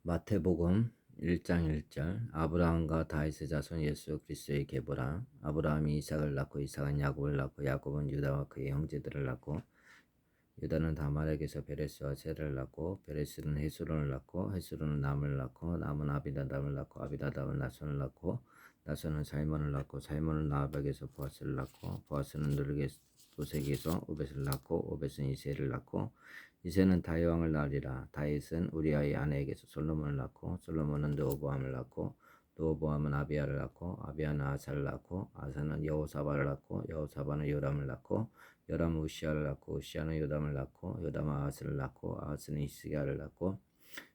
마태복음 1장 1절 아브라함과 다윗의 자손 예수 그리스도의 계보라. 아브라함이 이삭을 낳고 이삭은 야곱을 낳고 야곱은 유다와 그의 형제들을 낳고 유다는 다말에게서 베레스와 셀을 낳고 베레스는 헤스론을 낳고 헤스론은 남을 낳고 남은 아비나답을 낳고 아비나답은 나손을 낳고 나손은 살몬을 낳고 살몬은 나압에게서 보아스를 낳고 보아스는 도색에서 오벳을 낳고 오벳은 이새를 낳고 이새는 다윗 왕을 낳으리라. 다윗은 우리아의 아내에게서 솔로몬을 낳고 솔로몬은 르호보암을 낳고 르호보암은 아비야를 낳고 아비야는 아사를 낳고 아사는 여호사바를 낳고 여호사바는 요람을 낳고 요람은 우시아를 낳고 우시아는 요담을 낳고 요담은 아하스를 낳고 아하스는 히스기야를 낳고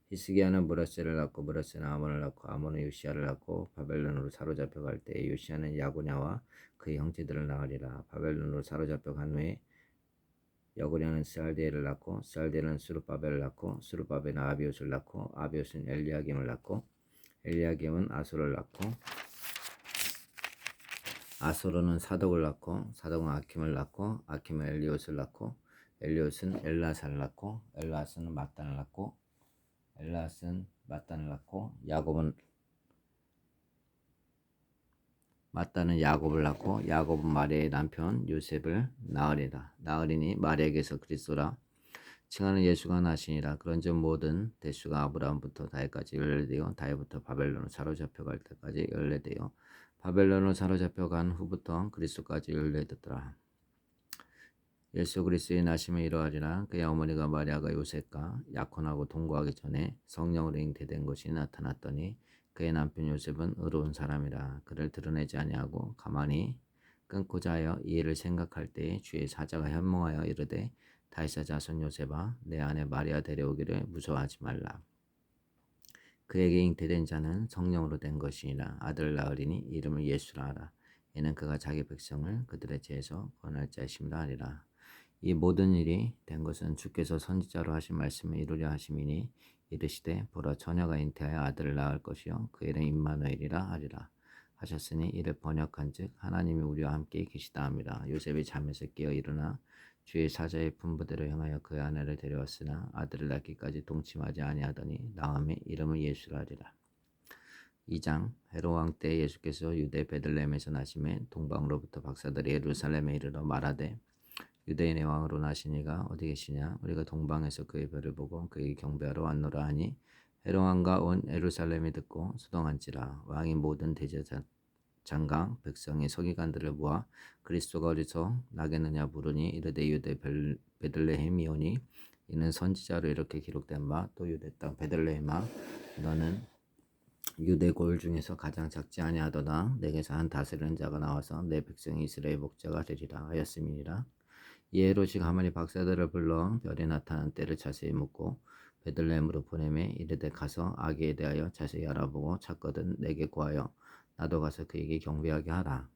히스기야는 므낫세를 낳고 므낫세는 아몬을 낳고 아몬은 요시야를 낳고 바벨론으로 사로잡혀갈 때 요시야는 야고냐와 그의 형제들을 낳으리라. 바벨론으로 사로잡혀간 후에 여고냐는 스알디엘을 낳고 스알디엘은 스룹바벨을 낳고 스룹바벨은 아비옷을 낳고 아비옷은 엘리야김을 낳고 엘리야김은 아소를 낳고 아소르는 사독을 낳고 사독은 아킴을 낳고 아킴은 엘리옷을 낳고 엘리옷은 엘라사를 낳고 엘라사는 마단을 낳고 엘라사는 마단을 낳고 마단은 야곱을 낳고 야곱은 마리아의 남편 요셉을 낳으리라. 낳으리니 마리아에게서 그리스도라 칭하는 예수가 나시니라. 그런즉 모든 대수가 아브라함부터 다윗까지 연례되어 다윗부터 바벨론으로 사로잡혀갈 때까지 연례되어 바벨론으로 사로잡혀간 후부터 그리스도까지 연례되더라. 예수 그리스도의 나심은 이러하리라. 그의 어머니가 마리아가 요셉과 약혼하고 동거하기 전에 성령으로 잉태된 것이 나타났더니 그의 남편 요셉은 의로운 사람이라. 그를 드러내지 아니하고 가만히 끊고자 하여 이 일을 생각할 때에 주의 사자가 현몽하여 이르되 다윗의 자손 요셉아 내 아내 마리아 데려오기를 무서워하지 말라. 그에게 잉태된 자는 성령으로 된 것이니라. 아들을 낳으리니 이름을 예수라 하라. 이는 그가 자기 백성을 그들의 죄에서 구원할 자이심이라 하리라. 이 모든 일이 된 것은 주께서 선지자로 하신 말씀을 이루려 하심이니 이르시되 보라 처녀가 잉태하여 아들을 낳을 것이요 그 이름 임마누엘이라 하리라 하셨으니 이를 번역한즉 하나님이 우리와 함께 계시다 함이라. 요셉이 잠에서 깨어 일어나 주의 사자의 분부대로 행하여 그 아내를 데려왔으나 아들을 낳기까지 동침하지 아니하더니 낳음에 이름을 예수라 하리라. 2장 헤롯 왕 때 예수께서 유대 베들레헴에서 나심에 동방으로부터 박사들이 예루살렘에 이르러 말하되 유대인의 왕으로 나신 이가 어디 계시냐? 우리가 동방에서 그의 별을 보고 그에게 경배하러 왔노라 하니 헤롯 왕과 온 예루살렘이 듣고 소동한지라. 왕이 모든 대제장과 백성의 서기관들을 모아 그리스도가 어디서 나겠느냐 물으니 이르되 유대 베들레헴이오니 이는 선지자로 이렇게 기록된 바 또 유대 땅 베들레헴아 너는 유대 고을 중에서 가장 작지 아니하도다. 내게서 한 다스리는 자가 나와서 내 백성 이스라엘 목자가 되리라 하였음이니라. 이에 헤롯이 가만히 박사들을 불러 별이 나타난 때를 자세히 묻고 베들레헴으로 보내매 이르되 가서 아기에 대하여 자세히 알아보고 찾거든 내게 구하여 나도 가서 그에게 경배하게 하라.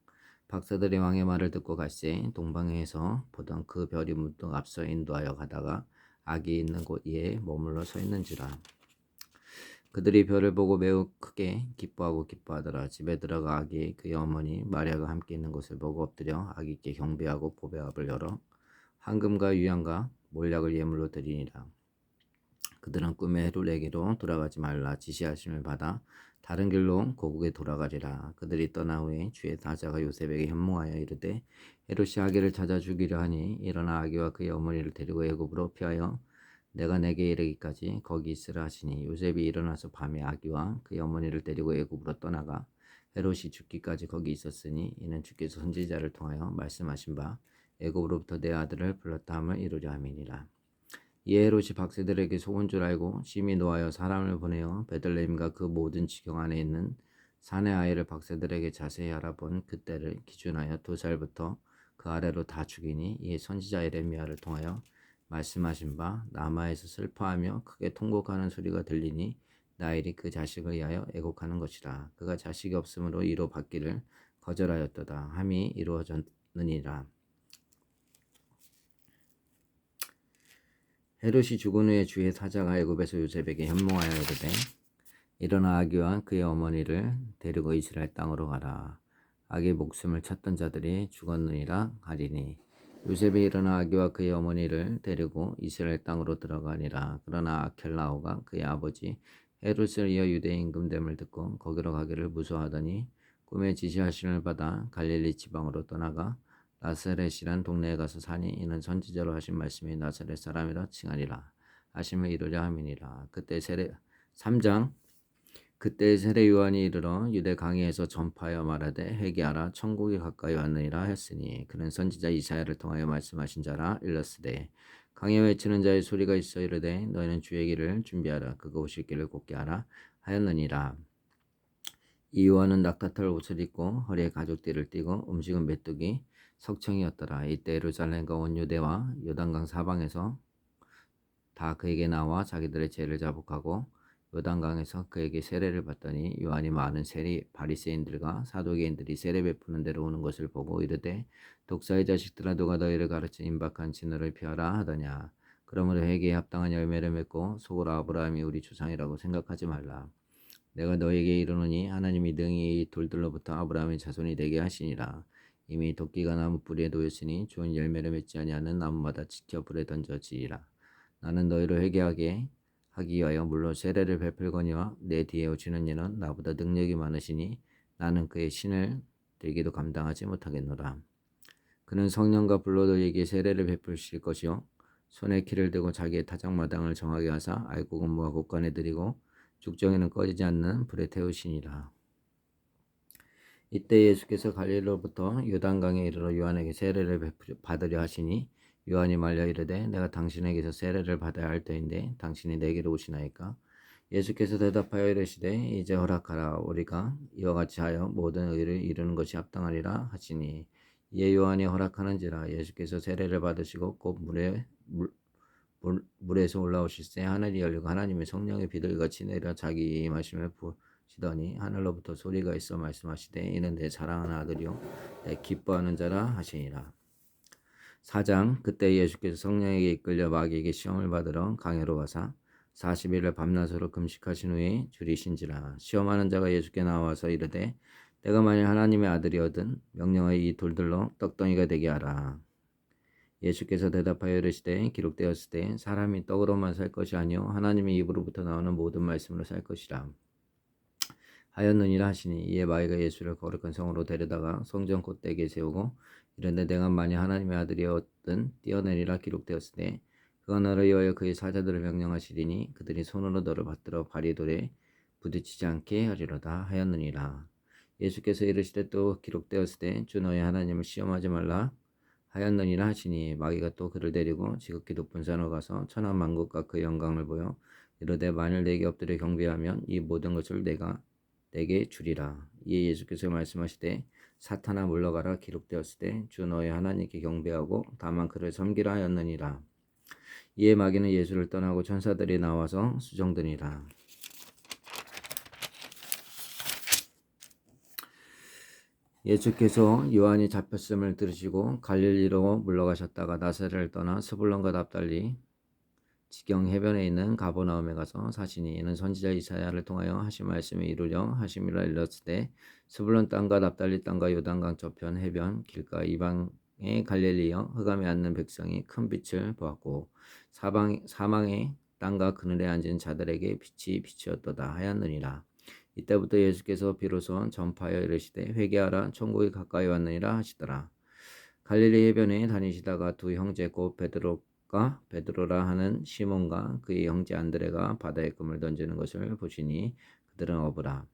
박사들이 왕의 말을 듣고 갈새 동방에서 보던 그 별이 문득 앞서 인도하여 가다가 아기 있는 곳 위에 머물러 서 있는지라. 그들이 별을 보고 매우 크게 기뻐하더라. 집에 들어가 아기 그의 어머니 마리아가 함께 있는 것을 보고 엎드려 아기께 경배하고 보배압을 열어 황금과 유향과 몰약을 예물로 드리니라. 그들은 꿈에 헤롯에게로 돌아가지 말라 지시하심을 받아 다른 길로 고국에 돌아가리라. 그들이 떠나 후에 주의 사자가 요셉에게 현몽하여 이르되 헤롯이 아기를 찾아 죽이려 하니 일어나 아기와 그의 어머니를 데리고 애굽으로 피하여 내가 내게 이르기까지 거기 있으라 하시니 요셉이 일어나서 밤에 아기와 그의 어머니를 데리고 애굽으로 떠나가 헤롯이 죽기까지 거기 있었으니 이는 주께서 선지자를 통하여 말씀하신 바 애굽으로부터 내 아들을 불렀다 함을 이루려 함이니라. 이에 헤롯이 박새들에게 속은 줄 알고 심히 노하여 사람을 보내어 베들레헴과 그 모든 지경 안에 있는 산의 아이를 박새들에게 자세히 알아본 그때를 기준하여 2살부터 그 아래로 다 죽이니 이에 선지자 예레미야를 통하여 말씀하신 바 라마에서 슬퍼하며 크게 통곡하는 소리가 들리니 라헬이 그 자식을 위하여 애곡하는 것이라. 그가 자식이 없으므로 이로 받기를 거절하였도다 함이 이루어졌느니라. 헤롯이 죽은 후에 주의 사자가 애굽에서 요셉에게 현몽하여 이르되 일어나 아기와 그의 어머니를 데리고 이스라엘 땅으로 가라. 아기의 목숨을 찾던 자들이 죽었느니라 하리니 요셉이 일어나 아기와 그의 어머니를 데리고 이스라엘 땅으로 들어가니라. 그러나 아켈라오가 그의 아버지 헤롯을 이어 유대 임금됨을 듣고 거기로 가기를 무서워하더니 꿈에 지시하심을 받아 갈릴리 지방으로 떠나가 나사렛이란 동네에 가서 사니 이는 선지자로 하신 말씀이 나사렛 사람이라 칭하리라 하심을 이루려 함이니라. 그때 세례 3장 그때 세례 요한이 이르러 유대 강의에서 전파하여 말하되 회개하라 천국이 가까이 왔느니라 했으니 그는 선지자 이사야를 통하여 말씀하신 자라 일렀으되 강에 외치는 자의 소리가 있어 이르되 너희는 주의 길을 준비하라 그가 오실 길을 곧게 하라 하였느니라. 이 요한은 낙타털 옷을 입고 허리에 가죽띠를 띠고 음식은 메뚜기 석청이었더라. 이때 예루살렘과 온 유대와 요단강 사방에서 다 그에게 나와 자기들의 죄를 자복하고 요단강에서 그에게 세례를 받더니 요한이 많은 세리 바리새인들과 사두개인들이 세례 베푸는 데로 오는 것을 보고 이르되 독사의 자식들아 누가 너희를 가르쳐 임박한 진노를 피하라 하더냐. 그러므로 회개에 합당한 열매를 맺고 속으로 아브라함이 우리 조상이라고 생각하지 말라. 내가 너에게 이르노니 하나님이 능히 이 돌들로부터 아브라함의 자손이 되게 하시니라. 이미 도끼가 나무 뿌리에 놓였으니 좋은 열매를 맺지 아니하는 나무마다 지켜 불에 던져지리라. 나는 너희를 회개하게 하기 위하여 물론 세례를 베풀거니와 내 뒤에 오시는 이는 나보다 능력이 많으시니 나는 그의 신을 들기도 감당하지 못하겠노라. 그는 성령과 불로 너희에게 세례를 베푸실 것이요 손에 키를 들고 자기의 타작마당을 정하게 하사 알고 근무와 곡간에 드리고 죽정에는 꺼지지 않는 불에 태우시니라. 이때 예수께서 갈릴리로부터 요단강에 이르러 요한에게 세례를 받으려 하시니 요한이 말려 이르되 내가 당신에게서 세례를 받아야 할 터인데 당신이 내게로 오시나이까. 예수께서 대답하여 이르시되 이제 허락하라. 우리가 이와 같이 하여 모든 의를 이루는 것이 합당하리라 하시니 이에 요한이 허락하는지라. 예수께서 세례를 받으시고 곧 물에서 올라오실새 하늘이 열리고 하나님의 성령의 비둘기같이 내려 자기 임하심을 부으시더니 하늘로부터 소리가 있어 말씀하시되 이는 내 사랑하는 아들이요 내 기뻐하는 자라 하시니라. 4장 그때 예수께서 성령에게 이끌려 마귀에게 시험을 받으러 강에로 가사 40일을 밤낮으로 금식하신 후에 줄이신지라. 시험하는 자가 예수께 나와서 이르되 내가 만일 하나님의 아들이거든 명령하여 이 돌들로 떡덩이가 되게 하라. 예수께서 대답하여 이르시되 기록되었을 때 사람이 떡으로만 살 것이 아니요 하나님의 입으로부터 나오는 모든 말씀으로 살 것이라 하였느니라 하시니 이에 마귀가 예수를 거룩한 성으로 데려다가 성전 콧대기에 세우고 이르되 내가 만일 하나님의 아들이었든 뛰어내리라 기록되었을 때 그가 너를 위하여 그의 사자들을 명령하시리니 그들이 손으로 너를 받들어 발이 돌에 부딪히지 않게 하리로다 하였느니라. 예수께서 이르시되 또 기록되었을 때 주 너의 하나님을 시험하지 말라 하였느니라 하시니 마귀가 또 그를 데리고 지극히 높은 산으로 가서 천하 만국과 그 영광을 보여 이르되 만일 내게 엎드려 경배하면 이 모든 것을 내가 내게 주리라. 이에 예수께서 말씀하시되 사탄아 물러가라 기록되었을 때 주 너의 하나님께 경배하고 다만 그를 섬기라 하였느니라. 이에 마귀는 예수를 떠나고 천사들이 나와서 수종드니라. 예수께서 요한이 잡혔음을 들으시고 갈릴리로 물러가셨다가 나사렛을 떠나 스불론과 납달리 지경 해변에 있는 가버나움에 가서 사시니 이는 선지자 이사야를 통하여 하신 말씀을 이루려 하심이라 일렀으되 스불론 땅과 납달리 땅과 요단강 저편 해변 길가 이방의 갈릴리여 흑암에 앉는 백성이 큰 빛을 보았고 사망의 땅과 그늘에 앉은 자들에게 빛이 비치었도다 하였느니라. 이때부터 예수께서 비로소 전파하여 이르시되 회개하라 천국이 가까이 왔느니라 하시더라. 갈릴리 해변에 다니시다가 두 형제 곧 베드로라 하는 시몬과 그의 형제 안드레가 바다에 금을 던지는 것을 보시니 그들은 어부라.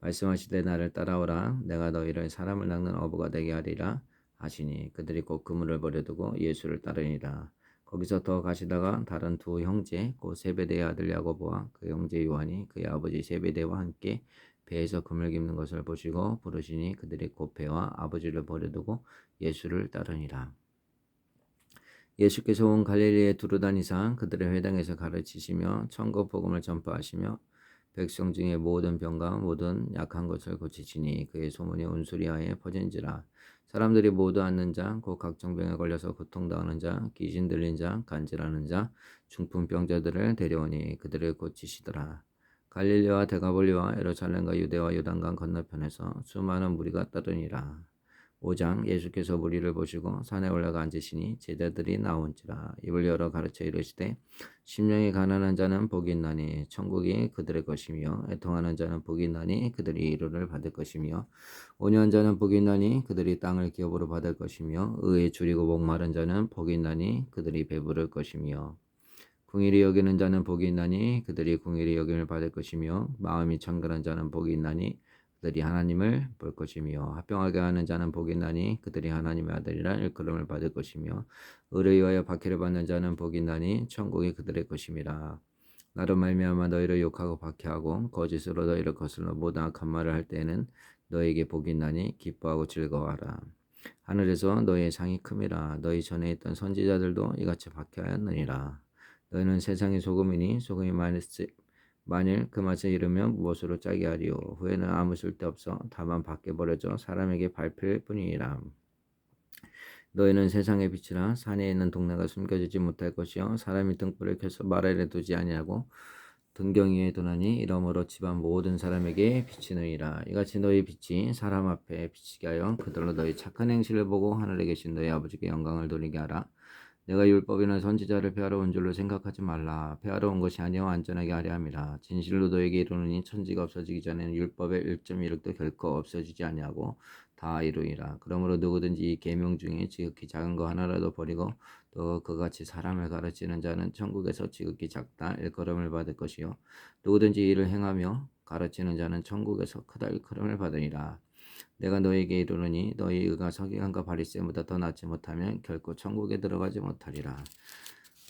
말씀하시되 나를 따라오라 내가 너희를 사람을 낚는 어부가 되게 하리라 하시니 그들이 곧 그물을 버려두고 예수를 따르니라. 거기서 더 가시다가 다른 두 형제 곧 세베대의 아들 야고보와 그 형제 요한이 그의 아버지 세베대와 함께 배에서 그물 깁는 것을 보시고 부르시니 그들이 곧 배와 아버지를 버려두고 예수를 따르니라. 예수께서 온 갈릴리에 두루다니사 그들의 회당에서 가르치시며 천국 복음을 전파하시며 백성 중에 모든 병과 모든 약한 것을 고치시니 그의 소문이 온 수리아에 퍼진지라. 사람들이 모두 앓는 자, 곧 각종 병에 걸려서 고통당하는 자, 귀신 들린 자, 간질하는 자, 중풍병자들을 데려오니 그들을 고치시더라. 갈릴리와 데가볼리와 예루살렘과 유대와 요단강 건너편에서 수많은 무리가 따르니라. 5장 예수께서 무리를 보시고 산에 올라가 앉으시니 제자들이 나온지라 입을 열어 가르쳐 이르시되 심령이 가난한 자는 복이 있나니 천국이 그들의 것이며 애통하는 자는 복이 있나니 그들이 위로를 받을 것이며 온유한 자는 복이 있나니 그들이 땅을 기업으로 받을 것이며 의에 줄이고 목마른 자는 복이 있나니 그들이 배부를 것이며 궁일이 여기는 자는 복이 있나니 그들이 궁일이 여김을 받을 것이며 마음이 청결한 자는 복이 있나니 그들이 하나님을 볼 것이며 합병하게 하는 자는 복이 있나니 그들이 하나님의 아들이라 일컬음을 받을 것이며 의를 위하여 박해를 받는 자는 복이 있나니 천국이 그들의 것임이라. 나로 말미암아 너희를 욕하고 박해하고 거짓으로 너희를 거슬러 모든 악한 말을 할 때에는 너희에게 복이 있나니 기뻐하고 즐거워하라. 하늘에서 너희의 상이 큼이라. 너희 전에 있던 선지자들도 이같이 박해하였느니라. 너희는 세상의 소금이니 소금이 만일 그 맛을 잃으면 무엇으로 짜게 하리요. 후에는 아무 쓸데없어 다만 밖에 버려져 사람에게 밟힐 뿐이니라. 너희는 세상의 빛이라. 산에 있는 동네가 숨겨지지 못할 것이요 사람이 등불을 켜서 마라에 두지 아니하고 등경 위에 두나니 이러므로 집안 모든 사람에게 비치느니라. 이같이 너희 빛이 사람 앞에 비치게 하여 그들로 너희 착한 행실을 보고 하늘에 계신 너희 아버지께 영광을 돌리게 하라. 내가 율법이나 선지자를 폐하러 온 줄로 생각하지 말라. 폐하러 온 것이 아니요 완전하게 하려 함이라. 진실로 너에게 이르노니 천지가 없어지기 전에는 율법의 1.1획도 결코 없어지지 아니하고 다 이루리라. 그러므로 누구든지 이 계명 중에 지극히 작은 거 하나라도 버리고 또 그같이 사람을 가르치는 자는 천국에서 지극히 작다 일컬음을 받을 것이요 누구든지 이를 행하며 가르치는 자는 천국에서 크다 일컬음을 받으리라. 내가 너에게 이르노니 너희 의가 서기관과 바리새인보다 더 낫지 못하면 결코 천국에 들어가지 못하리라.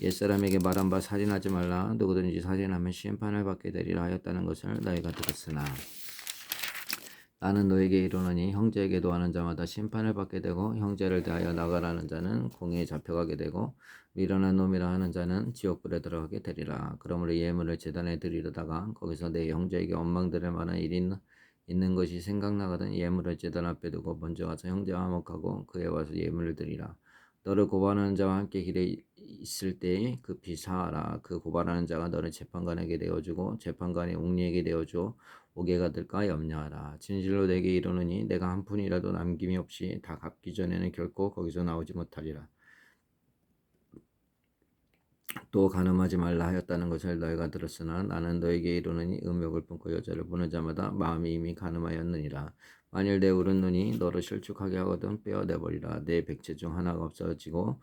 옛사람에게 말한 바 살인하지 말라. 누구든지 살인하면 심판을 받게 되리라 하였다는 것을 너희가 들었으나 나는 너에게 이르노니 형제에게 도하는 자마다 심판을 받게 되고 형제를 대하여 나가라는 자는 공의에 잡혀가게 되고 미련한 놈이라 하는 자는 지옥불에 들어가게 되리라. 그러므로 예물을 제단에 드리려다가 거기서 내 형제에게 원망들을 만한 일이 있는 것이 생각나거든 예물을 제단 앞에 두고 먼저 가서 형제와 화목하고 그에 와서 예물을 드리라. 너를 고발하는 자와 함께 길에 있을 때에 급히 사하라. 그 고발하는 자가 너를 재판관에게 내어주고 재판관이 옥리에게 내어주어 오게 가들까 염려하라. 진실로 내게 이르노니 내가 한 푼이라도 남김이 없이 다 갚기 전에는 결코 거기서 나오지 못하리라. 또 간음하지 말라 하였다는 것을 너희가 들었으나 나는 너에게 이르노니 음욕을 품고 여자를 보는 자마다 마음이 이미 간음하였느니라. 만일 내 오른눈이 너를 실족하게 하거든 빼어내버리라. 내 백체 중 하나가 없어지고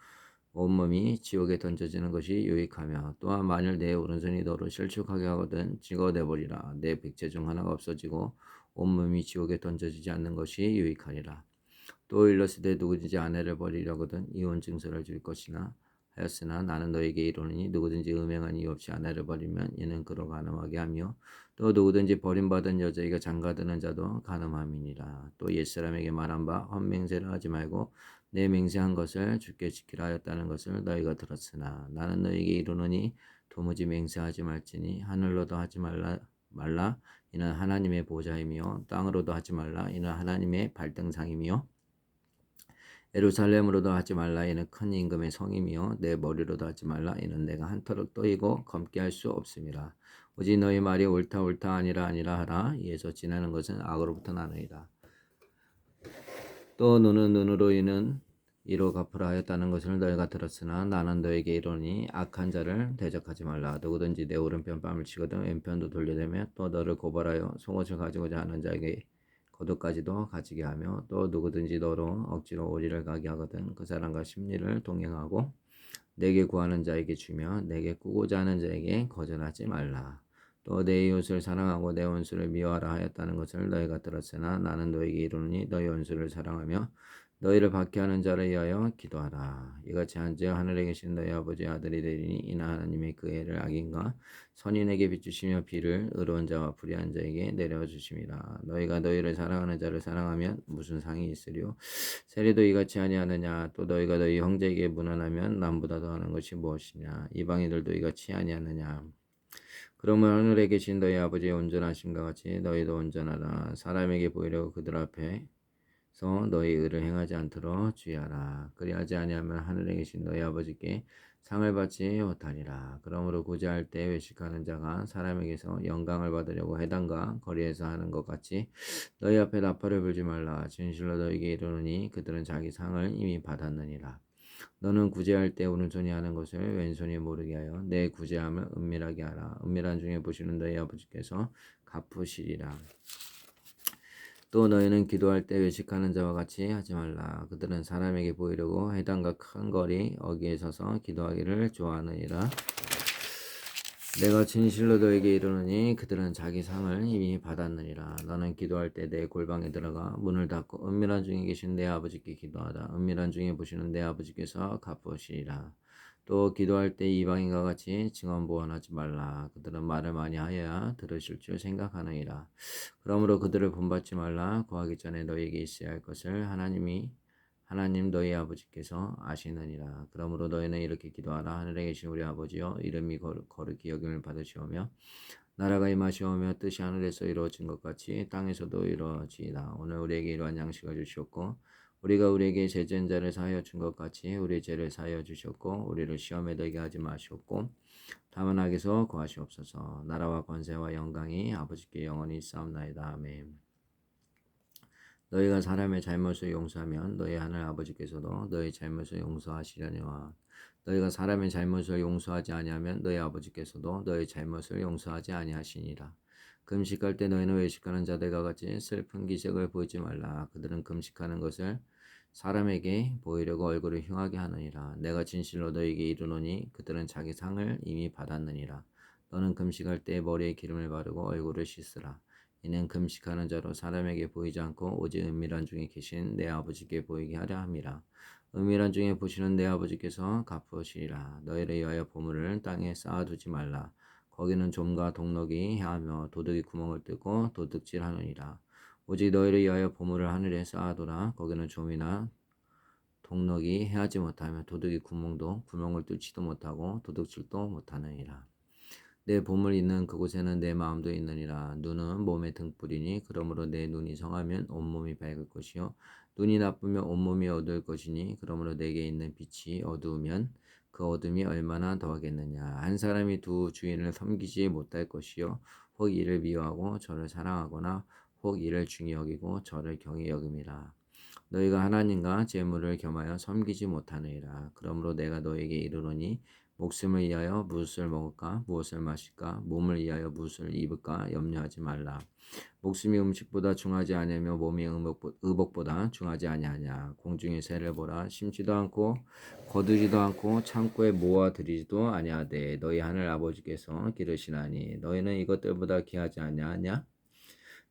온몸이 지옥에 던져지는 것이 유익하며 또한 만일 내 오른손이 너를 실족하게 하거든 찍어내버리라. 내 백체 중 하나가 없어지고 온몸이 지옥에 던져지지 않는 것이 유익하리라. 또 일러스되 누구든지 아내를 버리려거든 이혼 증서를 줄 것이나 하였으나 나는 너에게 이르노니 누구든지 음행한 이유 없이 아내를 버리면 이는 그로 간음하게 하며 또 누구든지 버림받은 여자에게 장가드는 자도 간음함이니라. 또 옛사람에게 말한 바 헛맹세를 하지 말고 내 맹세한 것을 주께 지키라 하였다는 것을 너희가 들었으나 나는 너에게 이르노니 도무지 맹세하지 말지니 하늘로도 하지 말라 이는 하나님의 보좌이며 땅으로도 하지 말라 이는 하나님의 발등상이며 예루살렘으로도 하지 말라 이는 큰 임금의 성이며 내 머리로도 하지 말라 이는 내가 한터럭 떠이고 검게 할 수 없음이라. 오직 너희 말이 옳다 아니라 하라. 이에서 지나는 것은 악으로부터 나느니라. 또 눈은 눈으로 이는 이로 갚으라 하였다는 것을 너희가 들었으나 나는 너에게 이르노니 악한 자를 대적하지 말라. 누구든지 내 오른편 뺨을 치거든 왼편도 돌려대며 또 너를 고발하여 속옷을 가지고자 하는 자에게 겉옷까지도 가지게 하며 또 누구든지 너로 억지로 오리를 가게 하거든 그 사람과 심리를 동행하고 내게 구하는 자에게 주며 내게 꾸고자 하는 자에게 거절하지 말라. 또 내 이웃을 사랑하고 내 원수를 미워하라 하였다는 것을 너희가 들었으나 나는 너에게 이르노니 너희 원수를 사랑하며 너희를 박해하는 자를 위하여 기도하라. 이같이 한즉 하늘에 계신 너희 아버지의 아들이 되리니 이는 하나님의 그 해를 악인과 선인에게 비추시며 비를 의로운 자와 불의한 자에게 내려주심이라. 너희가 너희를 사랑하는 자를 사랑하면 무슨 상이 있으리요? 세리도 이같이 아니하느냐? 또 너희가 너희 형제에게 무난하면 남보다 더하는 것이 무엇이냐? 이방인들도 이같이 아니하느냐? 그러면 하늘에 계신 너희 아버지의 온전하심과 같이 너희도 온전하라. 사람에게 보이려고 그들 앞에서 너희 의를 행하지 않도록 주의하라. 그리하지 아니하면 하늘에 계신 너희 아버지께 상을 받지 못하리라. 그러므로 구제할 때 외식하는 자가 사람에게서 영광을 받으려고 해당과 거리에서 하는 것 같이 너희 앞에 나팔을 불지 말라. 진실로 너희에게 이르노니 그들은 자기 상을 이미 받았느니라. 너는 구제할 때 오른손이 하는 것을 왼손이 모르게 하여 내 구제함을 은밀하게 하라. 은밀한 중에 보시는 너희 아버지께서 갚으시리라. 또 너희는 기도할 때 외식하는 자와 같이 하지 말라. 그들은 사람에게 보이려고 회당과 큰 거리 어귀에 서서 기도하기를 좋아하느니라. 내가 진실로 너에게 이르노니 그들은 자기 상을 이미 받았느니라. 너는 기도할 때 내 골방에 들어가 문을 닫고 은밀한 중에 계신 내 아버지께 기도하라. 은밀한 중에 보시는 내 아버지께서 갚으시리라. 또 기도할 때 이방인과 같이 증언보원하지 말라. 그들은 말을 많이 하여야 들으실 줄 생각하느니라. 그러므로 그들을 본받지 말라. 구하기 전에 너희에게 있어야 할 것을 하나님 너희 아버지께서 아시느니라. 그러므로 너희는 이렇게 기도하라. 하늘에 계신 우리 아버지여, 이름이 거룩히 여김을 받으시오며 나라가 임하시오며 뜻이 하늘에서 이루어진 것 같이 땅에서도 이루어지이다. 오늘 우리에게 이러한 양식을 주시옵고 우리가 우리에게 죄진 자를 사하여 준 것 같이 우리 죄를 사하여 주셨고 우리를 시험에 들게 하지 마시옵고 다만 악에서 구하시옵소서. 나라와 권세와 영광이 아버지께 영원히 있사옵나이다. 아멘. 너희가 사람의 잘못을 용서하면 너희 하늘 아버지께서도 너희 잘못을 용서하시려니와 너희가 사람의 잘못을 용서하지 아니하면 너희 아버지께서도 너희 잘못을 용서하지 아니하시니라. 금식할 때 너희는 외식하는 자들과 같이 슬픈 기색을 보이지 말라. 그들은 금식하는 것을 사람에게 보이려고 얼굴을 흉하게 하느니라. 내가 진실로 너희에게 이르노니 그들은 자기 상을 이미 받았느니라. 너는 금식할 때 머리에 기름을 바르고 얼굴을 씻으라. 이는 금식하는 자로 사람에게 보이지 않고 오직 은밀한 중에 계신 내 아버지께 보이게 하려 함이라. 은밀한 중에 보시는 내 아버지께서 갚으시리라. 너희를 위하여 보물을 땅에 쌓아두지 말라. 거기는 좀과 동록이 해하며 도둑이 구멍을 뚫고 도둑질하느니라. 오직 너희를 위하여 보물을 하늘에 쌓아두라. 거기는 좀이나 동록이 해하지 못하며 도둑이 구멍을 뚫지도 못하고 도둑질도 못하느니라. 내 보물 있는 그곳에는 내 마음도 있느니라. 눈은 몸의 등불이니 그러므로 내 눈이 성하면 온몸이 밝을 것이요 눈이 나쁘면 온몸이 어두울 것이니 그러므로 내게 있는 빛이 어두우면 그 어둠이 얼마나 더하겠느냐. 한 사람이 두 주인을 섬기지 못할 것이요 혹 이를 미워하고 저를 사랑하거나 혹 이를 중히 여기고 저를 경히 여김이라. 너희가 하나님과 재물을 겸하여 섬기지 못하느니라. 그러므로 내가 너에게 이르노니 목숨을 위하여 무엇을 먹을까 무엇을 마실까 몸을 위하여 무엇을 입을까 염려하지 말라. 목숨이 음식보다 중하지 아니하며 몸이 의복보다 중하지 아니하냐. 공중의 새를 보라. 심지도 않고 거두지도 않고 창고에 모아들이지도 아니하되 너희 하늘 아버지께서 기르시나니 너희는 이것들보다 귀하지 아니하냐.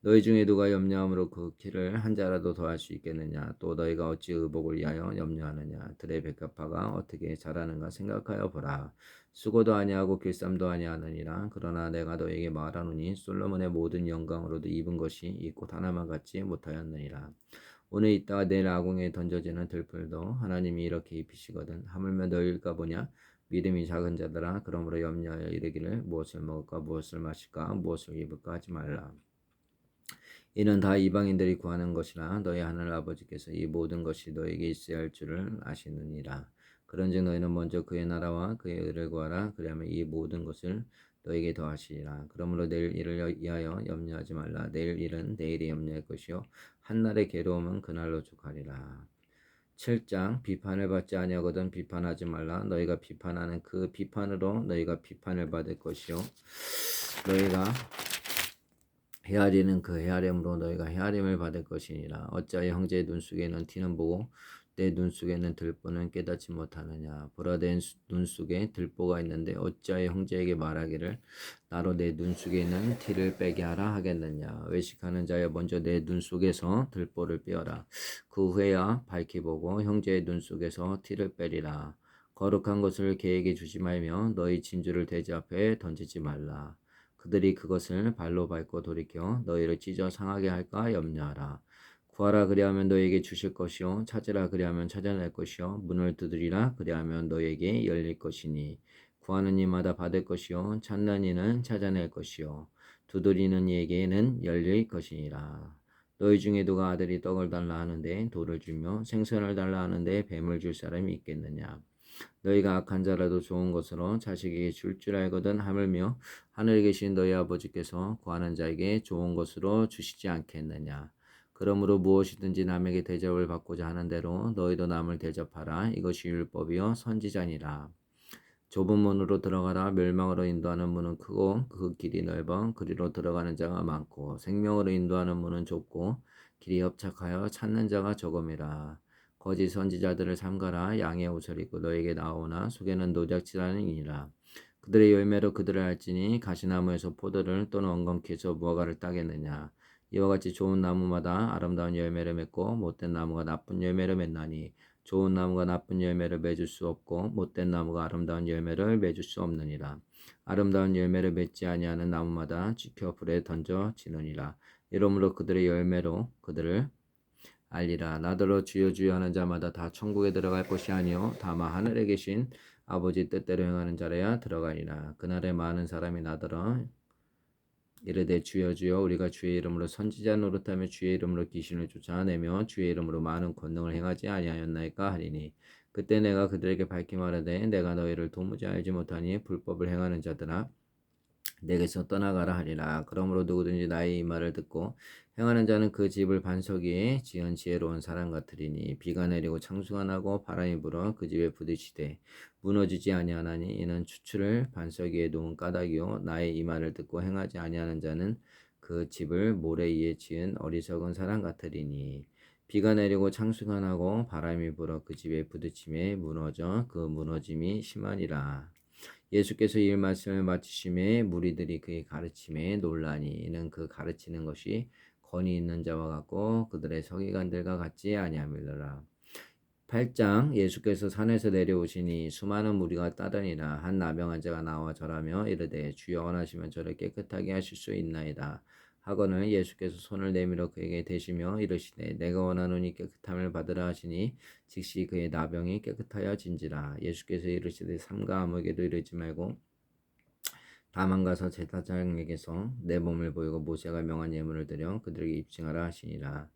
너희 중에 누가 염려함으로 그 키를 한 자라도 더할 수 있겠느냐. 또 너희가 어찌 의복을 위하여 염려하느냐. 들의 백합화가 어떻게 자라는가 생각하여 보라. 수고도 아니하고 길쌈도 아니하느니라. 그러나 내가 너에게 말하노니 솔로몬의 모든 영광으로도 입은 것이 이 꽃 하나만 갖지 못하였느니라. 오늘 있다가 내일 아궁에 던져지는 들풀도 하나님이 이렇게 입히시거든. 하물며 너희일까 보냐. 믿음이 작은 자들아, 그러므로 염려하여 이르기를 무엇을 먹을까 무엇을 마실까 무엇을 입을까 하지 말라. 이는 다 이방인들이 구하는 것이라. 너희 하늘 아버지께서 이 모든 것이 너에게 있어야 할 줄을 아시느니라. 그런즉 너희는 먼저 그의 나라와 그의 의를 구하라. 그리하면 이 모든 것을 너에게 더하시리라. 그러므로 내일 일을 위하여 염려하지 말라. 내일 일은 내일이 염려할 것이요 한날의 괴로움은 그날로 족하리라. 7장 비판을 받지 아니하거든 비판하지 말라. 너희가 비판하는 그 비판으로 너희가 비판을 받을 것이요 너희가 헤아리는 그 헤아림으로 너희가 헤아림을 받을 것이니라. 어찌하여 형제의 눈 속에는 티는 보고 내 눈 속에는 들보는 깨닫지 못하느냐. 보라 내 눈 속에 들보가 있는데 어찌하여 형제에게 말하기를 나로 내 눈 속에 있는 티를 빼게 하라 하겠느냐. 외식하는 자여 먼저 내 눈 속에서 들보를 빼어라. 그 후에야 밝히 보고 형제의 눈 속에서 티를 빼리라. 거룩한 것을 개에게 주지 말며 너희 진주를 돼지 앞에 던지지 말라. 그들이 그것을 발로 밟고 돌이켜 너희를 찢어 상하게 할까 염려하라. 구하라 그리하면 너희에게 주실 것이요 찾으라 그리하면 찾아낼 것이요 문을 두드리라 그리하면 너희에게 열릴 것이니 구하는 이마다 받을 것이요 찾는 이는 찾아낼 것이요 두드리는 이에게는 열릴 것이니라. 너희 중에 누가 아들이 떡을 달라 하는데 돌을 주며 생선을 달라 하는데 뱀을 줄 사람이 있겠느냐. 너희가 악한 자라도 좋은 것으로 자식에게 줄 알거든 하물며 하늘에 계신 너희 아버지께서 구하는 자에게 좋은 것으로 주시지 않겠느냐. 그러므로 무엇이든지 남에게 대접을 받고자 하는 대로 너희도 남을 대접하라. 이것이 율법이요 선지자니라. 좁은 문으로 들어가라. 멸망으로 인도하는 문은 크고 그 길이 넓어 그리로 들어가는 자가 많고 생명으로 인도하는 문은 좁고 길이 협착하여 찾는 자가 적음이라. 거짓 선지자들을 삼가라. 양의 옷을 입고 너에게 나오나 속에는 노작질하느니라. 그들의 열매로 그들을 알지니 가시나무에서 포도를 또는 엉겅퀴에서 무화과를 따겠느냐. 이와 같이 좋은 나무마다 아름다운 열매를 맺고 못된 나무가 나쁜 열매를 맺나니 좋은 나무가 나쁜 열매를 맺을 수 없고 못된 나무가 아름다운 열매를 맺을 수 없느니라. 아름다운 열매를 맺지 아니하는 나무마다 지켜 불에 던져지느니라. 이러므로 그들의 열매로 그들을 알리라. 나더러 주여 주여 하는 자마다 다 천국에 들어갈 것이 아니요 다만 하늘에 계신 아버지 뜻대로 행하는 자라야 들어가리라. 그날에 많은 사람이 나더러 이르되 주여 주여 우리가 주의 이름으로 선지자 노릇하며 주의 이름으로 귀신을 쫓아내며 주의 이름으로 많은 권능을 행하지 아니하였나이까 하리니 그때 내가 그들에게 밝히 말하되 내가 너희를 도무지 알지 못하니 불법을 행하는 자들아 내게서 떠나가라 하리라. 그러므로 누구든지 나의 이 말을 듣고 행하는 자는 그 집을 반석 위에 지은 지혜로운 사람 같으리니 비가 내리고 창수가 나고 바람이 불어 그 집에 부딪히되 무너지지 아니하나니 이는 추출을 반석 위에 놓은 까닭이요 나의 이 말을 듣고 행하지 아니하는 자는 그 집을 모래 위에 지은 어리석은 사람 같으리니 비가 내리고 창수가 나고 바람이 불어 그 집에 부딪힘에 무너져 그 무너짐이 심하니라. 예수께서 이 말씀을 마치심에 무리들이 그의 가르침에 놀라니 이는 그 가르치는 것이 권위 있는 자와 같고 그들의 서기관들과 같지 아니함이라. 8장 예수께서 산에서 내려오시니 수많은 무리가 따르니라. 한 나병한 자가 나와 절하며 이르되 주여 원하시면 저를 깨끗하게 하실 수 있나이다. 하거늘 예수께서 손을 내밀어 그에게 대시며 이르시되 내가 원하노니 깨끗함을 받으라 하시니 즉시 그의 나병이 깨끗하여 진지라. 예수께서 이르시되 삼가 아무에게도 이르지 말고 다만 가서 제사장에게서 내 몸을 보이고 모세가 명한 예물을 드려 그들에게 입증하라 하시니라.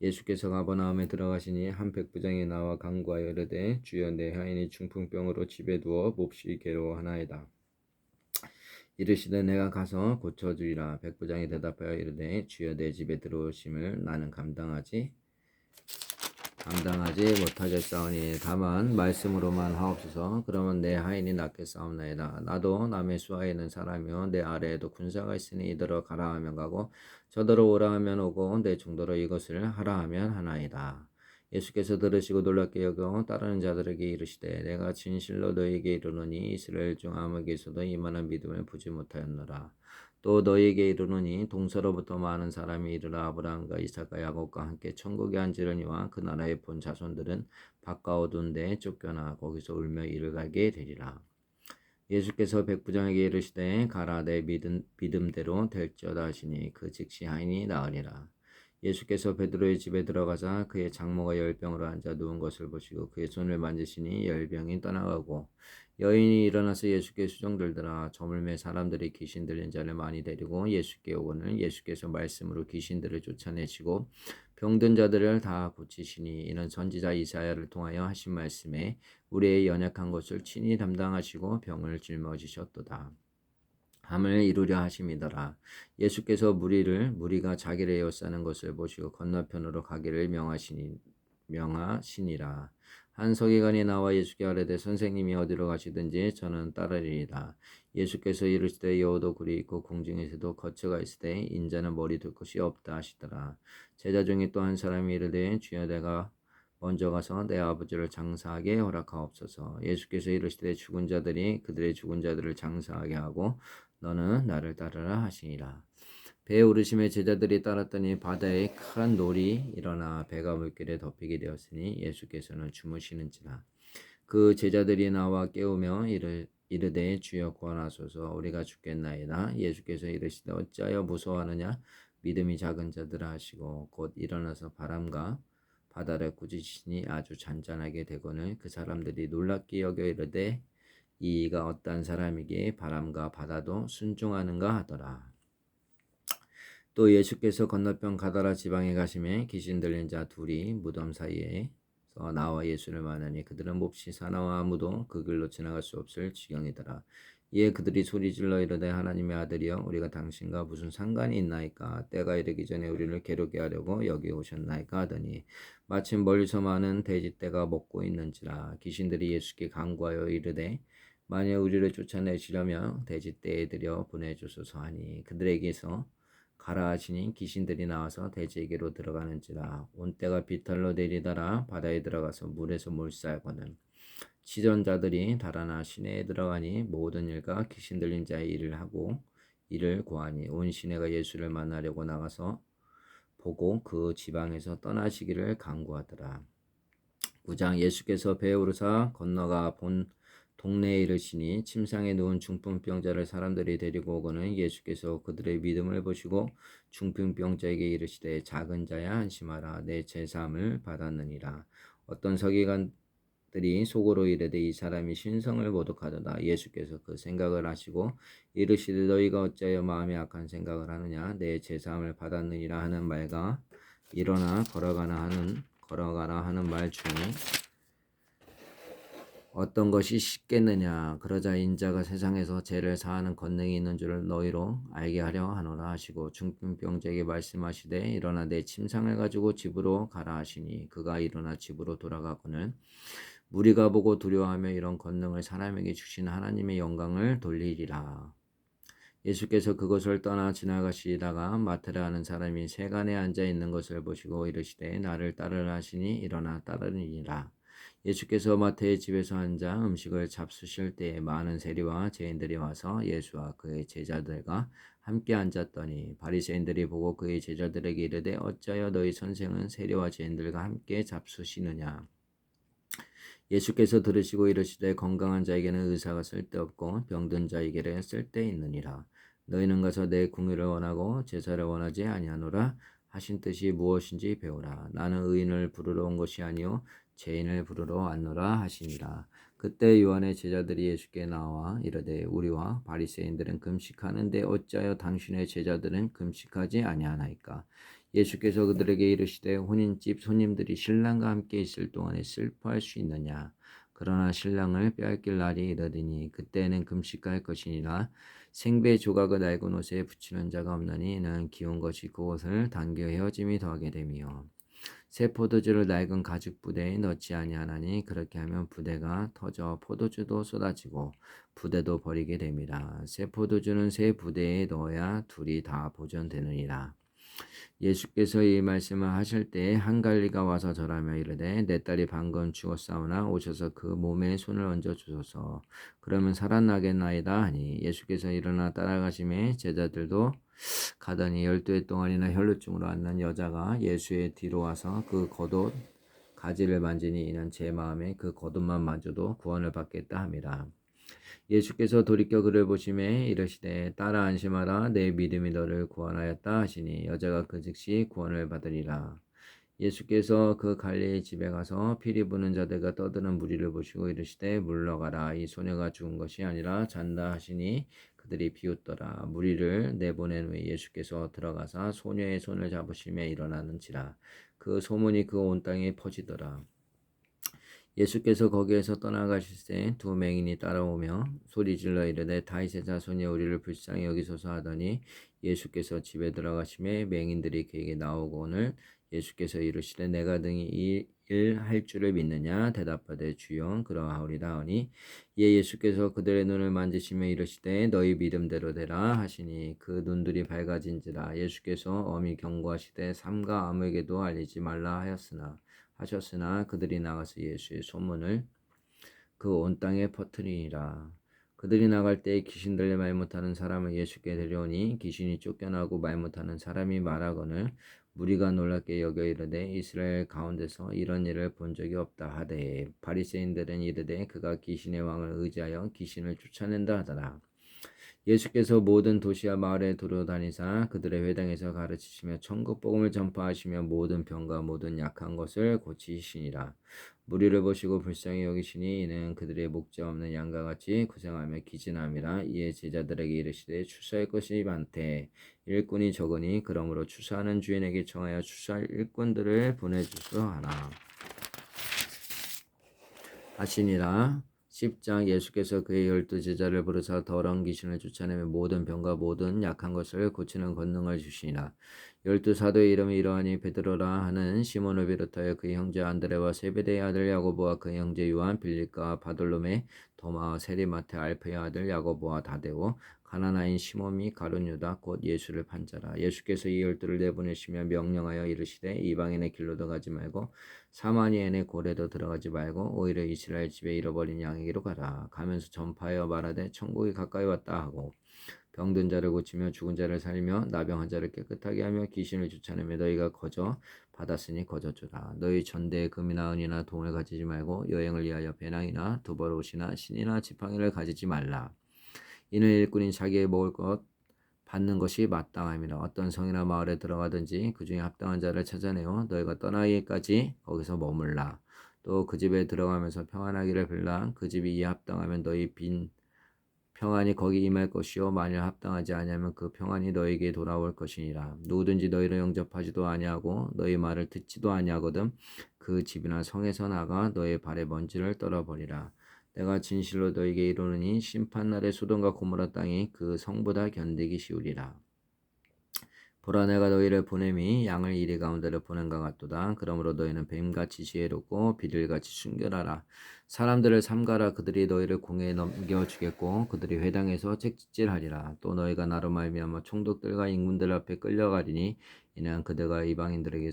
예수께서 가버나움에 들어가시니 한 백부장이 나와 간구하여 이르되 주여 내 하인이 중풍병으로 집에 누워 몹시 괴로워하나이다. 이르시되 내가 가서 고쳐주리라. 백부장이 대답하여 이르되 주여 내 집에 들어오심을 나는 감당하지 못하겠사오니 다만 말씀으로만 하옵소서. 그러면 내 하인이 낫겠사옵나이다. 나도 남의 수하에 있는 사람이요 내 아래에도 군사가 있으니 이더러 가라 하면 가고 저더러 오라 하면 오고 내 종더러 이것을 하라 하면 하나이다. 예수께서 들으시고 놀랍게 여겨 따르는 자들에게 이르시되 내가 진실로 너희에게 이르노니 이스라엘 중 아무에게서도 이만한 믿음을 보지 못하였노라. 또 너희에게 이르노니 동서로부터 많은 사람이 이르러 아브라함과 이삭과 야곱과 함께 천국에 앉으려니와 그 나라에 본 자손들은 바깥 어두운 데에 쫓겨나 거기서 울며 이를 갈게 되리라. 예수께서 백부장에게 이르시되 가라 내 믿음대로 될지어다 하시니 그 즉시 하인이 나으리라. 예수께서 베드로의 집에 들어가자 그의 장모가 열병으로 앉아 누운 것을 보시고 그의 손을 만지시니 열병이 떠나가고 여인이 일어나서 예수께 수종들더라. 저물매 사람들이 귀신 들린 자를 많이 데리고 예수께 오거늘 예수께서 말씀으로 귀신들을 쫓아내시고 병든 자들을 다 고치시니 이는 선지자 이사야를 통하여 하신 말씀에 우리의 연약한 것을 친히 담당하시고 병을 짊어지셨도다 함을 이루려 하심이더라. 예수께서 무리가 자기를 에워싸는 것을 보시고 건너편으로 가기를 명하시니라. 한 서기관이 나와 예수께 아뢰되 선생님이 어디로 가시든지 저는 따르리이다. 예수께서 이르시되 여호도 굴이 있고 궁중에서도 거처가 있으되 인자는 머리 둘 곳이 없다 하시더라. 제자 중에 또 한 사람이 이르되 주여 내가 먼저 가서 내 아버지를 장사하게 허락하옵소서. 예수께서 이르시되 죽은 자들이 그들의 죽은 자들을 장사하게 하고 너는 나를 따르라 하시니라. 배에 오르심에 제자들이 따랐더니 바다에 큰 놀이 일어나 배가 물길에 덮이게 되었으니 예수께서는 주무시는지라. 그 제자들이 나와 깨우며 이르되 주여 구원하소서 우리가 죽겠나이다. 예수께서 이르시되 어찌하여 무서워하느냐 믿음이 작은 자들아 하시고 곧 일어나서 바람과 바다를 꾸짖으시니 아주 잔잔하게 되거늘 그 사람들이 놀랍게 여겨 이르되 이가 어떤 사람이기에 바람과 바다도 순종하는가 하더라. 또 예수께서 건너편 가다라 지방에 가심에 귀신 들린 자 둘이 무덤 사이에 나와 예수를 만나니 그들은 몹시 사나워 아무도 그 길로 지나갈 수 없을 지경이더라. 이에 그들이 소리질러 이르되 하나님의 아들이여 우리가 당신과 무슨 상관이 있나이까 때가 이르기 전에 우리를 괴롭게 하려고 여기 오셨나이까 하더니 마침 멀리서 많은 돼지떼가 먹고 있는지라. 귀신들이 예수께 간구하여 이르되 만일 우리를 쫓아내시려면 돼지떼에 들여 보내주소서 하니 그들에게서 가라 하시니 귀신들이 나와서 돼지에게로 들어가는지라. 온 때가 비탈로 내리다라 바다에 들어가서 물에서 몰살거든 시전자들이 달아나 시내에 들어가니 모든 일과 귀신 들린 자의 일을 하고 이를 고하니 온 시내가 예수를 만나려고 나가서 보고 그 지방에서 떠나시기를 간구하더라. 9장. 예수께서 배에 오르사 건너가 본 동네에 이르시니 침상에 누운 중풍병자를 사람들이 데리고 오고는 예수께서 그들의 믿음을 보시고 중풍병자에게 이르시되 작은 자야 안심하라 내 제사함을 받았느니라. 어떤 서기관들이 속으로 이르되 이 사람이 신성을 모독하도다. 예수께서 그 생각을 아시고 이르시되 너희가 어찌하여 마음에 악한 생각을 하느냐 내 제사함을 받았느니라 하는 말과 일어나 걸어가라 하는 말 중에 어떤 것이 쉽겠느냐. 그러자 인자가 세상에서 죄를 사하는 권능이 있는 줄을 너희로 알게 하려 하노라 하시고 중풍병자에게 말씀하시되 일어나 내 침상을 가지고 집으로 가라 하시니 그가 일어나 집으로 돌아가거늘 무리가 보고 두려워하며 이런 권능을 사람에게 주신 하나님의 영광을 돌리리라. 예수께서 그곳을 떠나 지나가시다가 마태라 하는 사람이 세간에 앉아 있는 것을 보시고 이르시되 나를 따르라 하시니 일어나 따르니라. 예수께서 마태의 집에서 앉아 음식을 잡수실 때에 많은 세리와 죄인들이 와서 예수와 그의 제자들과 함께 앉았더니 바리새인들이 보고 그의 제자들에게 이르되 어찌하여 너희 선생은 세리와 죄인들과 함께 잡수시느냐. 예수께서 들으시고 이르시되 건강한 자에게는 의사가 쓸데없고 병든 자에게는 쓸데있느니라. 너희는 가서 내 궁유를 원하고 제사를 원하지 아니하노라 하신 뜻이 무엇인지 배우라. 나는 의인을 부르러 온 것이 아니요 죄인을 부르러 왔노라 하시니라. 그때 요한의 제자들이 예수께 나와 이르되 우리와 바리새인들은 금식하는데 어찌하여 당신의 제자들은 금식하지 아니하나이까. 예수께서 그들에게 이르시되 혼인집 손님들이 신랑과 함께 있을 동안에 슬퍼할 수 있느냐. 그러나 신랑을 빼앗길 날이 이르리니 그때에는 금식할 것이니라. 생배 조각을 낡은 옷에 붙이는 자가 없나니 이는 기운 것이 그 옷을 당겨 헤어짐이 더하게 되며 새 포도주를 낡은 가죽 부대에 넣지 아니하나니 그렇게 하면 부대가 터져 포도주도 쏟아지고 부대도 버리게 됩니다. 새 포도주는 새 부대에 넣어야 둘이 다 보존되느니라. 예수께서 이 말씀을 하실 때에 한 관리가 와서 절하며 이르되 내 딸이 방금 죽었사오나 오셔서 그 몸에 손을 얹어 주소서. 그러면 살아나겠나이다 하니 예수께서 일어나 따라가심에 제자들도 가더니 12해 동안이나 혈루증으로 앓는 여자가 예수의 뒤로 와서 그 겉옷 가지를 만지니 이는 제 마음에 그 겉옷만 만져도 구원을 받겠다 함이라. 예수께서 돌이켜 그를 보시매 이르시되 딸아 안심하라 내 믿음이 너를 구원하였다 하시니 여자가 그 즉시 구원을 받으리라. 예수께서 그 갈릴리 집에 가서 피리 부는 자들과 떠드는 무리를 보시고 이르시되 물러가라 이 소녀가 죽은 것이 아니라 잔다 하시니 그들이 비웃더라. 무리를 내보낸 후에 예수께서 들어가사 소녀의 손을 잡으시며 일어나는지라. 그 소문이 그 온 땅에 퍼지더라. 예수께서 거기에서 떠나가실새 두 맹인이 따라오며 소리질러 이르되 다윗의 자손이 우리를 불쌍히 여기소서 하더니 예수께서 집에 들어가심에 맹인들이 그에게 나오거늘 예수께서 이르시되 내가 등이 이 일 할 줄을 믿느냐 대답하되 주여 그러하오리다 하니 이에 예수께서 그들의 눈을 만지시며 이르시되 너희 믿음대로 되라 하시니 그 눈들이 밝아진지라. 예수께서 엄히 경고하시되 삼가 아무에게도 알리지 말라 하셨으나 그들이 나가서 예수의 소문을 그 온 땅에 퍼뜨리니라. 그들이 나갈 때에 귀신 들려 말 못하는 사람을 예수께 데려오니 귀신이 쫓겨나고 말 못하는 사람이 말하거늘 무리가 놀랍게 여겨 이르되 이스라엘 가운데서 이런 일을 본 적이 없다 하되 바리새인들은 이르되 그가 귀신의 왕을 의지하여 귀신을 쫓아낸다 하더라. 예수께서 모든 도시와 마을에 두루다니사 그들의 회당에서 가르치시며 천국 복음을 전파하시며 모든 병과 모든 약한 것을 고치시니라. 무리를 보시고 불쌍히 여기시니 이는 그들의 목자 없는 양과 같이 고생하며 기진함이라. 이에 제자들에게 이르시되 추수할 것이 많되 일꾼이 적으니 그러므로 추수하는 주인에게 청하여 추수할 일꾼들을 보내주소서 하라. 하시니라. 10장 예수께서 그의 12제자를 부르사 더러운 귀신을 쫓아내며 모든 병과 모든 약한 것을 고치는 권능을 주시니라. 12사도의 이름이 이러하니 베드로라 하는 시몬을 비롯하여 그의 형제 안드레와 세베대의 아들 야고보와 그의 형제 요한 빌립과 바돌로메 도마와 세리마테 알페의 아들 야고보와 다데오 가나나인 시몬 및 가룟 유다 곧 예수를 판자라. 예수께서 이 12를 내보내시며 명령하여 이르시되 이방인의 길로도 가지 말고 사마리아인의 고래도 들어가지 말고 오히려 이스라엘 집에 잃어버린 양에게로 가라. 가면서 전파하여 말하되 천국이 가까이 왔다 하고 병든 자를 고치며 죽은 자를 살리며 나병한 자를 깨끗하게 하며 귀신을 쫓아내며 너희가 거저 받았으니 거저 주라. 너희 전대에 금이나 은이나 동을 가지지 말고 여행을 위하여 배낭이나 두벌 옷이나 신이나 지팡이를 가지지 말라. 이는 일꾼이 자기의 먹을 것 받는 것이 마땅함이라. 어떤 성이나 마을에 들어가든지 그 중에 합당한 자를 찾아내어 너희가 떠나기까지 거기서 머물라. 또 그 집에 들어가면서 평안하기를 빌라. 그 집이 이에 합당하면 너희 빈 평안이 거기 임할 것이요 만일 합당하지 아니하면 그 평안이 너희에게 돌아올 것이니라. 누구든지 너희를 영접하지도 아니하고 너희 말을 듣지도 아니하거든 그 집이나 성에서 나가 너희 발의 먼지를 떨어버리라. 내가 진실로 너희에게 이르노니 심판날에 소돔과 고모라 땅이 그 성보다 견디기 쉬우리라. 보라 내가 너희를 보냄이 양을 이리 가운데로 보낸 것 같도다. 그러므로 너희는 뱀같이 지혜롭고 비둘같이 순결하라. 사람들을 삼가라. 그들이 너희를 공회에 넘겨주겠고 그들이 회당에서 채찍질하리라. 또 너희가 나로 말미암아 총독들과 임금들 앞에 끌려가리니 이는 그들과 이방인들에게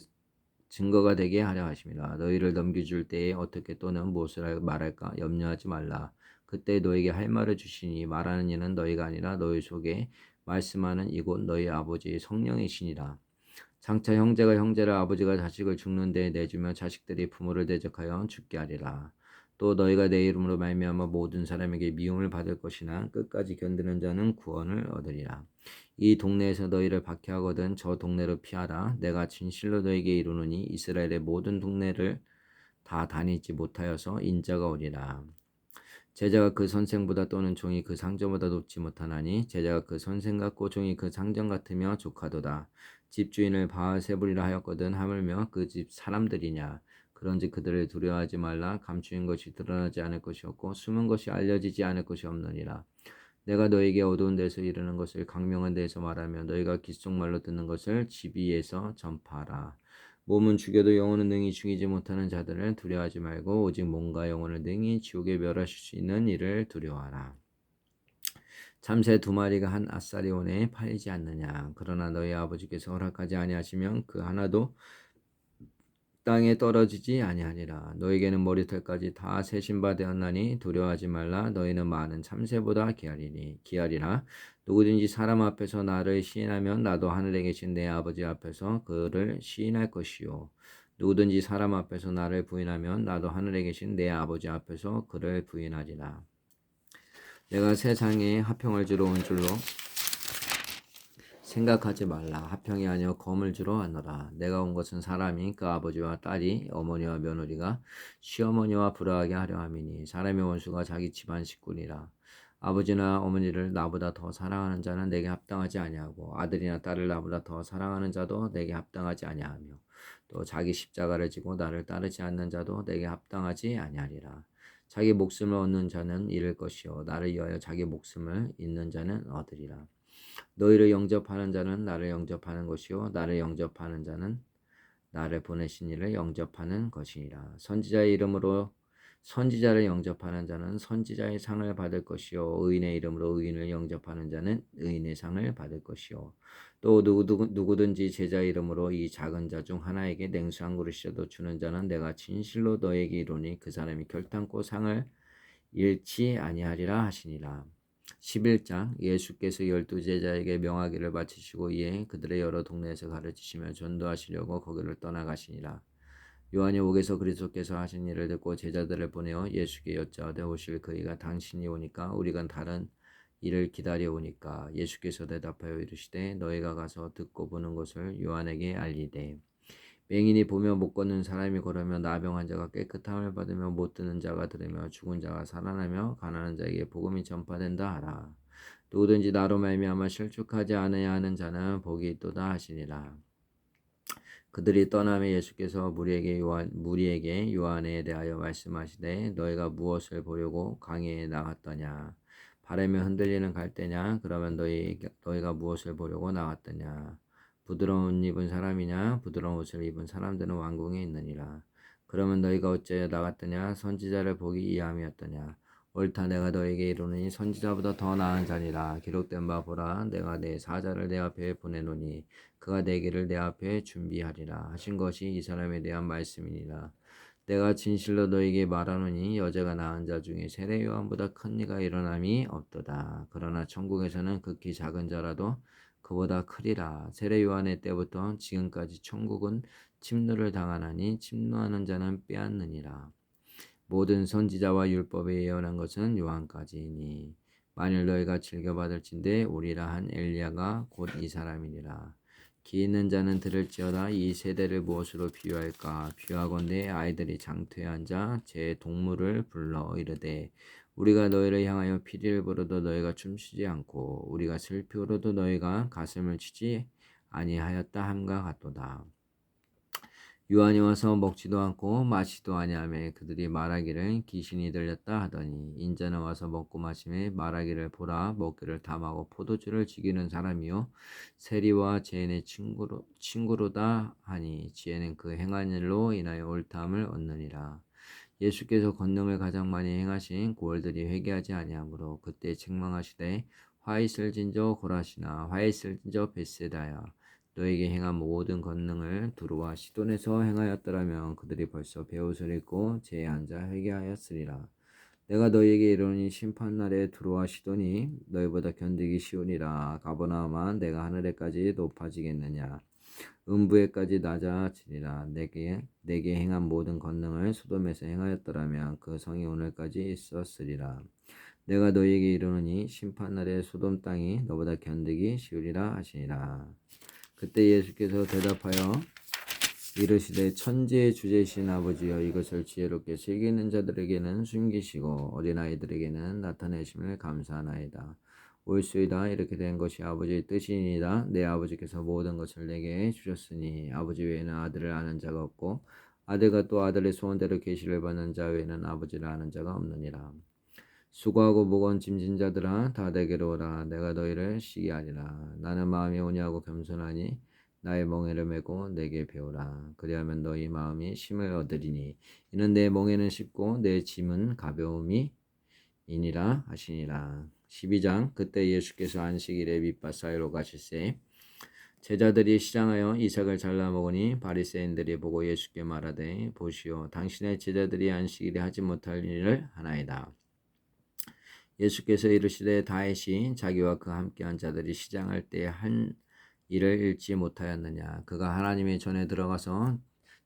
증거가 되게 하려 하심이라. 너희를 넘겨줄 때에 어떻게 또는 무엇을 말할까 염려하지 말라. 그때 너희에게 할 말을 주시니 말하는 이는 너희가 아니라 너희 속에 말씀하는 이곳 너희 아버지의 성령이시니라. 장차 형제가 형제를 아버지가 자식을 죽는 데에 내주며 자식들이 부모를 대적하여 죽게 하리라. 또 너희가 내 이름으로 말미암아 모든 사람에게 미움을 받을 것이나 끝까지 견디는 자는 구원을 얻으리라. 이 동네에서 너희를 박해하거든 저 동네로 피하라. 내가 진실로 너희에게 이르노니 이스라엘의 모든 동네를 다 다니지 못하여서 인자가 오리라. 제자가 그 선생보다 또는 종이 그 상전보다 높지 못하나니 제자가 그 선생 같고 종이 그 상전 같으며 족하도다. 집주인을 바알세불이라 하였거든 하물며 그 집 사람들이냐. 그런지 그들을 두려워하지 말라. 감추인 것이 드러나지 않을 것이 없고 숨은 것이 알려지지 않을 것이 없느니라. 내가 너에게 어두운 데서 이르는 것을 광명한 데에서 말하며 너희가 귓속말로 듣는 것을 집 위에서 전파하라. 몸은 죽여도 영혼은 능히 죽이지 못하는 자들을 두려워하지 말고 오직 몸과 영혼을 능히 지옥에 멸하실 수 있는 이를 두려워하라. 참새 2마리가 한 아사리온에 팔리지 않느냐. 그러나 너희 아버지께서 허락하지 아니하시면 그 하나도 땅에 떨어지지 아니하리라. 너에게는 머리털까지 다 세신 바 되었나니 두려워하지 말라. 너희는 많은 참새보다 기하리라. 누구든지 사람 앞에서 나를 시인하면 나도 하늘에 계신 내 아버지 앞에서 그를 시인할 것이요. 누구든지 사람 앞에서 나를 부인하면 나도 하늘에 계신 내 아버지 앞에서 그를 부인하리라. 내가 세상에 화평을 주러 온 줄로 생각하지 말라. 화평이 아니여 검을 주러 왔노라. 내가 온 것은 사람이 그 아버지와 딸이 어머니와 며느리가 시어머니와 불화하게 하려 함이니 사람의 원수가 자기 집안 식구니라. 아버지나 어머니를 나보다 더 사랑하는 자는 내게 합당하지 아니하고 아들이나 딸을 나보다 더 사랑하는 자도 내게 합당하지 아니하며 또 자기 십자가를 지고 나를 따르지 않는 자도 내게 합당하지 아니하리라. 자기 목숨을 얻는 자는 잃을 것이요 나를 위하여 자기 목숨을 잃는 자는 얻으리라. 너희를 영접하는 자는 나를 영접하는 것이요 나를 영접하는 자는 나를 보내신 이를 영접하는 것이니라. 선지자의 이름으로 선지자를 영접하는 자는 선지자의 상을 받을 것이요 의인의 이름으로 의인을 영접하는 자는 의인의 상을 받을 것이요 또 누구든지 제자의 이름으로 이 작은 자 중 하나에게 냉수 한 그릇이라도 주는 자는 내가 진실로 너에게 이르노니 그 사람이 결탄코 상을 잃지 아니하리라 하시니라. 11장 예수께서 12제자에게 명하기를 바치시고 이에 그들의 여러 동네에서 가르치시며 전도하시려고 거기를 떠나가시니라. 요한이 옥에서 그리스도께서 하신 일을 듣고 제자들을 보내어 예수께 여짜오되 오실 그이가 당신이 오니까 우리가 다른 일을 기다려 오니까. 예수께서 대답하여 이르시되 너희가 가서 듣고 보는 것을 요한에게 알리되 맹인이 보며 못 걷는 사람이 걸으며 나병한 자가 깨끗함을 받으며 못 듣는 자가 들으며 죽은 자가 살아나며 가난한 자에게 복음이 전파된다 하라. 누구든지 나로 말미암아 실족하지 않아야 하는 자는 복이 있도다 하시니라. 그들이 떠나며 예수께서 무리에게 요한에 대하여 말씀하시되 너희가 무엇을 보려고 광야에 나갔더냐 바람에 흔들리는 갈대냐 그러면 너희가 무엇을 보려고 나갔더냐 부드러운 옷 입은 사람이냐 부드러운 옷을 입은 사람들은 왕궁에 있느니라 그러면 너희가 어찌하여 나갔더냐 선지자를 보기 이함이었더냐 옳다 내가 너에게 이르노니 선지자보다 더 나은 자니라 기록된 바 보라 내가 내 사자를 내 앞에 보내노니 그가 내 길을 내 앞에 준비하리라 하신 것이 이 사람에 대한 말씀이니라 내가 진실로 너에게 말하노니 여자가 낳은 자 중에 세례 요한보다 큰 이가 일어남이 없도다 그러나 천국에서는 극히 작은 자라도 그보다 크리라 세례 요한의 때부터 지금까지 천국은 침노를 당하나니 침노하는 자는 빼앗느니라 모든 선지자와 율법에 예언한 것은 요한까지이니 만일 너희가 즐겨받을진대 오리라 한 엘리야가 곧 이 사람이니라 귀 있는 자는 들을지어다 이 세대를 무엇으로 비유할까 비유하건대 아이들이 장터에 앉아 제 동물을 불러 이르되 우리가 너희를 향하여 피리를 부르도 너희가 춤추지 않고 우리가 슬피 울어도 너희가 가슴을 치지 아니하였다 함과 같도다 요한이 와서 먹지도 않고 마시지도 아니하며 그들이 말하기를 귀신이 들렸다 하더니 인자는 와서 먹고 마시며 말하기를 보라 먹기를 탐하고 포도주를 즐기는 사람이요 세리와 죄인의 친구로다 하니 지혜는 그 행한 일로 인하여 옳다함을 얻느니라 예수께서 권능을 가장 많이 행하신 고을들이 회개하지 아니하므로 그때 책망하시되 화 있을진저 고라시나 화 있을진저 벳세다야 너에게 행한 모든 권능을 두루와 시돈에서 행하였더라면 그들이 벌써 베옷을 입고 제에 앉아 회개하였으리라. 내가 너희에게 이르노니 심판날에 두루와 시돈이 너희보다 견디기 쉬우니라. 가버나움아 내가 하늘에까지 높아지겠느냐. 음부에까지 낮아지리라. 내게 행한 모든 권능을 소돔에서 행하였더라면 그 성이 오늘까지 있었으리라. 내가 너희에게 이르노니 심판날에 소돔 땅이 너보다 견디기 쉬우리라 하시니라. 그때 예수께서 대답하여 이르시되 천지의 주제이신 아버지여 이것을 지혜롭게 즐기는 자들에게는 숨기시고 어린아이들에게는 나타내심을 감사하나이다. 옳소이다 이렇게 된 것이 아버지의 뜻이니이다. 내 아버지께서 모든 것을 내게 주셨으니 아버지 외에는 아들을 아는 자가 없고 아들과 또 아들의 소원대로 계시를 받는 자 외에는 아버지를 아는 자가 없느니라. 수고하고 무거운 짐진 자들아 다 내게로 오라 내가 너희를 쉬게 하리라 나는 마음이 온유하고 겸손하니 나의 멍에를 메고 내게 배우라 그리하면 너희 마음이 쉼을 얻으리니 이는 내 멍에는 쉽고 내 짐은 가벼움이 이니라 하시니라 12장 그때 예수께서 안식일에 밑밭 사이로 가실새 제자들이 시장하여 이삭을 잘라 먹으니 바리새인들이 보고 예수께 말하되 보시오 당신의 제자들이 안식일에 하지 못할 일을 하나이다 예수께서 이르시되 다윗이 자기와 그 함께한 자들이 시장할 때 한 일을 잃지 못하였느냐 그가 하나님의 전에 들어가서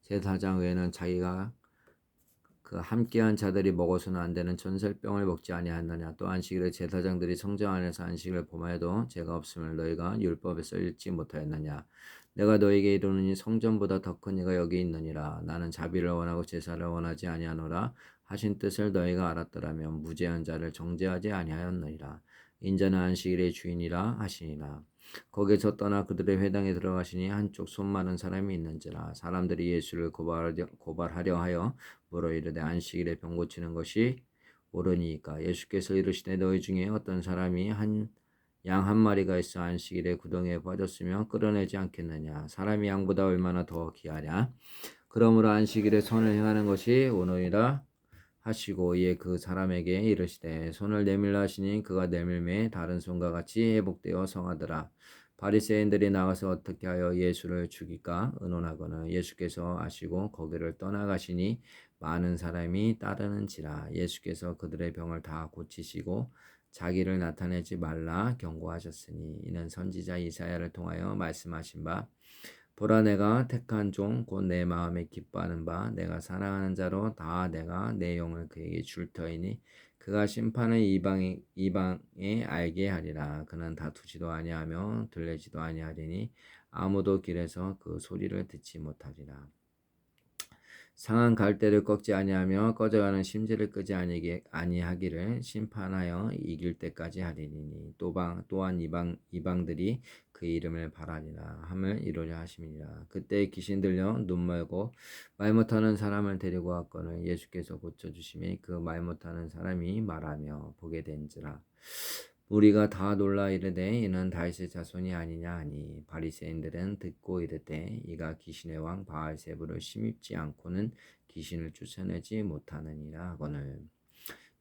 제사장 외에는 자기가 그 함께한 자들이 먹어서는 안 되는 전설병을 먹지 아니하였느냐 또 안식일에 제사장들이 성전 안에서 안식일을 범하여도 죄가 없음을 너희가 율법에서 읽지 못하였느냐 내가 너에게 이르노니 성전보다 더 큰 이가 여기 있느니라 나는 자비를 원하고 제사를 원하지 아니하노라 하신 뜻을 너희가 알았더라면 무죄한 자를 정죄하지 아니하였느니라 인자는 안식일의 주인이라 하시니라 거기서 떠나 그들의 회당에 들어가시니 한쪽 손 많은 사람이 있는지라 사람들이 예수를 고발하려 하여 물어 이르되 안식일에 병 고치는 것이 옳으니까 예수께서 이르시되 너희 중에 어떤 사람이 양 한 마리가 있어 안식일에 구덩이에 빠졌으면 끌어내지 않겠느냐 사람이 양보다 얼마나 더 귀하냐 그러므로 안식일에 선을 행하는 것이 오너이라 하시고 이에 그 사람에게 이르시되 손을 내밀라 하시니 그가 내밀매 다른 손과 같이 회복되어 성하더라 바리새인들이 나가서 어떻게 하여 예수를 죽일까 의논하거늘 예수께서 아시고 거기를 떠나가시니 많은 사람이 따르는지라 예수께서 그들의 병을 다 고치시고 자기를 나타내지 말라 경고하셨으니 이는 선지자 이사야를 통하여 말씀하신 바 보라 내가 택한 종 곧 내 마음에 기뻐하는 바 내가 사랑하는 자로 다 내가 내 영을 그에게 줄 터이니 그가 심판을 이방에 알게 하리라 그는 다투지도 아니하며 들레지도 아니하리니 아무도 길에서 그 소리를 듣지 못하리라 상한 갈대를 꺾지 아니하며 꺼져가는 심지를 끄지 아니하기를 심판하여 이길 때까지 하리니 또한 이방들이 그 이름을 바라리라 함을 이루려 하심이니라. 그때 귀신 들려 눈 멀고 말 못하는 사람을 데리고 왔거늘 예수께서 고쳐주심에 그 말 못하는 사람이 말하며 보게 된지라. 우리가 다 놀라 이르되 이는 다윗의 자손이 아니냐 하니 바리새인들은 듣고 이르되 이가 귀신의 왕 바알세부를 힘입지 않고는 귀신을 쫓아내지 못하느니라 하거늘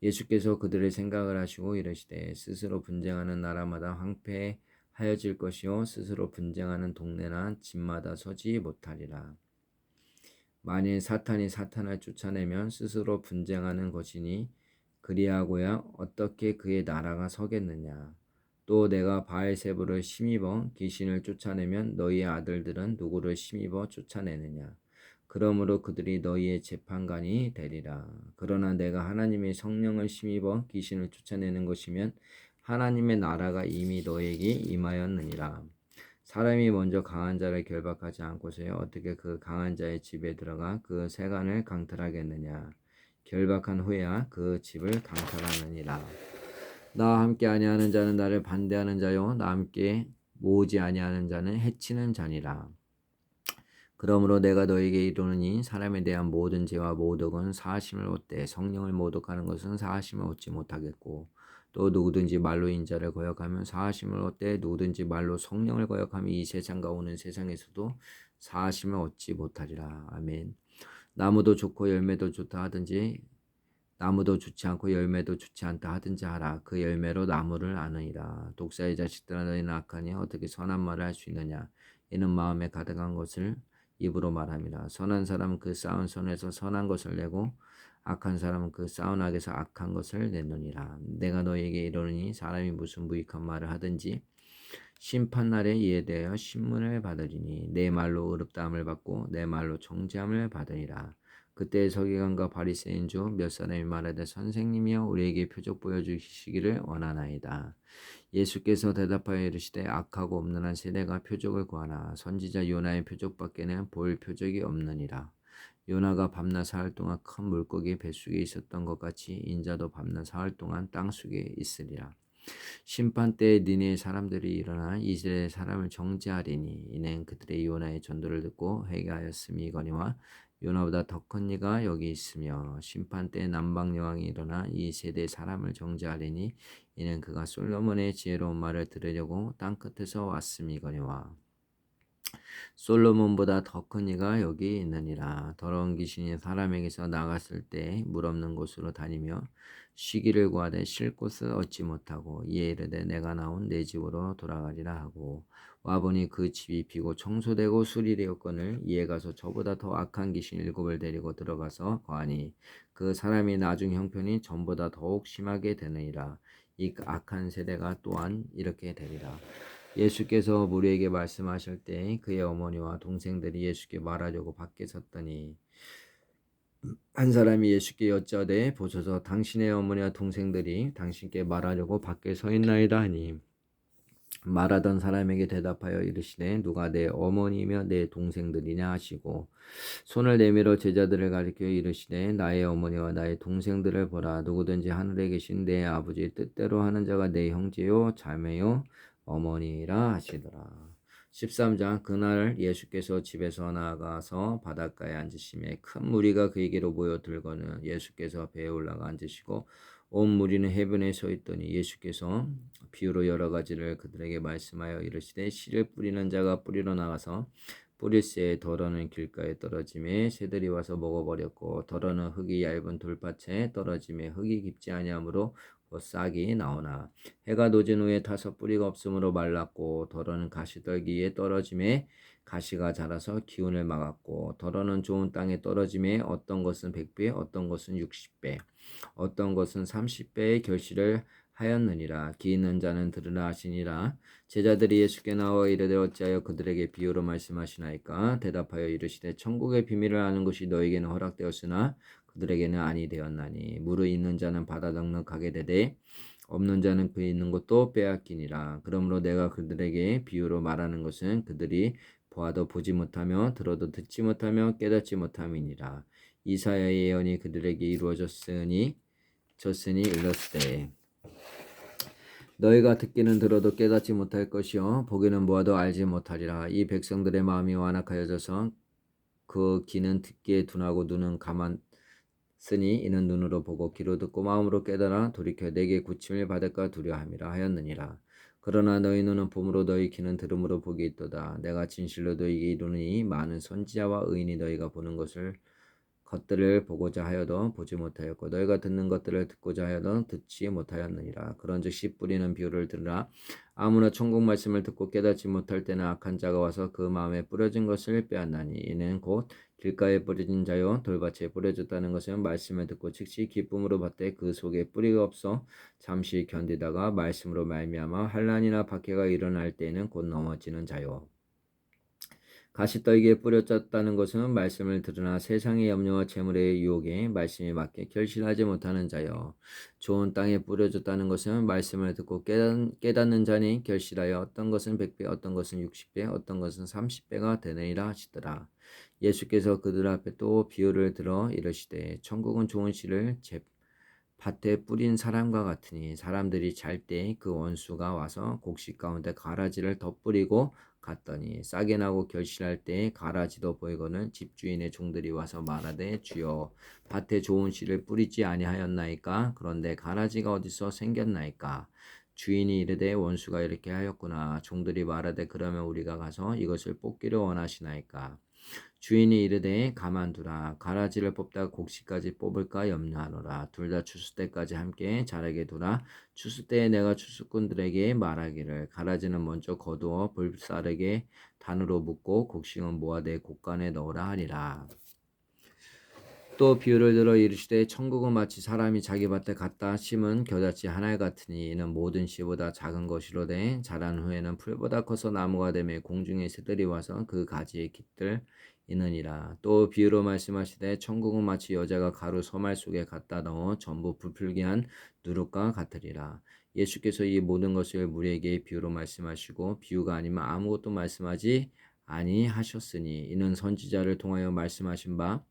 예수께서 그들의 생각을 하시고 이르시되 스스로 분쟁하는 나라마다 황폐하여질 것이요 스스로 분쟁하는 동네나 집마다 서지 못하리라. 만일 사탄이 사탄을 쫓아내면 스스로 분쟁하는 것이니 그리하고야 어떻게 그의 나라가 서겠느냐. 또 내가 바알세부를 힘입어 귀신을 쫓아내면 너희의 아들들은 누구를 힘입어 쫓아내느냐. 그러므로 그들이 너희의 재판관이 되리라. 그러나 내가 하나님의 성령을 힘입어 귀신을 쫓아내는 것이면 하나님의 나라가 이미 너희에게 임하였느니라. 사람이 먼저 강한 자를 결박하지 않고서야 어떻게 그 강한 자의 집에 들어가 그 세간을 강탈하겠느냐. 결박한 후에야 그 집을 강탈하느니라. 나와 함께 아니하는 자는 나를 반대하는 자요 나와 함께 모으지 아니하는 자는 해치는 자니라. 그러므로 내가 너에게 이르노니 사람에 대한 모든 죄와 모독은 사하심을 얻되 성령을 모독하는 것은 사하심을 얻지 못하겠고 또 누구든지 말로 인자를 거역하면 사하심을 얻되 누구든지 말로 성령을 거역하면 이 세상과 오는 세상에서도 사하심을 얻지 못하리라. 아멘. 나무도 좋고 열매도 좋다 하든지 나무도 좋지 않고 열매도 좋지 않다 하든지 하라. 그 열매로 나무를 아느니라. 독사의 자식들아 너희는 악하니 어떻게 선한 말을 할 수 있느냐. 이는 마음에 가득한 것을 입으로 말함이라. 선한 사람은 그 쌓은 손에서 선한 것을 내고 악한 사람은 그 쌓은 악에서 악한 것을 내느니라. 내가 너희에게 이르노니 사람이 무슨 무익한 말을 하든지 심판날에 이에 대하여 신문을 받으리니 내 말로 의롭다함을 받고 내 말로 정죄함을 받으리라. 그때 서기관과 바리새인 중 몇 사람이 말하되 선생님이여 우리에게 표적 보여주시기를 원하나이다. 예수께서 대답하여 이르시되 악하고 없는 한 세대가 표적을 구하나 선지자 요나의 표적밖에는 볼 표적이 없느니라. 요나가 밤낮 사흘 동안 큰 물고기 뱃속에 있었던 것 같이 인자도 밤낮 사흘 동안 땅속에 있으리라. 심판 때에 니네 사람들이 일어나 이스라엘 사람을 정죄하리니 이는 그들의 요나의 전도를 듣고 회개하였음이거니와 요나보다 더 큰 이가 여기 있으며 심판 때 남방 여왕이 일어나 이 세대 사람을 정죄하리니 이는 그가 솔로몬의 지혜로운 말을 들으려고 땅 끝에서 왔음이거니와 솔로몬보다 더 큰 이가 여기 있느니라. 더러운 귀신이 사람에게서 나갔을 때 물 없는 곳으로 다니며 쉬기를 구하되 쉴 곳을 얻지 못하고 이에 이르되 내가 나온 내 집으로 돌아가리라 하고 와보니 그 집이 비고 청소되고 수리되었거늘 이에 가서 저보다 더 악한 귀신 7을 데리고 들어가서 거하니 그 사람이 나중 형편이 전보다 더욱 심하게 되느니라. 이 악한 세대가 또한 이렇게 되리라. 예수께서 무리에게 말씀하실 때 그의 어머니와 동생들이 예수께 말하려고 밖에 섰더니 한 사람이 예수께 여짜되 보소서 당신의 어머니와 동생들이 당신께 말하려고 밖에 서 있나이다 하니 말하던 사람에게 대답하여 이르시되 누가 내 어머니며 내 동생들이냐 하시고 손을 내밀어 제자들을 가리켜 이르시되 나의 어머니와 나의 동생들을 보라. 누구든지 하늘에 계신 내 아버지의 뜻대로 하는 자가 내 형제요 자매요 어머니라 하시더라. 13장 그날 예수께서 집에서 나가서 바닷가에 앉으심에 큰 무리가 그에게로 모여들거늘 예수께서 배에 올라가 앉으시고 온 무리는 해변에 서 있더니 예수께서 비유로 여러 가지를 그들에게 말씀하여 이르시되 씨를 뿌리는 자가 뿌리러 나가서 뿌릴새에 덜어는 길가에 떨어짐에 새들이 와서 먹어버렸고 덜어는 흙이 얇은 돌밭에 떨어짐에 흙이 깊지 아니하므로 곧 싹이 나오나 해가 노진 후에 타서 뿌리가 없으므로 말랐고 덜어는 가시떨기에 떨어짐에 가시가 자라서 기운을 막았고 덜어는 좋은 땅에 떨어짐에 어떤 것은 100배 어떤 것은 60배 어떤 것은 30배의 결실을 하였느니라. 기 있는 자는 들으라 하시니라. 제자들이 예수께 나와 이르되 어찌하여 그들에게 비유로 말씀하시나이까. 대답하여 이르시되 천국의 비밀을 아는 것이 너에게는 허락되었으나 그들에게는 아니 되었나니 무릇 있는 자는 받아 넉넉하게 되되 없는 자는 그 있는 것도 빼앗기니라. 그러므로 내가 그들에게 비유로 말하는 것은 그들이 보아도 보지 못하며 들어도 듣지 못하며 깨닫지 못함이니라. 이사야의 예언이 그들에게 이루어졌으니 일렀으되 너희가 듣기는 들어도 깨닫지 못할 것이요 보기는 보아도 알지 못하리라. 이 백성들의 마음이 완악하여져서 그 귀는 듣기에 둔하고 눈은 감았으니 이는 눈으로 보고 귀로 듣고 마음으로 깨달아 돌이켜 내게 고침을 받을까 두려함이라 하였느니라. 그러나 너희 눈은 봄으로 너희 귀는 들음으로 복이 있도다. 내가 진실로 너희에게 이르노니 많은 선지자와 의인이 너희가 보는 것들을 보고자 하여도 보지 못하였고 너희가 듣는 것들을 듣고자 하여도 듣지 못하였느니라. 그런즉 씨 뿌리는 비유를 들으라. 아무나 천국 말씀을 듣고 깨닫지 못할 때는 악한 자가 와서 그 마음에 뿌려진 것을 빼앗나니 이는 곧 길가에 뿌려진 자요 돌밭에 뿌려졌다는 것은 말씀을 듣고 즉시 기쁨으로 받되 그 속에 뿌리가 없어 잠시 견디다가 말씀으로 말미암아 환난이나 박해가 일어날 때에는 곧 넘어지는 자요. 가시떨기에 뿌려졌다는 것은 말씀을 들으나 세상의 염려와 재물의 유혹에 말씀에 맞게 결실하지 못하는 자요. 좋은 땅에 뿌려졌다는 것은 말씀을 듣고 깨닫는 자니 결실하여 어떤 것은 100배, 어떤 것은 60배, 어떤 것은 30배가 되느니라 하시더라. 예수께서 그들 앞에 또 비유를 들어 이르시되 천국은 좋은 씨를 밭에 뿌린 사람과 같으니 사람들이 잘 때 그 원수가 와서 곡식 가운데 가라지를 덧뿌리고 갔더니 싹이 나고 결실할 때에 가라지도 보이거늘 집주인의 종들이 와서 말하되 주여 밭에 좋은 씨를 뿌리지 아니하였나이까 그런데 가라지가 어디서 생겼나이까 주인이 이르되 원수가 이렇게 하였구나. 종들이 말하되 그러면 우리가 가서 이것을 뽑기를 원하시나이까 주인이 이르되 가만두라. 가라지를 뽑다가 곡식까지 뽑을까 염려하노라. 둘 다 추수 때까지 함께 자라게 두라. 추수 때에 내가 추수꾼들에게 말하기를 가라지는 먼저 거두어 불사르게 단으로 묶고 곡식은 모아 내 곡간에 넣으라 하리라. 또 비유를 들어 이르시되 천국은 마치 사람이 자기 밭에 갖다 심은 겨자씨 하나 같으니 이는 모든 씨보다 작은 것이로되 자란 후에는 풀보다 커서 나무가 되매 공중의 새들이 와서 그 가지에 깃들 이느니라. 또 비유로 말씀하시되 천국은 마치 여자가 가루 소말 속에 갖다 넣어 전부 부풀게 한 누룩과 같으리라. 예수께서 이 모든 것을 우리에게 비유로 말씀하시고 비유가 아니면 아무것도 말씀하지 아니하셨으니 이는 선지자를 통하여 말씀하신 바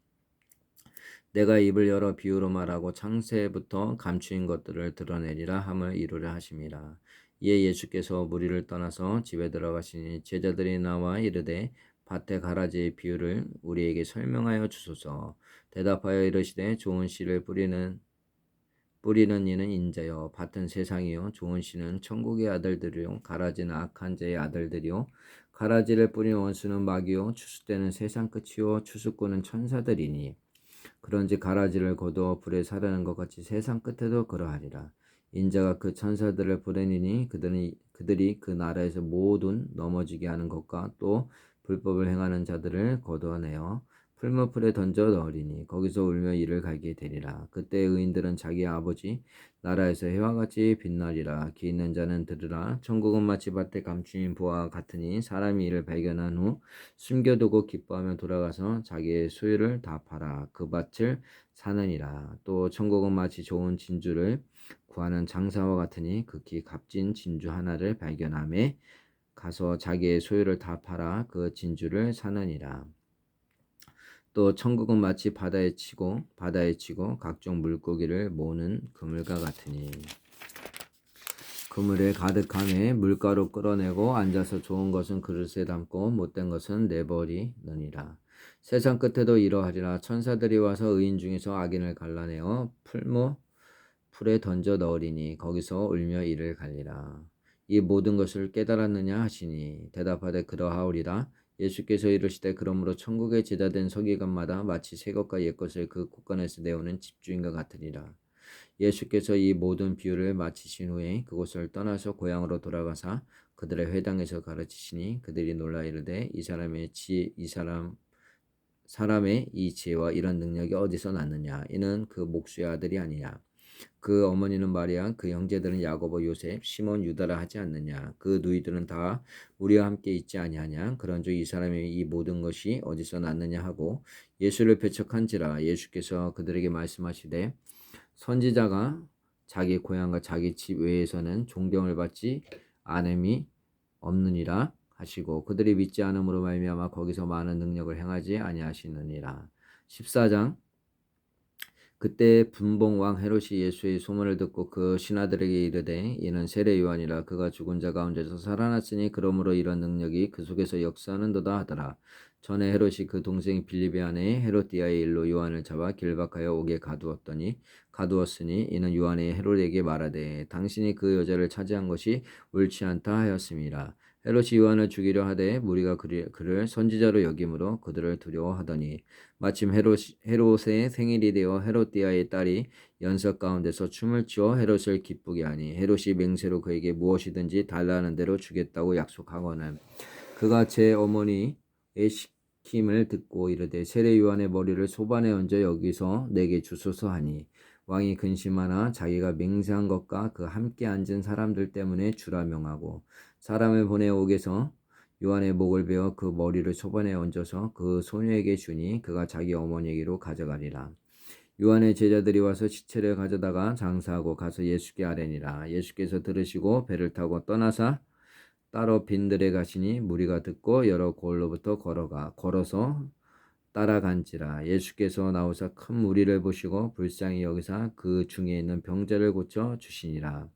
내가 입을 열어 비유로 말하고 창세부터 감추인 것들을 드러내리라 함을 이루려 하심이라. 이에 예수께서 무리를 떠나서 집에 들어가시니 제자들이 나와 이르되 밭에 가라지의 비유를 우리에게 설명하여 주소서. 대답하여 이르시되 좋은 씨를 뿌리는 이는 인자요 밭은 세상이요 좋은 씨는 천국의 아들들이요 가라지는 악한 자의 아들들이요 가라지를 뿌린 원수는 마귀요 추수 때는 세상 끝이요 추수꾼은 천사들이니 그런지 가라지를 거두어 불에 사르는 것 같이 세상 끝에도 그러하리라. 인자가 그 천사들을 보내니니 그들이 그 나라에서 모든 넘어지게 하는 것과 또 불법을 행하는 자들을 거두어내어 풀무풀에 던져 넣으리니 거기서 울며 이를 갈게 되리라. 그때 의인들은 자기 아버지 나라에서 해와 같이 빛나리라. 귀 있는 자는 들으라. 천국은 마치 밭에 감추인 보와 같으니 사람이 이를 발견한 후 숨겨두고 기뻐하며 돌아가서 자기의 소유를 다 팔아 그 밭을 사느니라. 또 천국은 마치 좋은 진주를 구하는 장사와 같으니 극히 값진 진주 하나를 발견하매 가서 자기의 소유를 다 팔아 그 진주를 사느니라. 또 천국은 마치 바다에 치고 각종 물고기를 모으는 그물과 같으니 그물에 가득함에 물가로 끌어내고 앉아서 좋은 것은 그릇에 담고 못된 것은 내버리느니라. 세상 끝에도 이러하리라. 천사들이 와서 의인 중에서 악인을 갈라내어 풀에 던져 넣으리니 거기서 울며 이를 갈리라. 이 모든 것을 깨달았느냐 하시니 대답하되 그러하오리라. 예수께서 이르시되 그러므로 천국의 제자된 서기관마다 마치 새 것과 옛 것을 그 곳간에서 내오는 집주인과 같으리라. 예수께서 이 모든 비유를 마치신 후에 그곳을 떠나서 고향으로 돌아가사 그들의 회당에서 가르치시니 그들이 놀라 이르되 사람의 이 지혜와 이런 능력이 어디서 났느냐 이는 그 목수의 아들이 아니냐 그 어머니는 마리아 그 형제들은 야고보 요셉 시몬 유다라 하지 않느냐 그 누이들은 다 우리와 함께 있지 아니하냐 그런즉 이 사람의 이 모든 것이 어디서 났느냐 하고 예수를 배척한지라. 예수께서 그들에게 말씀하시되 선지자가 자기 고향과 자기 집 외에서는 존경을 받지 않음이 없느니라 하시고 그들이 믿지 않음으로 말미암아 거기서 많은 능력을 행하지 아니하시느니라. 14장 그때 분봉 왕 헤롯이 예수의 소문을 듣고 그 신하들에게 이르되 이는 세례 요한이라 그가 죽은 자 가운데서 살아났으니 그러므로 이런 능력이 그 속에서 역사하는도다 하더라. 전에 헤롯이 그 동생 빌립의 아내 헤롯디아의 일로 요한을 잡아 길박하여 옥에 가두었으니 이는 요한이 헤롯에게 말하되 당신이 그 여자를 차지한 것이 옳지 않다 하였음이라. 헤롯이 요한을 죽이려 하되 무리가 그를 선지자로 여김으로 그들을 두려워하더니 마침 헤롯의 생일이 되어 헤롯디아의 딸이 연석 가운데서 춤을 추어 헤롯을 기쁘게 하니 헤롯이 맹세로 그에게 무엇이든지 달라는 대로 주겠다고 약속하거늘 그가 제 어머니의 시킴을 듣고 이르되 세례 요한의 머리를 소반에 얹어 여기서 내게 주소서 하니 왕이 근심하나 자기가 맹세한 것과 그 함께 앉은 사람들 때문에 주라 명하고 사람을 보내 옥에서 요한의 목을 베어 그 머리를 소반에 얹어서 그 소녀에게 주니 그가 자기 어머니에게로 가져가리라. 요한의 제자들이 와서 시체를 가져다가 장사하고 가서 예수께 아뢰니라. 예수께서 들으시고 배를 타고 떠나사 따로 빈들에 가시니 무리가 듣고 여러 골로부터 걸어서 따라간지라. 예수께서 나오사 큰 무리를 보시고 불쌍히 여기사 그 중에 있는 병자를 고쳐 주시니라.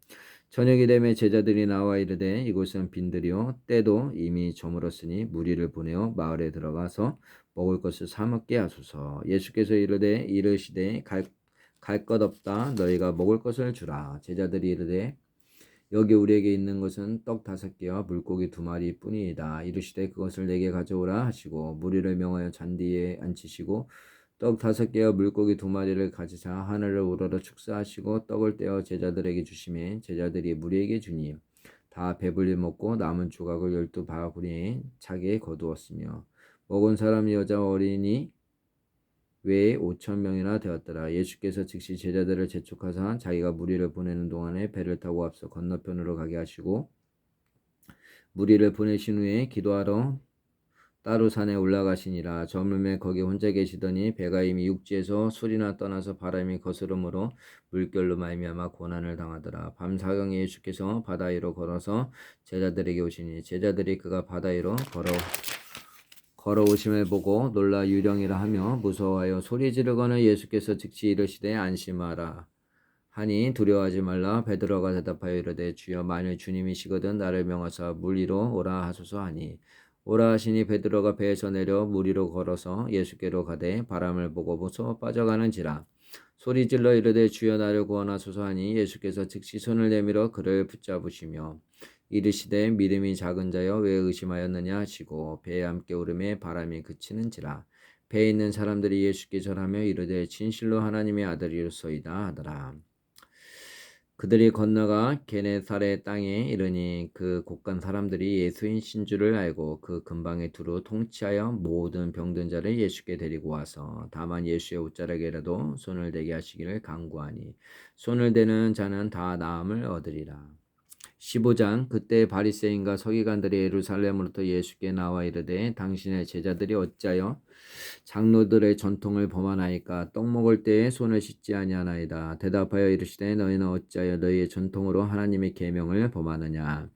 저녁이 되매 제자들이 나와 이르되 이곳은 빈들이요 때도 이미 저물었으니 무리를 보내어 마을에 들어가서 먹을 것을 사 먹게 하소서. 예수께서 이르시되 갈 것 없다 너희가 먹을 것을 주라. 제자들이 이르되 여기 우리에게 있는 것은 떡 5개와 물고기 2마리 뿐이다. 이르시되 그것을 내게 가져오라 하시고 무리를 명하여 잔디에 앉히시고 떡 5개와 물고기 2마리를 가지사 하늘을 우러러 축사하시고 떡을 떼어 제자들에게 주시매 제자들이 무리에게 주니 다 배불리 먹고 남은 조각을 12바구니에 차게 거두었으며 먹은 사람 여자 어린이 외에 5,000명이나 되었더라. 예수께서 즉시 제자들을 재촉하사 자기가 무리를 보내는 동안에 배를 타고 앞서 건너편으로 가게 하시고 무리를 보내신 후에 기도하러 따로 산에 올라가시니라. 저물매 거기 혼자 계시더니 배가 이미 육지에서 술이나 떠나서 바람이 거스름으로 물결로 말미암아 고난을 당하더라. 밤 사경에 예수께서 바다 위로 걸어서 제자들에게 오시니 제자들이 그가 바다 위로 걸어오심을 보고 놀라 유령이라 하며 무서워하여 소리 지르거늘 예수께서 즉시 이르시되 안심하라 하니 두려워하지 말라. 베드로가 대답하여 이르되 주여 만일 주님이시거든 나를 명하사 물 위로 오라 하소서 하니 오라 하시니 베드로가 배에서 내려 물 위로 걸어서 예수께로 가되 바람을 보고 무서워 빠져가는지라 소리 질러 이르되 주여 나를 구원하소서 하니 예수께서 즉시 손을 내밀어 그를 붙잡으시며 이르시되 믿음이 작은 자여 왜 의심하였느냐 하시고 배에 함께 오름에 바람이 그치는지라. 배에 있는 사람들이 예수께 절하며 이르되 진실로 하나님의 아들이로소이다 하더라. 그들이 건너가 게네사렛 땅에 이르니 그 곳간 사람들이 예수인 신주를 알고 그 근방에 두루 통치하여 모든 병든 자를 예수께 데리고 와서 다만 예수의 옷자락에라도 손을 대게 하시기를 간구하니 손을 대는 자는 다 나음을 얻으리라. 15장 그때 바리새인과 서기관들이 예루살렘으로부터 예수께 나와 이르되 당신의 제자들이 어찌하여 장로들의 전통을 범하나이까 떡 먹을 때에 손을 씻지 아니하나이다. 대답하여 이르시되 너희는 어찌하여 너희의 전통으로 하나님의 계명을 범하느냐.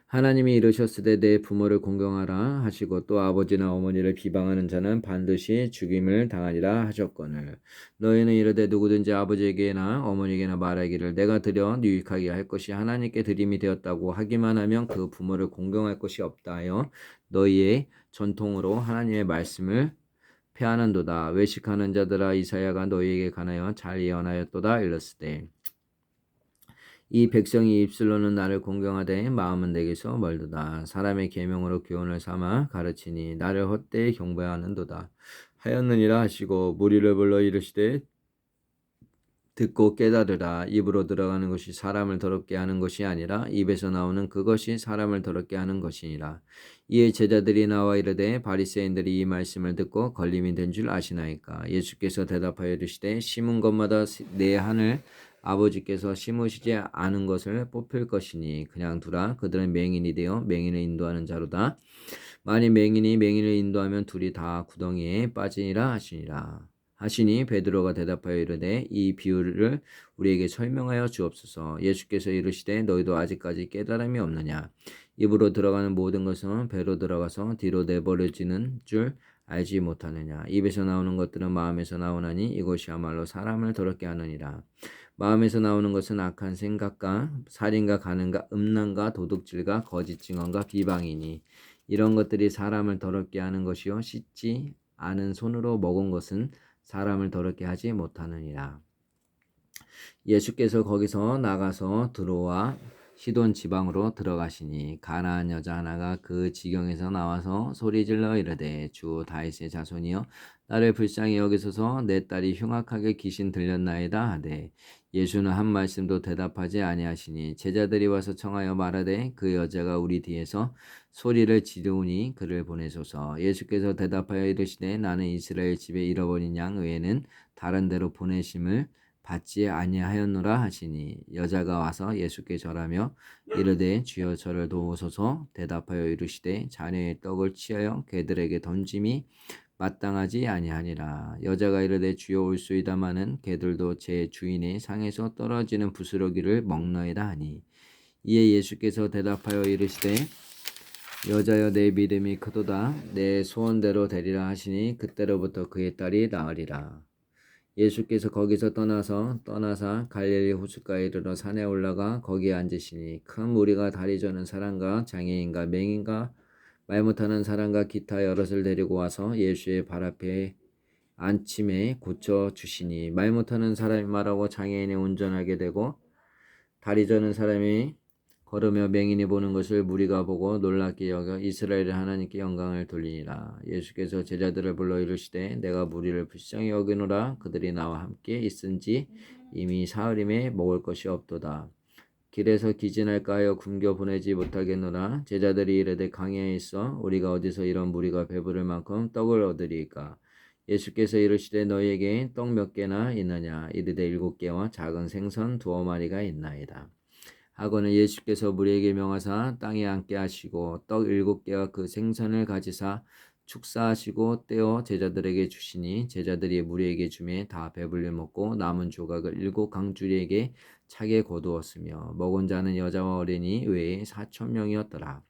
하나님이 이르셨으되 내 부모를 공경하라 하시고 또 아버지나 어머니를 비방하는 자는 반드시 죽임을 당하리라 하셨거늘 너희는 이르되 누구든지 아버지에게나 어머니에게나 말하기를 내가 드려 유익하게 할 것이 하나님께 드림이 되었다고 하기만 하면 그 부모를 공경할 것이 없다 하여 너희의 전통으로 하나님의 말씀을 패하는도다. 외식하는 자들아 이사야가 너희에게 관하여 잘 예언하였도다 일렀으되 이 백성이 입술로는 나를 공경하되 마음은 내게서 멀도다. 사람의 계명으로 교훈을 삼아 가르치니 나를 헛되이 경배하는도다 하였느니라 하시고 무리를 불러 이르시되 듣고 깨달으라. 입으로 들어가는 것이 사람을 더럽게 하는 것이 아니라 입에서 나오는 그것이 사람을 더럽게 하는 것이니라. 이에 제자들이 나와 이르되 바리새인들이 이 말씀을 듣고 걸림이 된 줄 아시나이까. 예수께서 대답하여 이르시되 심은 것마다 내 하늘 아버지께서 심으시지 않은 것을 뽑힐 것이니 그냥 두라. 그들은 맹인이 되어 맹인을 인도하는 자로다. 만일 맹인이 맹인을 인도하면 둘이 다 구덩이에 빠지니라 하시니 베드로가 대답하여 이르되 이 비유를 우리에게 설명하여 주옵소서. 예수께서 이르시되 너희도 아직까지 깨달음이 없느냐. 입으로 들어가는 모든 것은 배로 들어가서 뒤로 내버려지는 줄 알지 못하느냐. 입에서 나오는 것들은 마음에서 나오나니 이것이야말로 사람을 더럽게 하느니라. 마음에서 나오는 것은 악한 생각과 살인과 간음과 음란과 도둑질과 거짓 증언과 비방이니 이런 것들이 사람을 더럽게 하는 것이요 씻지 않은 손으로 먹은 것은 사람을 더럽게 하지 못하느니라. 예수께서 거기서 나가서 들어와 시돈 지방으로 들어가시니 가나안 여자 하나가 그 지경에서 나와서 소리질러 이르되 주 다윗의 자손이여 나를 불쌍히 여기소서 내 딸이 흉악하게 귀신 들렸나이다 하되 예수는 한 말씀도 대답하지 아니하시니 제자들이 와서 청하여 말하되 그 여자가 우리 뒤에서 소리를 지르우니 그를 보내소서. 예수께서 대답하여 이르시되 나는 이스라엘 집에 잃어버린 양 외에는 다른 데로 보내심을 받지 아니하였노라 하시니 여자가 와서 예수께 절하며 이르되 주여 저를 도우소서. 대답하여 이르시되 자녀의 떡을 취하여 개들에게 던짐이 마땅하지 아니하니라. 여자가 이르되 주여 올소이다마는 개들도 제 주인의 상에서 떨어지는 부스러기를 먹나이다 하니 이에 예수께서 대답하여 이르시되 여자여 내 믿음이 크도다 내 소원대로 되리라 하시니 그때로부터 그의 딸이 나으리라. 예수께서 거기서 떠나사 갈릴리 호숫가에 이르러 산에 올라가 거기에 앉으시니 큰 무리가 다리 저는 사람과 장애인과 맹인과 말 못하는 사람과 기타 여럿을 데리고 와서 예수의 발 앞에 앉힘에 고쳐 주시니 말 못하는 사람이 말하고 장애인이 운전하게 되고 다리 저는 사람이 걸으며 맹인이 보는 것을 무리가 보고 놀랍게 여겨 이스라엘의 하나님께 영광을 돌리니라. 예수께서 제자들을 불러 이르시되 내가 무리를 불쌍히 여기노라. 그들이 나와 함께 있은지 이미 사흘임에 먹을 것이 없도다. 길에서 기진할까 하여 굶겨 보내지 못하겠노라. 제자들이 이르되 강야에 있어 우리가 어디서 이런 무리가 배부를 만큼 떡을 얻으리까. 예수께서 이르시되 너희에게 떡 몇 개나 있느냐. 이르되 7개와 작은 생선 2마리가 있나이다. 하고는 예수께서 무리에게 명하사 땅에 앉게 하시고 떡 7개와 그 생선을 가지사 축사하시고 떼어 제자들에게 주시니 제자들이 무리에게 주매 다 배불리 먹고 남은 조각을 7강줄이에게 차게 거두었으며 먹은 자는 여자와 어린이 외에 4,000명이었더라.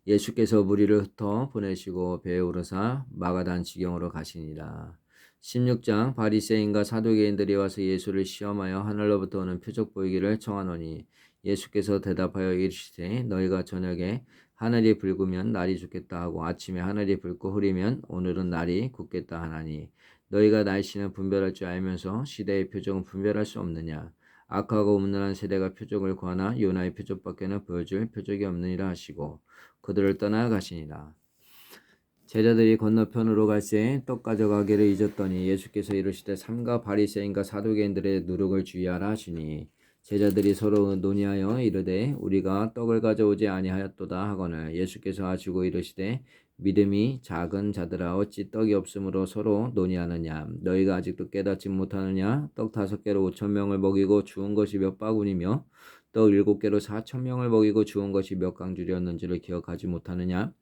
예수께서 무리를 흩어 보내시고 배에 오르사 마가단 지경으로 가시니라. 16장 바리새인과 사두개인들이 와서 예수를 시험하여 하늘로부터 오는 표적 보이기를 청하노니 예수께서 대답하여 이르시되 너희가 저녁에 하늘이 붉으면 날이 죽겠다 하고 아침에 하늘이 붉고 흐리면 오늘은 날이 굳겠다 하나니 너희가 날씨는 분별할 줄 알면서 시대의 표적은 분별할 수 없느냐. 악하고 음란한 세대가 표적을 구하나 요나의 표적밖에는 보여줄 표적이 없느니라 하시고 그들을 떠나 가시니라. 제자들이 건너편으로 갈새 떡 가져가기를 잊었더니 예수께서 이르시되 삼가 바리새인과 사두개인들의 누룩을 주의하라 하시니 제자들이 서로 논의하여 이르되 우리가 떡을 가져오지 아니하였도다 하거늘 예수께서 하시고 이르시되 믿음이 작은 자들아 어찌 떡이 없으므로 서로 논의하느냐. 너희가 아직도 깨닫지 못하느냐. 떡 5개로 5,000명을 먹이고 주운 것이 몇 바구니며 떡 7개로 4,000명을 먹이고 주운 것이 몇 강줄이었는지를 기억하지 못하느냐.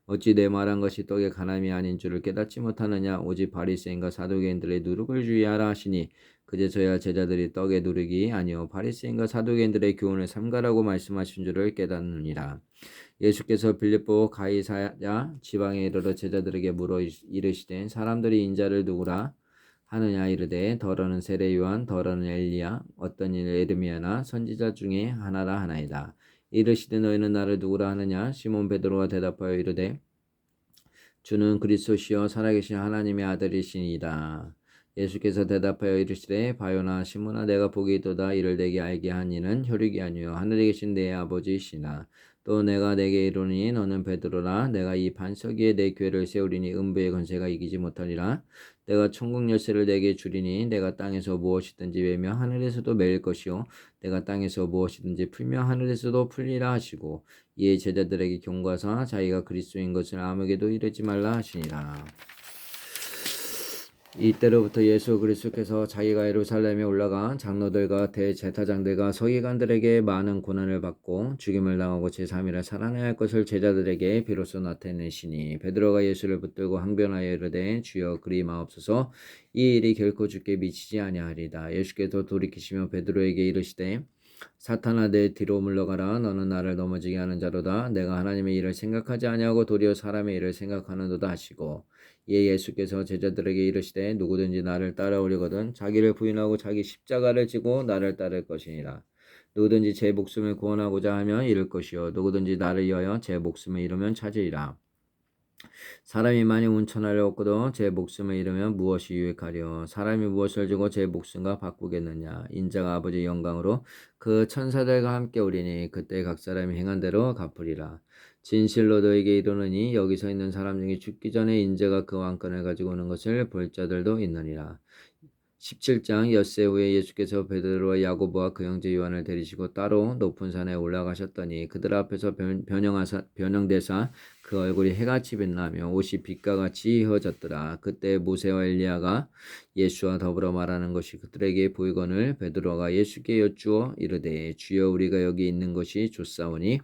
어찌 내 말한 것이 떡의 가람이 아닌 줄을 깨닫지 못하느냐. 오직 바리새인과 사두개인들의 누룩을 주의하라 하시니 그제서야 제자들이 떡의 누룩이 아니요 바리새인과 사두개인들의 교훈을 삼가라고 말씀하신 줄을 깨닫느니라. 예수께서 빌립보 가이사야 지방에 이르러 제자들에게 물어 이르시되 사람들이 인자를 누구라 하느냐. 이르되 더러는 세례 요한 더러는 엘리야 어떤 이는 에르미야나 선지자 중에 하나라 하나이다. 이르시되 너희는 나를 누구라 하느냐. 시몬 베드로가 대답하여 이르되 주는 그리스도시요 살아계신 하나님의 아들이시니이다. 예수께서 대답하여 이르시되 바요나 시몬아 내가 복이 있도다. 이를 내게 알게 한 이는 혈육이 아니요 하늘에 계신 내 아버지시나. 또 내가 내게 이르노니 너는 베드로라. 내가 이 반석 위에 내 교회를 세우리니 음부의 권세가 이기지 못하리라. 내가 천국 열쇠를 내게 주리니 내가 땅에서 무엇이든지 매며 하늘에서도 매일 것이요 내가 땅에서 무엇이든지 풀며 하늘에서도 풀리라 하시고 이에 제자들에게 경고하사 자기가 그리스도인 것을 아무에게도 이르지 말라 하시니라. 이때로부터 예수 그리스도께서 자기가 예루살렘에 올라가 장로들과 대제사장들과 서기관들에게 많은 고난을 받고 죽임을 당하고 제3일에 살아나야 할 것을 제자들에게 비로소 나타내시니 베드로가 예수를 붙들고 항변하여 이르되 주여 그리 마옵소서 이 일이 결코 주께 미치지 아니하리다. 예수께서 돌이키시며 베드로에게 이르시되 사탄아 내 뒤로 물러가라. 너는 나를 넘어지게 하는 자로다. 내가 하나님의 일을 생각하지 아니하고 도리어 사람의 일을 생각하는도다 하시고, 이에 예수께서 제자들에게 이르시되 누구든지 나를 따라오려거든 자기를 부인하고 자기 십자가를 지고 나를 따를 것이니라. 누구든지 제 목숨을 구원하고자 하면 잃을 것이요 누구든지 나를 위하여 제 목숨을 잃으면 찾으리라. 사람이 많이 온천하를 얻고도 제 목숨을 잃으면 무엇이 유익하리요? 사람이 무엇을 주고 제 목숨과 바꾸겠느냐? 인자가 아버지의 영광으로 그 천사들과 함께 오리니 그때 각 사람이 행한 대로 갚으리라. 진실로 너에게 이르노니 여기 서 있는 사람 중에 죽기 전에 인자가 그 왕권을 가지고 오는 것을 볼 자들도 있느니라. 17장 엿새 후에 예수께서 베드로와 야고보와 그 형제 요한을 데리시고 따로 높은 산에 올라가셨더니 그들 앞에서 변형되사 그 얼굴이 해같이 빛나며 옷이 빛과 같이 휘어졌더라. 그때 모세와 엘리야가 예수와 더불어 말하는 것이 그들에게 보이거늘 베드로가 예수께 여쭈어 이르되 주여 우리가 여기 있는 것이 좋사오니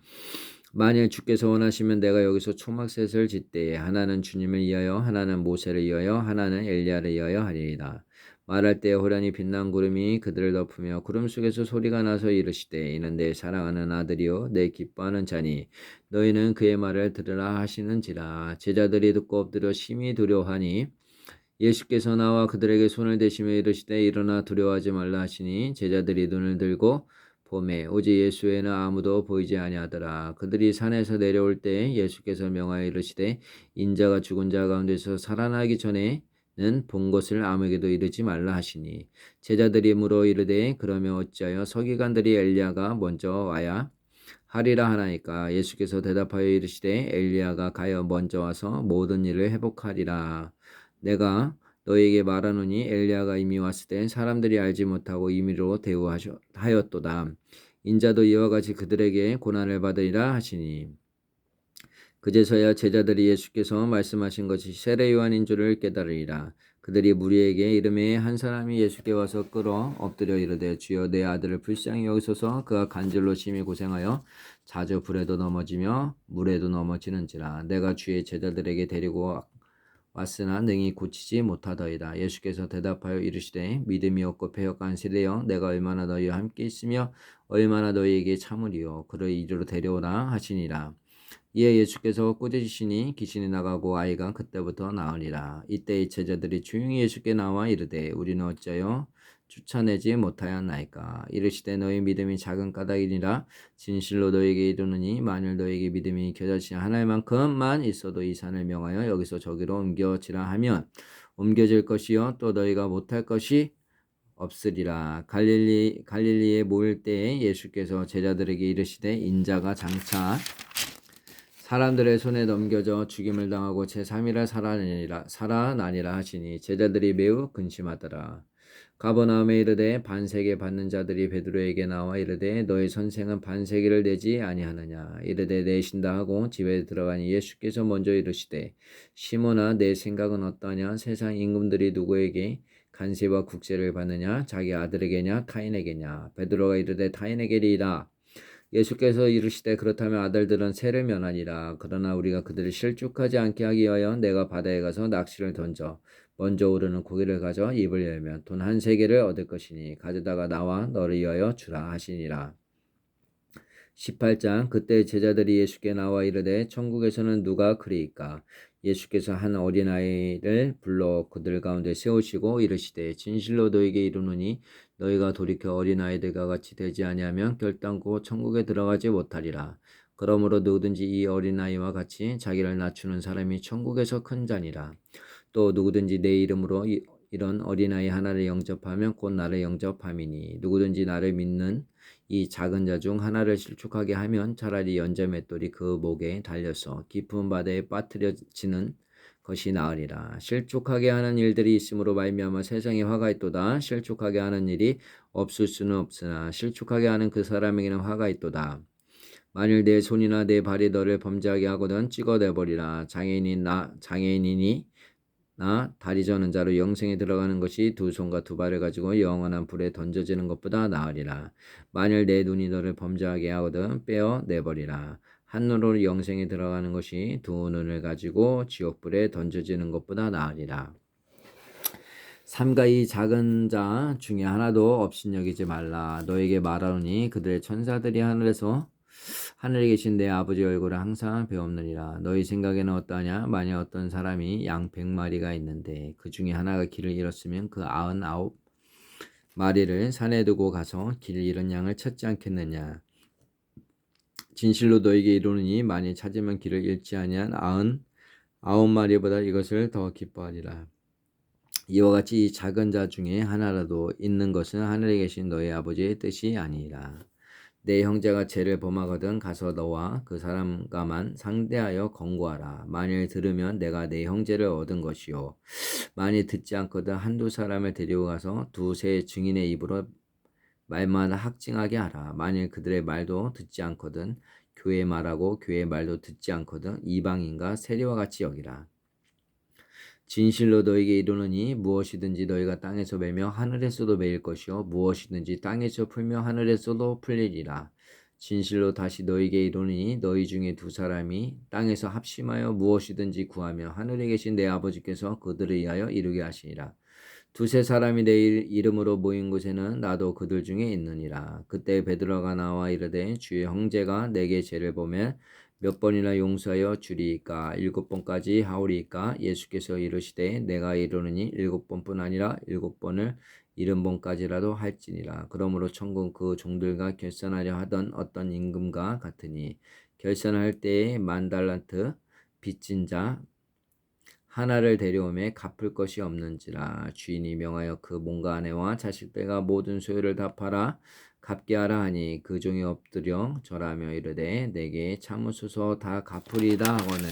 만일 주께서 원하시면 내가 여기서 초막셋을 짓되 하나는 주님을 위하여 하나는 모세를 위하여 하나는 엘리야를 위하여 하리이다. 말할 때 호련히 빛난 구름이 그들을 덮으며 구름 속에서 소리가 나서 이르시되 이는 내 사랑하는 아들이요 내 기뻐하는 자니 너희는 그의 말을 들으라 하시는지라. 제자들이 듣고 엎드려 심히 두려워하니 예수께서 나와 그들에게 손을 대시며 이르시되 일어나 두려워하지 말라 하시니 제자들이 눈을 들고 보매 오직 예수 외에는 아무도 보이지 아니하더라. 그들이 산에서 내려올 때 예수께서 명하여 이르시되 인자가 죽은 자 가운데서 살아나기 전에 는 본 것을 아무에게도 이르지 말라 하시니 제자들이 물어 이르되 그러면 어찌하여 서기관들이 엘리야가 먼저 와야 하리라 하나이까. 예수께서 대답하여 이르시되 엘리야가 가여 먼저 와서 모든 일을 회복하리라. 내가 너희에게 말하노니 엘리야가 이미 왔을 때 사람들이 알지 못하고 임의로 대우하였도다. 인자도 이와 같이 그들에게 고난을 받으리라 하시니 그제서야 제자들이 예수께서 말씀하신 것이 세례 요한인 줄을 깨달으리라. 그들이 무리에게 이르매 한 사람이 예수께 와서 끌어 엎드려 이르되 주여 내 아들을 불쌍히 여기소서. 그가 간질로 심히 고생하여 자주 불에도 넘어지며 물에도 넘어지는지라. 내가 주의 제자들에게 데리고 왔으나 능히 고치지 못하더이다. 예수께서 대답하여 이르시되 믿음이 없고 패역한 세대여 내가 얼마나 너희와 함께 있으며 얼마나 너희에게 참으리요. 그를 이리로 데려오라 하시니라. 이에 예수께서 꾸짖으시니 귀신이 나가고 아이가 그때부터 나으니라. 이때 이 제자들이 조용히 예수께 나와 이르되 우리는 어찌하여 쫓아내지 못하였나이까. 이르시되 너희 믿음이 작은 까닭이니라. 진실로 너희에게 이르노니 만일 너희에게 믿음이 겨자씨 하나만큼만 있어도 이 산을 명하여 여기서 저기로 옮겨지라 하면 옮겨질 것이요 또 너희가 못할 것이 없으리라. 갈릴리에 모일 때에 예수께서 제자들에게 이르시되 인자가 장차 사람들의 손에 넘겨져 죽임을 당하고 제3일에 살아나니라 하시니 제자들이 매우 근심하더라. 가버나움에 이르되 반세계 받는 자들이 베드로에게 나와 이르되 너희 선생은 반세계를 내지 아니하느냐. 이르되 내신다 하고 집에 들어가니 예수께서 먼저 이르시되 시몬아 내 생각은 어떠냐. 세상 임금들이 누구에게 간세와 국세를 받느냐. 자기 아들에게냐 타인에게냐. 베드로가 이르되 타인에게리이다. 예수께서 이르시되 그렇다면 아들들은 세를 면하니라. 그러나 우리가 그들을 실족하지 않게 하기 위하여 내가 바다에 가서 낚시를 던져 먼저 오르는 고기를 가져 입을 열면 돈 한 세계를 얻을 것이니 가져다가 나와 너를 위하여 주라 하시니라. 18장 그때 제자들이 예수께 나와 이르되 천국에서는 누가 그리이까. 예수께서 한 어린아이를 불러 그들 가운데 세우시고 이르시되 진실로 너에게 이르노니 너희가 돌이켜 어린아이들과 같이 되지 아니하면 결단코 천국에 들어가지 못하리라. 그러므로 누구든지 이 어린아이와 같이 자기를 낮추는 사람이 천국에서 큰 자니라. 또 누구든지 내 이름으로 이런 어린아이 하나를 영접하면 곧 나를 영접함이니 누구든지 나를 믿는 이 작은 자 중 하나를 실족하게 하면 차라리 연자맷돌이 그 목에 달려서 깊은 바다에 빠뜨려지는 것이 나으리라. 실족하게 하는 일들이 있으므로 말미암아 세상에 화가 있도다. 실족하게 하는 일이 없을 수는 없으나 실족하게 하는 그 사람에게는 화가 있도다. 만일 내 손이나 내 발이 너를 범죄하게 하거든 찍어내버리라. 장애인이니 나 다리 저는 자로 영생에 들어가는 것이 두 손과 두 발을 가지고 영원한 불에 던져지는 것보다 나으리라. 만일 내 눈이 너를 범죄하게 하거든 빼어 내버리라. 한 눈으로 영생에 들어가는 것이 두 눈을 가지고 지옥불에 던져지는 것보다 나으리라. 삼가 이 작은 자 중에 하나도 업신여기지 말라. 너에게 말하노니 그들의 천사들이 하늘에 계신 내 아버지 얼굴을 항상 배옵느니라. 너희 생각에는 어떠하냐? 만약 어떤 사람이 양 100마리가 있는데 그 중에 하나가 길을 잃었으면 그 99마리를 산에 두고 가서 길을 잃은 양을 찾지 않겠느냐? 진실로 너에게 이르노니 만일 찾으면 길을 잃지 아니한 99마리보다 이것을 더 기뻐하리라. 이와 같이 이 작은 자 중에 하나라도 있는 것은 하늘에 계신 너희 아버지의 뜻이 아니라. 내 형제가 죄를 범하거든 가서 너와 그 사람과만 상대하여 권고하라. 만일 들으면 내가 내 형제를 얻은 것이요 만일 듣지 않거든 한두 사람을 데리고 가서 두세 증인의 입으로 말마다 확증하게 하라. 만일 그들의 말도 듣지 않거든 교회 말하고 교회 말도 듣지 않거든 이방인과 세리와 같이 여기라. 진실로 너에게 이르노니 무엇이든지 너희가 땅에서 매며 하늘에서도 매일 것이요 무엇이든지 땅에서 풀며 하늘에서도 풀리리라. 진실로 다시 너에게 이르노니 너희 중에 두 사람이 땅에서 합심하여 무엇이든지 구하며 하늘에 계신 내 아버지께서 그들을 위하여 이루게 하시니라. 두세 사람이 내 이름으로 모인 곳에는 나도 그들 중에 있느니라. 그때 베드로가 나와 이르되 주의 형제가 내게 죄를 보면 몇 번이나 용서하여 주리이까? 7번까지 하오리이까? 예수께서 이르시되 내가 이르노니 7번뿐 아니라 7번을 70번까지라도 할지니라. 그러므로 천국 그 종들과 결산하려 하던 어떤 임금과 같으니 결산할 때에 10,000달란트 빚진 자 하나를 데려오매 갚을 것이 없는지라. 주인이 명하여 그 몸과 아내와 자식들과 모든 소유를 다 팔아 갚게 하라 하니 그 종이 엎드려 절하며 이르되 내게 참으소서 다 갚으리다 하거늘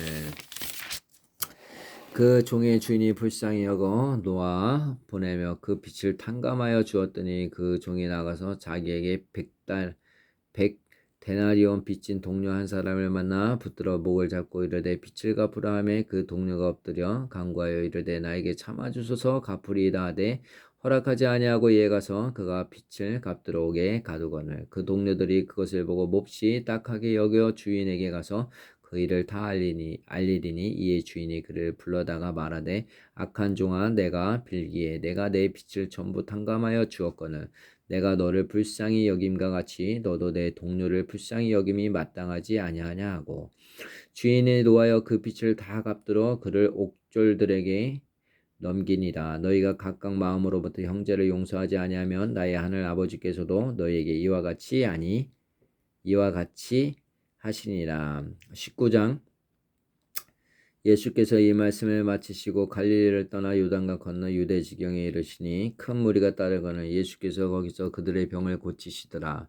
그 종의 주인이 불쌍히 여겨 놓아 보내며 그 빚을 탕감하여 주었더니 그 종이 나가서 자기에게 100데나리온 빚진 동료 한 사람을 만나 붙들어 목을 잡고 이르되 빚을 갚으라 하매 그 동료가 엎드려 간구하여 이르되 나에게 참아주소서 갚으리이다 하되 허락하지 아니하고 이에 가서 그가 빚을 갚들어 오게 가두거늘 그 동료들이 그것을 보고 몹시 딱하게 여겨 주인에게 가서 그 일을 다 알리리니 이에 주인이 그를 불러다가 말하되 악한 종아 내가 빌기에 내가 내 빚을 전부 탕감하여 주었거늘 내가 너를 불쌍히 여김과 같이 너도 내 동료를 불쌍히 여김이 마땅하지 아니하냐 하고 주인이 노하여 그 빚을 다 갚들어 그를 옥졸들에게 넘기니라. 너희가 각각 마음으로부터 형제를 용서하지 아니하면 나의 하늘 아버지께서도 너희에게 이와 같이 하시니라. 19장 예수께서 이 말씀을 마치시고 갈릴리를 떠나 요단강 건너 유대 지경에 이르시니 큰 무리가 따르거늘 예수께서 거기서 그들의 병을 고치시더라.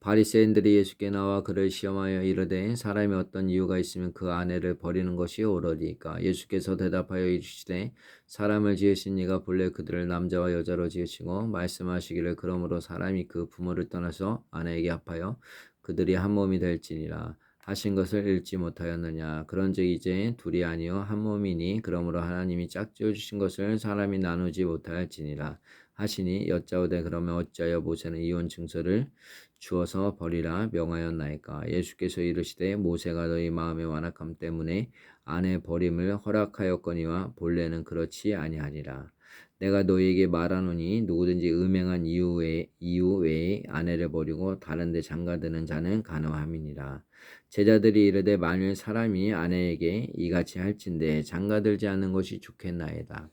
바리새인들이 예수께 나와 그를 시험하여 이르되 사람이 어떤 이유가 있으면 그 아내를 버리는 것이 옳으리까? 예수께서 대답하여 이르시되 사람을 지으신 이가 본래 그들을 남자와 여자로 지으시고 말씀하시기를 그러므로 사람이 그 부모를 떠나서 아내에게 합하여 그들이 한 몸이 될지니라 하신 것을 읽지 못하였느냐? 그런즉 이제 둘이 아니요 한 몸이니 그러므로 하나님이 짝지어 주신 것을 사람이 나누지 못하였지니라 하시니 여짜오되 그러면 어찌하여 모세는 이혼 증서를 주어서 버리라 명하였나이까? 예수께서 이르시되 모세가 너희 마음의 완악함 때문에 아내 버림을 허락하였거니와 본래는 그렇지 아니하리라. 내가 너희에게 말하노니 누구든지 음행한 이유 외에 아내를 버리고 다른 데 장가드는 자는 간음함이니라. 제자들이 이르되 만일 사람이 아내에게 이같이 할진대 장가들지 않는 것이 좋겠나이다.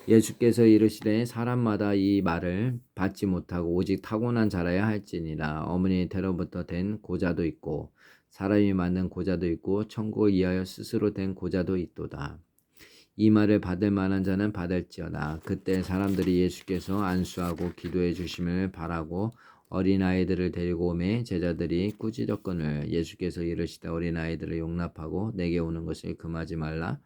예수께서 이르시되 사람마다 이 말을 받지 못하고 오직 타고난 자라야 할지니라. 어머니 태로부터 된 고자도 있고 사람이 만든 고자도 있고 천국을 위하여 스스로 된 고자도 있도다. 이 말을 받을 만한 자는 받을지어다. 그때 사람들이 예수께서 안수하고 기도해 주심을 바라고 어린아이들을 데리고 오매 제자들이 꾸짖었거늘 예수께서 이르시되 어린아이들을 용납하고 내게 오는 것을 금하지 말라.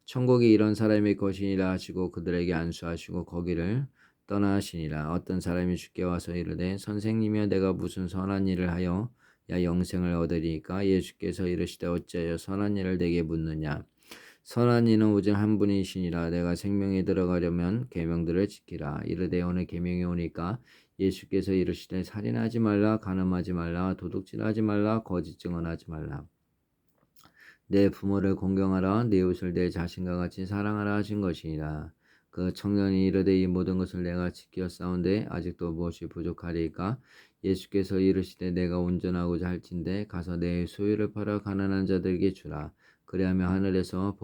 천국이 이런 사람의 것이니라 하시고 그들에게 안수하시고 거기를 떠나시니라. 어떤 사람이 주께 와서 이르되 선생님이여 내가 무슨 선한 일을 하여 영생을 얻으리이까? 예수께서 이르시되 어찌하여 선한 일을 내게 묻느냐? 선한 이는 오직 한 분이시니라. 내가 생명에 들어가려면 계명들을 지키라. 이르되 어느 계명이 오니까? 예수께서 이르시되 살인하지 말라, 간음하지 말라, 도둑질하지 말라, 거짓 증언하지 말라. 내 부모를 공경하라, 내 이웃을 내 자신과 같이 사랑하라 하신 것이니라. 그 청년이 이르되 이 모든 것을 내가 지키었사온데 아직도 무엇이 부족하리까? 예수께서 이르시되 내가 온전하고자 할진대 가서 내 소유를 팔아 가난한 자들에게 주라. 그리하면 하늘에서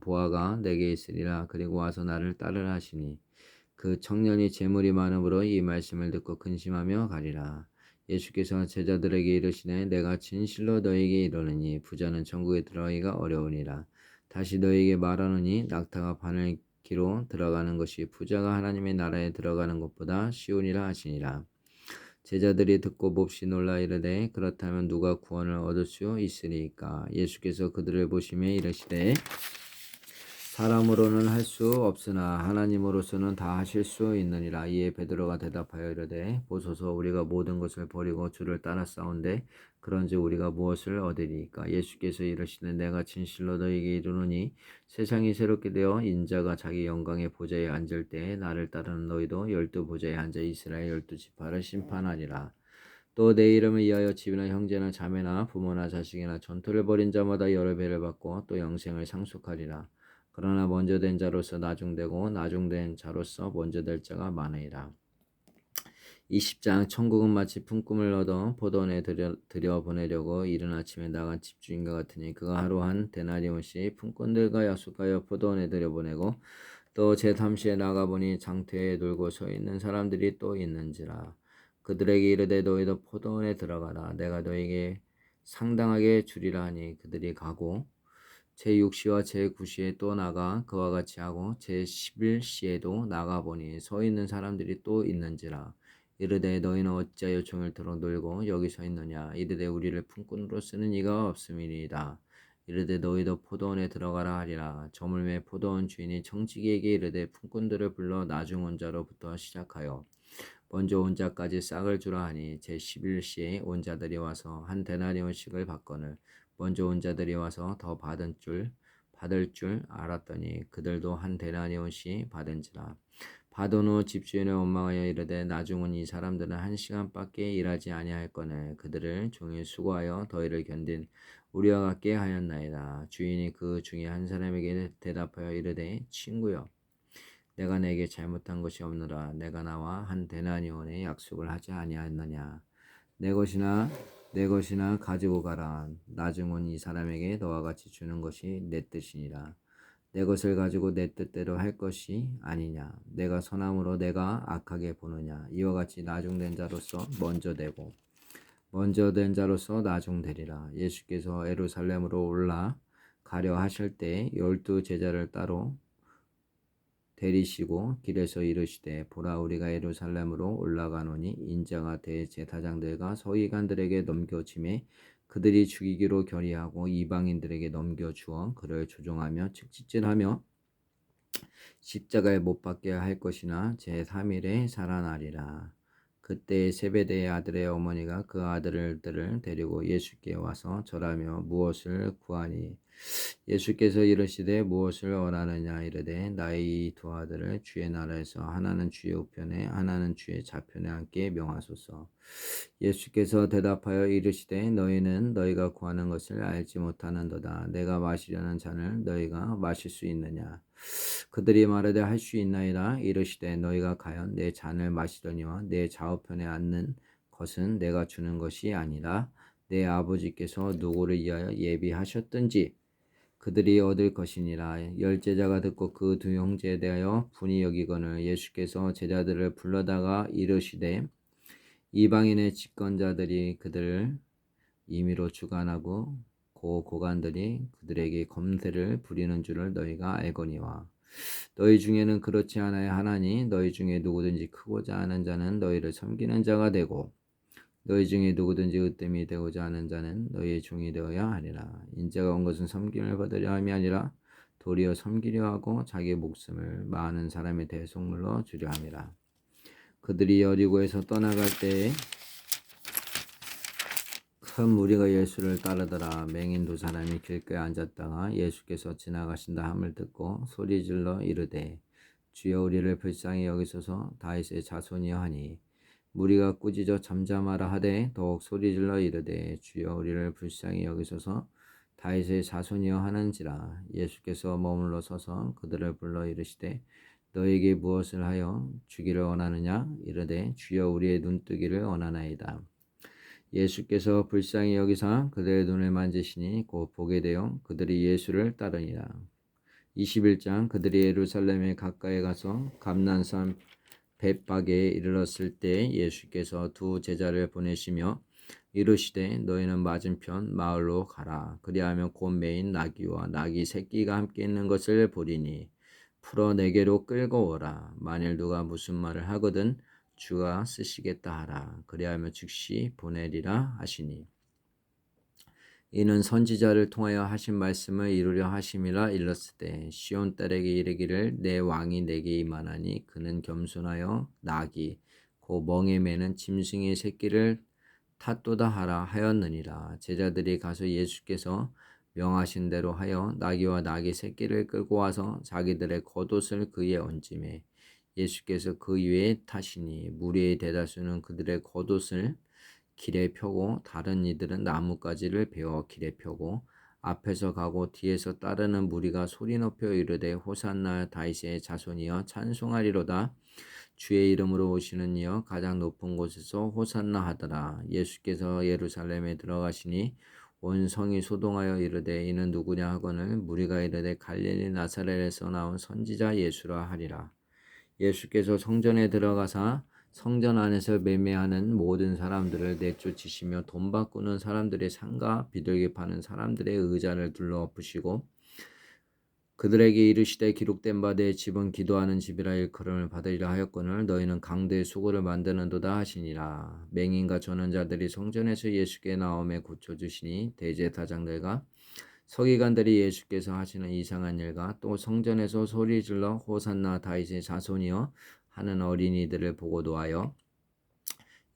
보화가 내게 있으리라. 그리고 와서 나를 따르라 하시니 그 청년이 재물이 많음으로 이 말씀을 듣고 근심하며 가리라. 예수께서 제자들에게 이르시되 내가 진실로 너희에게 이르노니 부자는 천국에 들어가기가 어려우니라. 다시 너희에게 말하노니 낙타가 바늘기로 들어가는 것이 부자가 하나님의 나라에 들어가는 것보다 쉬우니라 하시니라. 제자들이 듣고 몹시 놀라 이르되 그렇다면 누가 구원을 얻을 수 있으리까? 예수께서 그들을 보시며 이르시되 사람으로는 할 수 없으나 하나님으로서는 다 하실 수 있느니라. 이에 베드로가 대답하여 이르되 보소서 우리가 모든 것을 버리고 주를 따랐사온데 그런즉 우리가 무엇을 얻으리이까? 예수께서 이르시되 내가 진실로 너희에게 이르노니 세상이 새롭게 되어 인자가 자기 영광의 보좌에 앉을 때에 나를 따르는 너희도 12보좌에 앉아 이스라엘 12지파를 심판하리라. 또 내 이름을 위하여 집이나 형제나 자매나 부모나 자식이나 전투를 벌인 자마다 여러 배를 받고 또 영생을 상속하리라. 그러나 먼저 된 자로서 나중되고 나중된 자로서 먼저 될 자가 많으리라. 20장 천국은 마치 품꾼을 얻어 포도원에 들여보내려고 이른 아침에 나간 집주인과 같으니 그가 하루 한 데나리온씩 품꾼들과 약속하여 포도원에 들여보내고 또 제3시에 나가보니 장터에 돌고 서 있는 사람들이 또 있는지라. 그들에게 이르되 너희도 포도원에 들어가라. 내가 너희에게 상당하게 주리라 하니 그들이 가고 제6시와 제9시에 또 나가 그와 같이 하고 제11시에도 나가보니 서 있는 사람들이 또 있는지라. 이르되 너희는 어찌하여 종일토록 놀고 여기 서 있느냐? 이르되 우리를 품꾼으로 쓰는 이가 없음이니이다. 이르되 너희도 포도원에 들어가라 하리라. 저물매 포도원 주인이 청지기에게 이르되 품꾼들을 불러 나중 온 자로부터 시작하여 먼저 온 자까지 싹을 주라 하니 제11시에 온 자들이 와서 한 데나리온씩을 받거늘 먼저 온 자들이 와서 더 받을 줄 알았더니 그들도 한 데나리온씩 받은지라. 받은 후 집주인을 원망하여 이르되 나중은 이 사람들은 1시간밖에 일하지 아니하였거늘 그들을 종일 수고하여 더위를 견딘 우리와 같게 하였나이다. 주인이 그 중에 한 사람에게 대답하여 이르되 친구여 내가 내게 잘못한 것이 없느라 내가 나와 한 데나리온의 약속을 하지 아니하였느냐? 내 것이나 가지고 가라. 나중은 이 사람에게 너와 같이 주는 것이 내 뜻이니라. 내 것을 가지고 내 뜻대로 할 것이 아니냐? 내가 선함으로 내가 악하게 보느냐? 이와 같이 나중된 자로서 먼저 된 자로서 나중되리라. 예수께서 예루살렘으로 올라 가려 하실 때 12 제자를 따로 데리시고 길에서 이르시되 보라 우리가 예루살렘으로 올라가노니 인자가 대제사장들과 서기관들에게 넘겨짐에 그들이 죽이기로 결의하고 이방인들에게 넘겨주어 그를 조종하며 책짓질하며 십자가에 못 박게 할 것이나 제3일에 살아나리라. 그때 세베대의 아들의 어머니가 그 아들들을 데리고 예수께 와서 절하며 무엇을 구하니 예수께서 이르시되 무엇을 원하느냐 이르되 나의 이 두 아들을 주의 나라에서 하나는 주의 우편에 하나는 주의 좌편에 앉게 명하소서. 예수께서 대답하여 이르시되 너희는 너희가 구하는 것을 알지 못하는도다. 내가 마시려는 잔을 너희가 마실 수 있느냐? 그들이 말하되 할 수 있나이다. 이르시되 너희가 과연 내 잔을 마시려니와 내 좌우편에 앉는 것은 내가 주는 것이 아니라 내 아버지께서 누구를 위하여 예비하셨든지 그들이 얻을 것이니라. 열제자가 듣고 그 두 형제에 대하여 분이 여기거늘 예수께서 제자들을 불러다가 이르시되 이방인의 집권자들이 그들을 임의로 주관하고 고관들이 그들에게 검세를 부리는 줄을 너희가 알거니와 너희 중에는 그렇지 않아야 하나니 너희 중에 누구든지 크고자 하는 자는 너희를 섬기는 자가 되고 너희 중에 누구든지 으뜸이 되고자 하는 자는 너희의 종이 되어야 하리라. 인자가 온 것은 섬김을 받으려 함이 아니라 도리어 섬기려 하고 자기 목숨을 많은 사람의 대속물로 주려 함이라. 그들이 여리고에서 떠나갈 때에 큰 무리가 예수를 따르더라. 맹인 두 사람이 길가에 앉았다가 예수께서 지나가신다 함을 듣고 소리질러 이르되 주여 우리를 불쌍히 여기소서 다윗의 자손이여 하니 무리가 꾸짖어 잠잠하라 하되 더욱 소리질러 이르되 주여 우리를 불쌍히 여기소서 다윗의 자손이여 하는지라. 예수께서 머물러 서서 그들을 불러 이르시되 너에게 무엇을 하여 주기를 원하느냐? 이르되 주여 우리의 눈뜨기를 원하나이다. 예수께서 불쌍히 여기사 그들의 눈을 만지시니 곧 보게 되어 그들이 예수를 따르니라. 21장 그들이 예루살렘에 가까이 가서 감난산 벳박에 이르렀을 때 예수께서 두 제자를 보내시며 이르시되 너희는 맞은편 마을로 가라. 그리하면 곧 매인 나귀와 나귀 새끼가 함께 있는 것을 보리니 풀어 내게로 끌고 오라. 만일 누가 무슨 말을 하거든 주가 쓰시겠다 하라. 그리하면 즉시 보내리라 하시니 이는 선지자를 통하여 하신 말씀을 이루려 하심이라. 일렀을 때 시온 딸에게 이르기를 내 왕이 내게 임하나니 그는 겸손하여 나귀 곧 멍에 매는 짐승의 새끼를 탓도다 하라 하였느니라. 제자들이 가서 예수께서 명하신 대로 하여 나귀와 나귀 새끼를 끌고 와서 자기들의 겉옷을 그에 얹음에 예수께서 그 위에 타시니 무리의 대다수는 그들의 겉옷을 길에 펴고 다른 이들은 나뭇가지를 베어 길에 펴고 앞에서 가고 뒤에서 따르는 무리가 소리 높여 이르되 호산나 다윗의 자손이여 찬송하리로다. 주의 이름으로 오시는 이여 가장 높은 곳에서 호산나 하더라. 예수께서 예루살렘에 들어가시니 온 성이 소동하여 이르되 이는 누구냐 하거늘 무리가 이르되 갈릴리 나사렛에서 나온 선지자 예수라 하리라. 예수께서 성전에 들어가사 성전 안에서 매매하는 모든 사람들을 내쫓으시며 돈 바꾸는 사람들의 상가 비둘기 파는 사람들의 의자를 둘러엎으시고 그들에게 이르시되 기록된 바 내 집은 기도하는 집이라 일컬음을 받으리라 하였거늘 너희는 강도의 수고를 만드는도다 하시니라. 맹인과 전원자들이 성전에서 예수께 나오매 고쳐주시니 대제사장들과 서기관들이 예수께서 하시는 이상한 일과 또 성전에서 소리질러 호산나 다윗의 자손이여 하는 어린이들을 보고 노하여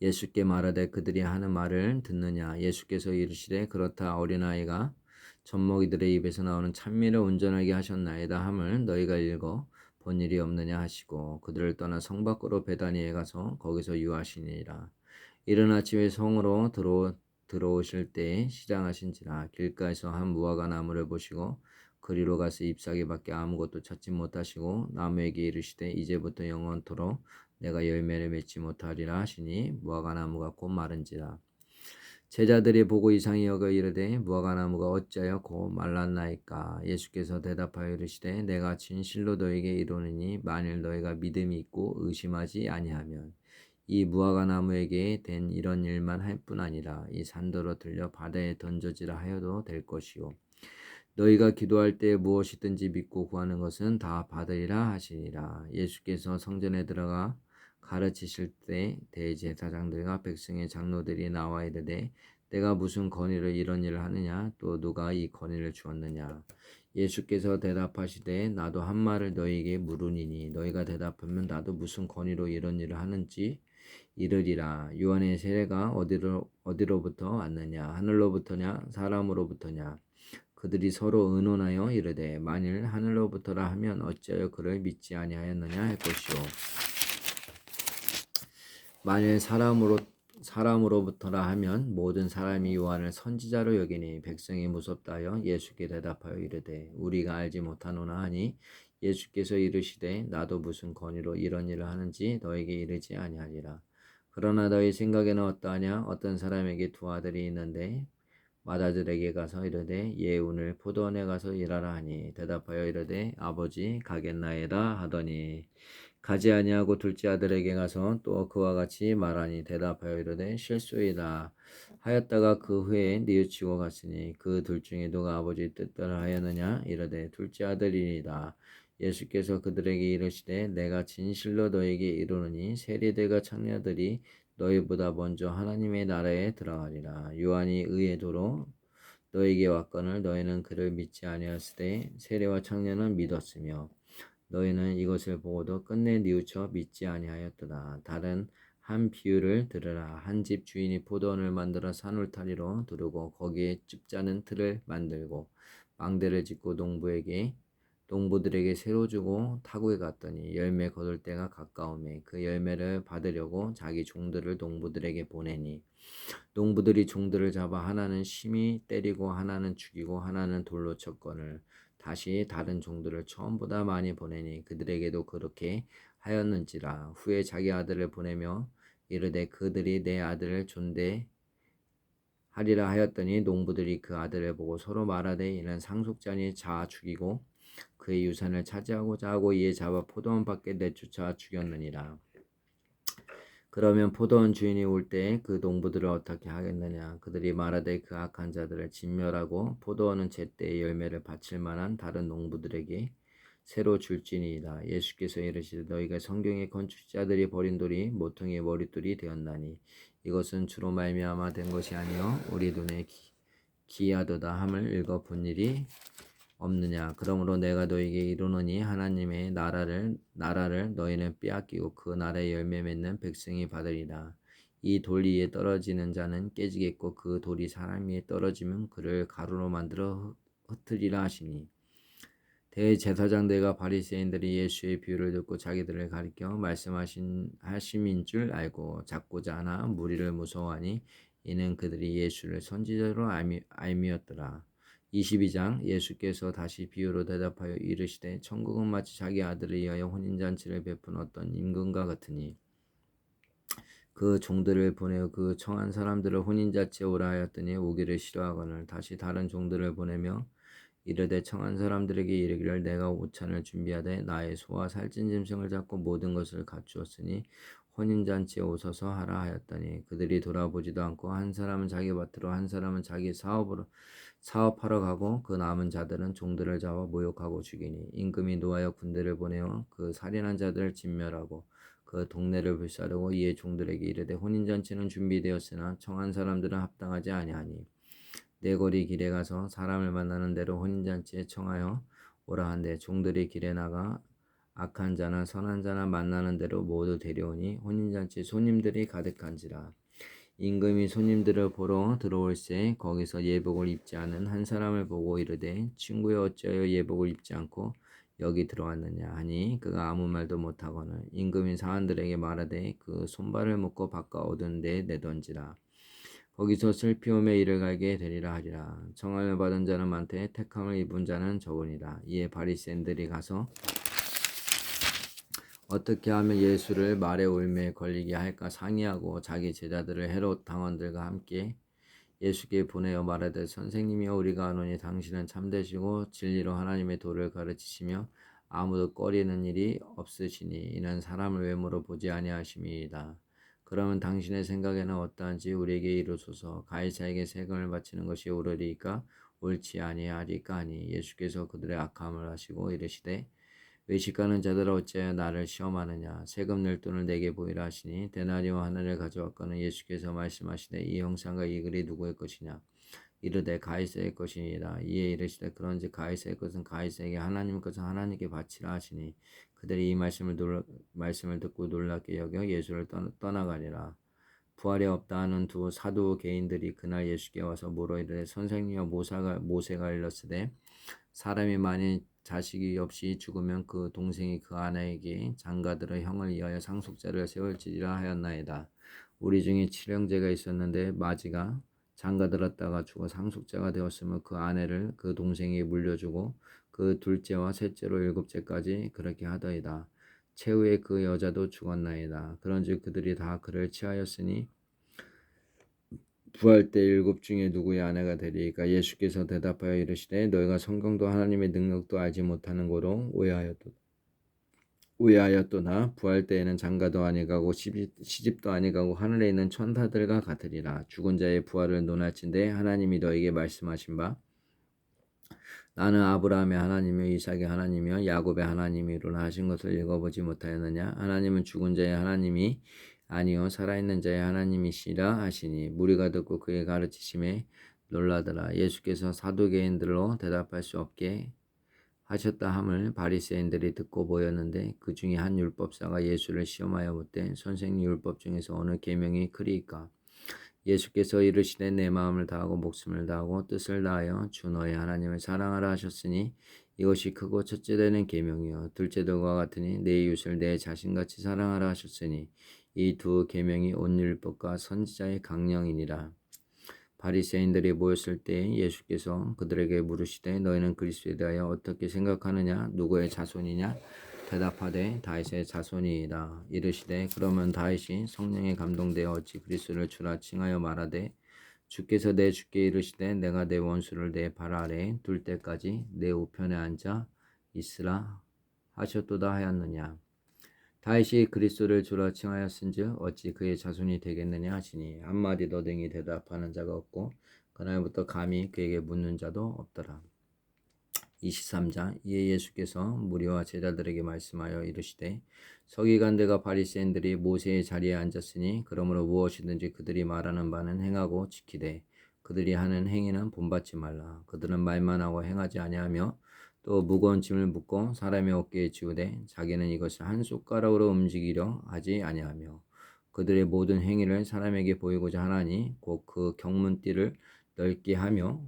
예수께 말하되 그들이 하는 말을 듣느냐. 예수께서 이르시되 그렇다 어린아이가 젖먹이들의 입에서 나오는 찬미를 온전하게 하셨나이다 함을 너희가 읽어 본 일이 없느냐 하시고 그들을 떠나 성 밖으로 베다니에 가서 거기서 유하시니라. 이른 아침에 성으로 들어오실 때에 시장하신지라. 길가에서 한 무화과 나무를 보시고 그리로 가서 잎사귀밖에 아무것도 찾지 못하시고 나무에게 이르시되 이제부터 영원토록 내가 열매를 맺지 못하리라 하시니 무화과 나무가 곧 마른지라. 제자들이 보고 이상히 여겨 이르되 무화과 나무가 어찌하여 곧 말랐나이까. 예수께서 대답하여 이르시되 내가 진실로 너에게 이르노니 만일 너희가 믿음이 있고 의심하지 아니하면 이 무화과 나무에게 된 이런 일만 할 뿐 아니라 이 산더러 들려 바다에 던져지라 하여도 될 것이요 너희가 기도할 때 무엇이든지 믿고 구하는 것은 다 받으리라 하시니라. 예수께서 성전에 들어가 가르치실 때 대제사장들과 백성의 장로들이 나와 이르되 내가 무슨 권위로 이런 일을 하느냐 또 누가 이 권위를 주었느냐. 예수께서 대답하시되 나도 한 말을 너희에게 물으니니 너희가 대답하면 나도 무슨 권위로 이런 일을 하는지 이르리라. 요한의 세례가 어디로부터 왔느냐 하늘로부터냐 사람으로부터냐. 그들이 서로 의논하여 이르되 만일 하늘로부터라 하면 어찌하여 그를 믿지 아니하였느냐 할 것이요 만일 사람으로부터라 하면 모든 사람이 요한을 선지자로 여기니 백성이 무섭다 하여 예수께 대답하여 이르되 우리가 알지 못하노나 하니 예수께서 이르시되 나도 무슨 권위로 이런 일을 하는지 너에게 이르지 아니하리라. 그러나 너희 생각에는 어떠하냐. 어떤 사람에게 두 아들이 있는데 맏아들에게 가서 이르되 예운을 포도원에 가서 일하라 하니 대답하여 이르되 아버지 가겠나이다 하더니 가지 아니하고 둘째 아들에게 가서 또 그와 같이 말하니 대답하여 이르되 실소이다 하였다가 그 후에 뉘우치고 갔으니 그 둘 중에 누가 아버지 뜻대로 하였느냐. 이르되 둘째 아들이니이다. 예수께서 그들에게 이르시되 내가 진실로 너에게 이르노니 세리들과 창녀들이 너희보다 먼저 하나님의 나라에 들어가리라. 요한이 의의 도로 너에게 왔거늘 너희는 그를 믿지 아니하였으되 세리와 창녀는 믿었으며 너희는 이것을 보고도 끝내 뉘우쳐 믿지 아니하였도다. 다른 한 비유를 들으라. 한 집 주인이 포도원을 만들어 산울타리로 두르고 거기에 ጭ짜는 틀을 만들고 망대를 짓고 농부들에게 새로 주고 타국에 갔더니 열매 거둘 때가 가까우매 그 열매를 받으려고 자기 종들을 농부들에게 보내니 농부들이 종들을 잡아 하나는 심히 때리고 하나는 죽이고 하나는 돌로 쳤거늘 다시 다른 종들을 처음보다 많이 보내니 그들에게도 그렇게 하였는지라. 후에 자기 아들을 보내며 이르되 그들이 내 아들을 존대하리라 하였더니 농부들이 그 아들을 보고 서로 말하되 이는 상속자니 자 죽이고 그의 유산을 차지하고자 하고 이에 잡아 포도원 밖에 내쫓아 죽였느니라. 그러면 포도원 주인이 올 때에 그 농부들을 어떻게 하겠느냐. 그들이 말하되 그 악한 자들을 진멸하고 포도원은 제때의 열매를 바칠 만한 다른 농부들에게 새로 줄지니이다. 예수께서 이르시되 너희가 성경의 건축자들이 버린 돌이 모퉁이의 머릿돌이 되었나니 이것은 주로 말미암아 된 것이 아니요 우리 눈에 기이하도다 함을 읽어본 일이 없느냐. 그러므로 내가 너에게 이르노니 하나님의 나라를 너희는 빼앗기고 그 나라의 열매 맺는 백성이 받으리라. 이 돌 위에 떨어지는 자는 깨지겠고 그 돌이 사람 위에 떨어지면 그를 가루로 만들어 흩으리라 하시니. 대제사장들과 바리새인들이 예수의 비유를 듣고 자기들을 가리켜 말씀하심인 줄 알고 잡고자 하나 무리를 무서워하니 이는 그들이 예수를 선지자로 알미었더라. 22장. 예수께서 다시 비유로 대답하여 이르시되 천국은 마치 자기 아들을 위하여 혼인잔치를 베푼 어떤 임금과 같으니 그 종들을 보내어 그 청한 사람들을 혼인잔치에 오라 하였더니 오기를 싫어하거늘 다시 다른 종들을 보내며 이르되 청한 사람들에게 이르기를 내가 오찬을 준비하되 나의 소와 살찐 짐승을 잡고 모든 것을 갖추었으니 혼인잔치에 오소서 하라 하였더니 그들이 돌아보지도 않고 한 사람은 자기 밭으로 한 사람은 자기 사업하러 가고 그 남은 자들은 종들을 잡아 모욕하고 죽이니 임금이 노하여 군대를 보내어 그 살인한 자들을 진멸하고 그 동네를 불사르고 이에 종들에게 이르되 혼인잔치는 준비되었으나 청한 사람들은 합당하지 아니하니 내 거리 길에 가서 사람을 만나는 대로 혼인잔치에 청하여 오라 한데 종들이 길에 나가 악한 자나 선한 자나 만나는 대로 모두 데려오니 혼인잔치 손님들이 가득한지라. 임금이 손님들을 보러 들어올새 거기서 예복을 입지 않은 한 사람을 보고 이르되 친구여 어찌하여 예복을 입지 않고 여기 들어왔느냐 하니 그가 아무 말도 못하거늘 임금이 사람들에게 말하되 그 손발을 묶어 바꿔 얻은 데 내던지라. 거기서 슬피움에 이를 갈게 되리라 하리라. 청함을 받은 자는 많되 택함을 입은 자는 적으니라. 이에 바리새인들이 가서 어떻게 하면 예수를 말의 올매에 걸리게 할까 상의하고 자기 제자들을 헤롯 당원들과 함께 예수께 보내어 말하되 선생님이여 우리가 아노니 당신은 참되시고 진리로 하나님의 도를 가르치시며 아무도 꺼리는 일이 없으시니 이는 사람을 외모로 보지 아니하심이이다. 그러면 당신의 생각에는 어떠한지 우리에게 이르소서. 가이사에게 세금을 바치는 것이 옳으리까 옳지 아니하리까 하니 예수께서 그들의 악함을 아시고 이르시되 외식하는 자들아 어찌하여 나를 시험하느냐. 세금 낼 돈을 내게 보이라 하시니 데나리와 하나를 가져왔거늘 예수께서 말씀하시되 이 형상과 이 글이 누구의 것이냐. 이르되 가이사의 것이니라. 이에 이르시되 그런즉 가이사의 것은 가이사에게 하나님 것은 하나님께 바치라 하시니 그들이 이 말씀을 듣고 놀랍게 여겨 예수를 떠나가니라. 부활이 없다 하는 두 사두 개인들이 그날 예수께 와서 물어 이르되 선생님이여 모세가 일렀으되 사람이 만일 자식이 없이 죽으면 그 동생이 그 아내에게 장가들어 형을 위하여 상속자를 세울지리라 하였나이다. 우리 중에 칠형제가 있었는데 마지가 장가들었다가 죽어 상속자가 되었으면 그 아내를 그 동생에게 물려주고 그 둘째와 셋째로 일곱째까지 그렇게 하더이다. 최후에 그 여자도 죽었나이다. 그런즉 그들이 다 그를 취하였으니 부활 때 일곱 중에 누구의 아내가 되리이까. 예수께서 대답하여 이르시되 너희가 성경도 하나님의 능력도 알지 못하는 거로 오해하였도다. 부활 때에는 장가도 아니가고 시집도 아니가고 하늘에 있는 천사들과 같으리라. 죽은 자의 부활을 논할진대 하나님이 너에게 말씀하신 바 나는 아브라함의 하나님이요 이삭의 하나님이요 야곱의 하나님이로라 하신 것을 읽어보지 못하였느냐. 하나님은 죽은 자의 하나님이 아니요 살아있는 자의 하나님이시라 하시니 무리가 듣고 그의 가르치심에 놀라더라. 예수께서 사두개인들로 대답할 수 없게 하셨다 함을 바리새인들이 듣고 보였는데 그 중에 한 율법사가 예수를 시험하여 묻되 선생님 율법 중에서 어느 계명이 크리이까. 예수께서 이르시되 내 마음을 다하고 목숨을 다하고 뜻을 다하여 주 너의 하나님을 사랑하라 하셨으니 이것이 크고 첫째 되는 계명이요 둘째들과 같으니 내 이웃을 내 자신같이 사랑하라 하셨으니 이 두 계명이 온 율법과 선지자의 강령이니라. 바리새인들이 모였을 때 예수께서 그들에게 물으시되 너희는 그리스도에 대하여 어떻게 생각하느냐? 누구의 자손이냐? 대답하되 다윗의 자손이이다. 이르시되 그러면 다윗이 성령에 감동되어 어찌 그리스도를 주라 칭하여 말하되 주께서 내 주께 이르시되 내가 내 원수를 내 발 아래에 둘 때까지 내 우편에 앉아 있으라 하셨도다 하였느냐. 다윗이 그리스도를 주라 칭하였은즉 어찌 그의 자손이 되겠느냐 하시니 한마디 더듬이 대답하는 자가 없고 그날부터 감히 그에게 묻는 자도 없더라. 23장 이에 예수께서 무리와 제자들에게 말씀하여 이르시되 서기관들과 바리새인들이 모세의 자리에 앉았으니 그러므로 무엇이든지 그들이 말하는 바는 행하고 지키되 그들이 하는 행위는 본받지 말라. 그들은 말만 하고 행하지 아니하며 또 무거운 짐을 묻고 사람의 어깨에 지우되 자기는 이것을 한 숟가락으로 움직이려 하지 아니하며 그들의 모든 행위를 사람에게 보이고자 하나니 곧 그 경문띠를 넓게 하며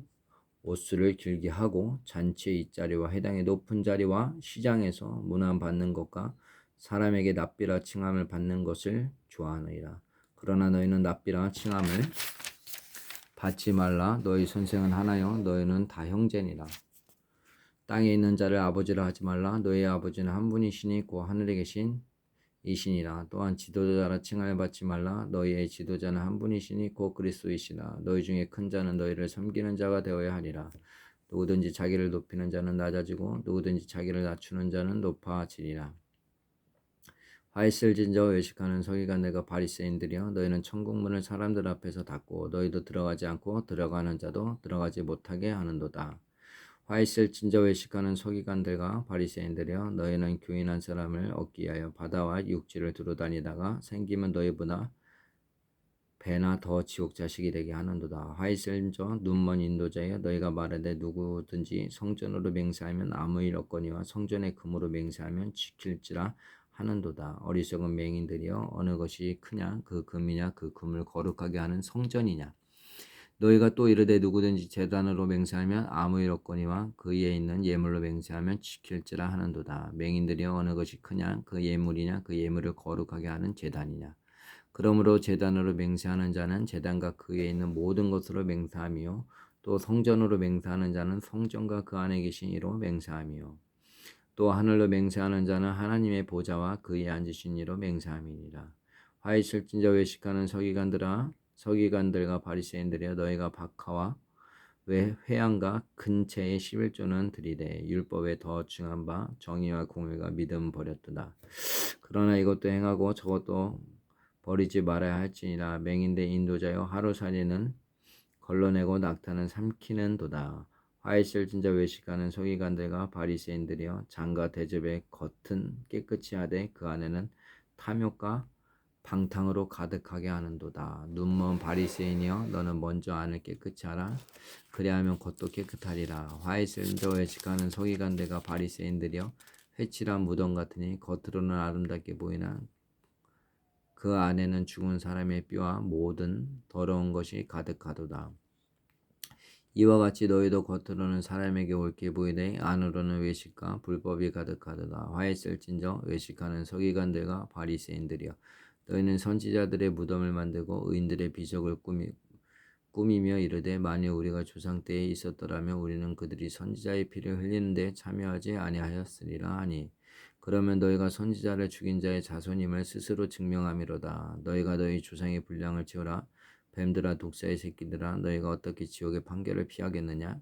옷수를 길게 하고 잔치의 윗자리와 해당의 높은 자리와 시장에서 문안받는 것과 사람에게 납비라 칭함을 받는 것을 좋아하느니라. 그러나 너희는 납비라 칭함을 받지 말라. 너희 선생은 하나요 너희는 다 형제니라. 땅에 있는 자를 아버지라 하지 말라. 너희 아버지는 한 분이시니 곧 하늘에 계신 이시니라. 또한 지도자라 칭하여 받지 말라. 너희의 지도자는 한 분이시니 곧 그리스도이시라. 너희 중에 큰 자는 너희를 섬기는 자가 되어야 하리라. 누구든지 자기를 높이는 자는 낮아지고 누구든지 자기를 낮추는 자는 높아지리라. 화 있을 진저 외식하는 서기관들과 바리새인들이여 너희는 천국문을 사람들 앞에서 닫고 너희도 들어가지 않고 들어가는 자도 들어가지 못하게 하는도다. 화 있을 진저 외식하는 서기관들과 바리새인들이여 너희는 교인한 사람을 얻기 위하여 바다와 육지를 두루다니다가 생기면 너희보다 배나 더 지옥 자식이 되게 하는도다. 화 있을 저 눈먼 인도자여 너희가 말하되 누구든지 성전으로 맹세하면 아무 일 없거니와 성전의 금으로 맹세하면 지킬지라 하는도다. 어리석은 맹인들이여 어느 것이 크냐 그 금이냐 그 금을 거룩하게 하는 성전이냐. 너희가 또 이르되 누구든지 제단으로 맹세하면 아무 일 없거니와 그 위에 있는 예물로 맹세하면 지킬지라 하는도다. 맹인들이여 어느 것이 크냐 그 예물이냐 그 예물을 거룩하게 하는 제단이냐. 그러므로 제단으로 맹세하는 자는 제단과 그 위에 있는 모든 것으로 맹세하며 또 성전으로 맹세하는 자는 성전과 그 안에 계신 이로 맹세하며 또 하늘로 맹세하는 자는 하나님의 보좌와 그 위에 앉으신 이로 맹세함이니라. 화 있을진저 외식하는 서기관들과 바리새인들이여 너희가 박하와 회양과 근체의 11조는 들이되 율법에 더 중한 바 정의와 공의가 믿음 버렸도다. 그러나 이것도 행하고 저것도 버리지 말아야 할지니라. 맹인대 인도자여 하루살이는 걸러내고 낙타는 삼키는 도다. 화 있을 진저 외식하는 서기관들과 바리새인들이여 장과 대접의 겉은 깨끗이 하되 그 안에는 탐욕과 방탕으로 가득하게 하는도다. 눈먼 바리새인이여 너는 먼저 안을 깨끗이 하라. 그리하면 겉도 깨끗하리라. 화 있을 진저 외식하는 서기관들과 바리새인들이여 회칠한 무덤 같으니 겉으로는 아름답게 보이나 그 안에는 죽은 사람의 뼈와 모든 더러운 것이 가득하도다. 이와 같이 너희도 겉으로는 사람에게 옳게 보이되 안으로는 외식과 불법이 가득하도다. 화 있을진저 외식하는 서기관들과 바리새인들이여 너희는 선지자들의 무덤을 만들고 의인들의 비석을 꾸미며 이르되 만일 우리가 조상 때에 있었더라면 우리는 그들이 선지자의 피를 흘리는데 참여하지 아니하였으리라 하니 그러면 너희가 선지자를 죽인 자의 자손임을 스스로 증명함이로다. 너희가 너희 조상의 분량을 채우라. 뱀들아 독사의 새끼들아 너희가 어떻게 지옥의 판결을 피하겠느냐.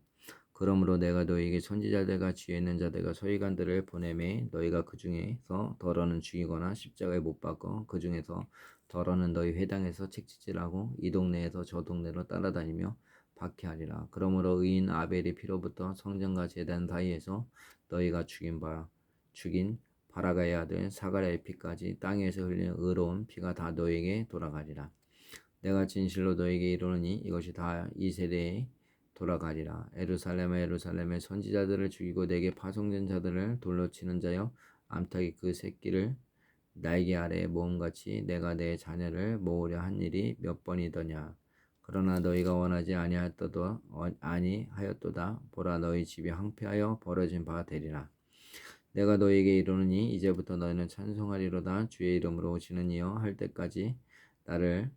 그러므로 내가 너희에게 선지자들과 지혜 있는 자들과 서기관들을 보내매 너희가 그 중에서 덜어는 죽이거나 십자가에 못 박어 그 중에서 덜어는 너희 회당에서 책짓질하고 이 동네에서 저 동네로 따라다니며 박해하리라. 그러므로 의인 아벨의 피로부터 성전과 제단 사이에서 너희가 죽인 바라가의 아들 사가랴의 피까지 땅에서 흘린 의로운 피가 다 너희에게 돌아가리라. 내가 진실로 너희에게 이르노니 이것이 다 이 세대에 돌아가리라. 에루살렘아 에루살렘의 선지자들을 죽이고 내게 파송된 자들을 돌로 치는 자여 암탉이 그 새끼를 날개 아래에 모음같이 내가 내 자녀를 모으려 한 일이 몇 번이더냐. 그러나 너희가 원하지 아니하였도다. 보라 너희 집이 황폐하여 버려진 바 되리라. 내가 너희에게 이르노니 이제부터 너희는 찬송하리로다. 주의 이름으로 오시는 이여 할 때까지 나를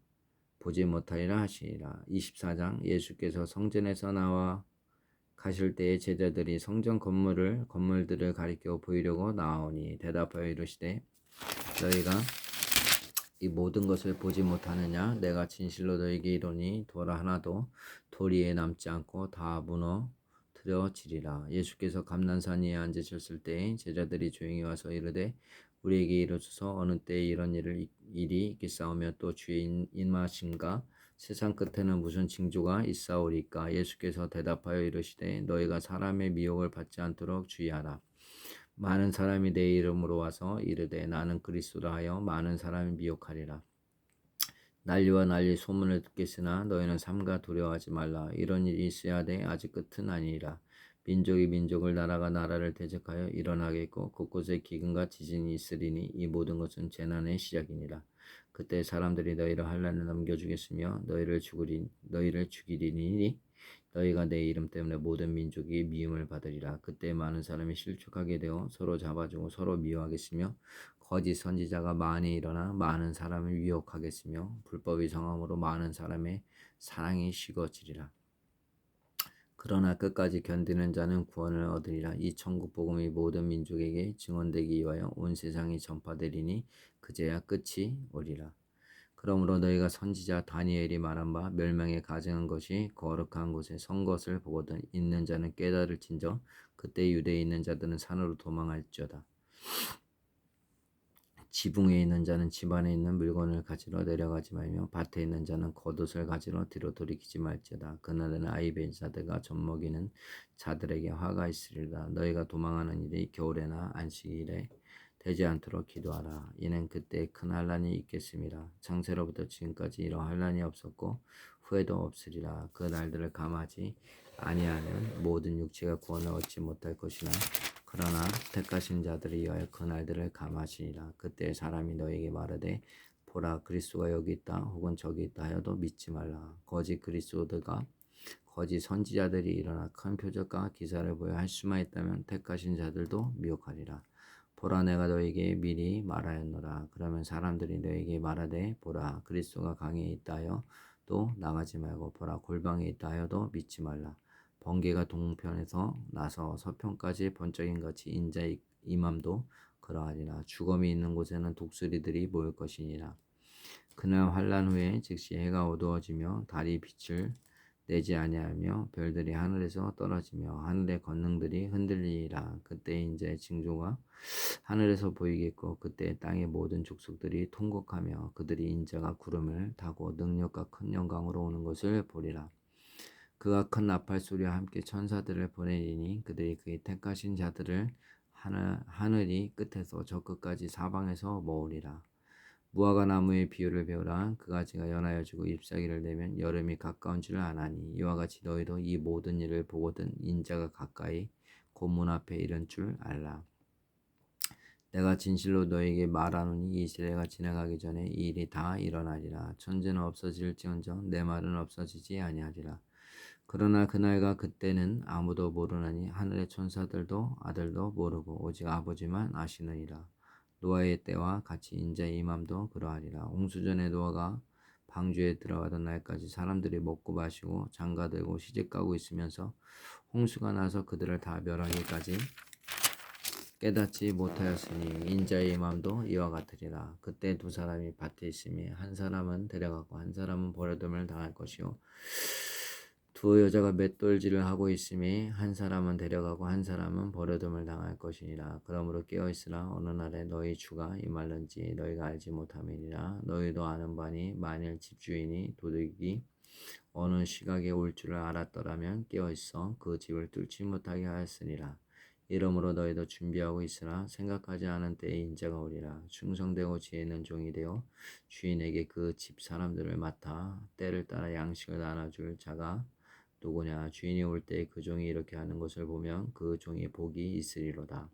보지 못하리라 하시니라. 24장 예수께서 성전에서 나와 가실 때에 제자들이 성전 건물들을 가리켜 보이려고 나오니 대답하여 이르시되 너희가 이 모든 것을 보지 못하느냐? 내가 진실로 너희에게 이르노니 돌 하나도 돌 위에 남지 않고 다 무너뜨려지리라. 예수께서 감난산 위에 앉으셨을 때에 제자들이 조용히 와서 이르되 우리에게 이르소서 어느 때에 이런 일이 있겠사오며 또 주의 임하심과 세상 끝에는 무슨 징조가 있사오리까? 예수께서 대답하여 이르시되 너희가 사람의 미혹을 받지 않도록 주의하라. 많은 사람이 내 이름으로 와서 이르되 나는 그리스도라 하여 많은 사람이 미혹하리라. 난리와 난리 소문을 듣겠으나 너희는 삼가 두려워하지 말라. 이런 일이 있어야 돼 아직 끝은 아니니라. 민족이 민족을 나라가 나라를 대적하여 일어나겠고 곳곳에 기근과 지진이 있으리니 이 모든 것은 재난의 시작이니라. 그때 사람들이 너희를 환난에 넘겨주겠으며 너희를 죽이리니 너희가 내 이름 때문에 모든 민족이 미움을 받으리라. 그때 많은 사람이 실족하게 되어 서로 잡아주고 서로 미워하겠으며 거짓 선지자가 많이 일어나 많은 사람을 유혹하겠으며 불법의 성함으로 많은 사람의 사랑이 식어지리라. 그러나 끝까지 견디는 자는 구원을 얻으리라. 이 천국 복음이 모든 민족에게 증언되기 위하여 온 세상이 전파되리니 그제야 끝이 오리라. 그러므로 너희가 선지자 다니엘이 말한 바 멸망에 가증한 것이 거룩한 곳에 선 것을 보거든 있는 자는 깨달을진저 그때 유대에 있는 자들은 산으로 도망할지어다. 지붕에 있는 자는 집 안에 있는 물건을 가지러 내려가지 말며 밭에 있는 자는 겉옷을 가지러 뒤로 돌이키지 말지어다. 그날에는 아이벤 자들과 젖먹이는 자들에게 화가 있으리라. 너희가 도망하는 일이 겨울에나 안식일에 되지 않도록 기도하라. 이는 그때 큰 환난이 있겠음이라. 창세로부터 지금까지 이런 환난이 없었고 후에도 없으리라. 그 날들을 감하지 아니하는 모든 육체가 구원을 얻지 못할 것이나 그러나 택하신 자들을 위하여 그 날들을 감하시니라. 그때 사람이 너에게 말하되 보라 그리스도가 여기 있다 혹은 저기 있다 하여도 믿지 말라. 거짓 그리스도들과 거짓 선지자들이 일어나 큰 표적과 기사를 보여 할 수만 있다면 택하신 자들도 미혹하리라. 보라 내가 너에게 미리 말하였노라. 그러면 사람들이 너에게 말하되 보라 그리스도가 강에 있다 하여 또 나가지 말고 보라 골방에 있다 하여도 믿지 말라. 번개가 동편에서 나서 서편까지 번쩍인 같이 인자의 임함도 그러하리라. 죽음이 있는 곳에는 독수리들이 모일 것이니라. 그날 환난 후에 즉시 해가 어두워지며 달이 빛을 내지 아니하며 별들이 하늘에서 떨어지며 하늘의 권능들이 흔들리리라. 그때 인자의 징조가 하늘에서 보이겠고 그때 땅의 모든 족속들이 통곡하며 그들이 인자가 구름을 타고 능력과 큰 영광으로 오는 것을 보리라. 그가 큰 나팔 소리와 함께 천사들을 보내리니 그들이 그의 택하신 자들을 하늘이 끝에서 저 끝까지 사방에서 모으리라. 무화과 나무의 비유를 배우라. 그 가지가 연하여지고 잎사귀를 내면 여름이 가까운 줄 아나니 이와 같이 너희도 이 모든 일을 보거든 인자가 가까이 곧 문 앞에 이른 줄 알라. 내가 진실로 너에게 말하노니 이 시대가 지나가기 전에 이 일이 다 일어나리라. 천지는 없어질지언정 내 말은 없어지지 아니하리라. 그러나 그날과 그때는 아무도 모르나니 하늘의 천사들도 아들도 모르고 오직 아버지만 아시느니라. 노아의 때와 같이 인자의 임함도 그러하리라. 홍수전에 노아가 방주에 들어가던 날까지 사람들이 먹고 마시고 장가들고 시집가고 있으면서 홍수가 나서 그들을 다 멸하기까지 깨닫지 못하였으니 인자의 임함도 이와 같으리라. 그때 두 사람이 밭에 있으니 한 사람은 데려가고 한 사람은 버려둠을 당할 것이요 두 여자가 맷돌질을 하고 있으니 한 사람은 데려가고 한 사람은 버려둠을 당할 것이니라. 그러므로 깨어있으라. 어느 날에 너희 주가 임할는지 너희가 알지 못함이니라. 너희도 아는 바니 만일 집주인이 도둑이 어느 시각에 올 줄을 알았더라면 깨어있어 그 집을 뚫지 못하게 하였으니라. 이러므로 너희도 준비하고 있으라. 생각하지 않은 때에 인자가 오리라. 충성되고 지혜 있는 종이 되어 주인에게 그 집 사람들을 맡아 때를 따라 양식을 나눠줄 자가 누구냐. 주인이 올 때 그 종이 이렇게 하는 것을 보면 그 종이 복이 있으리로다.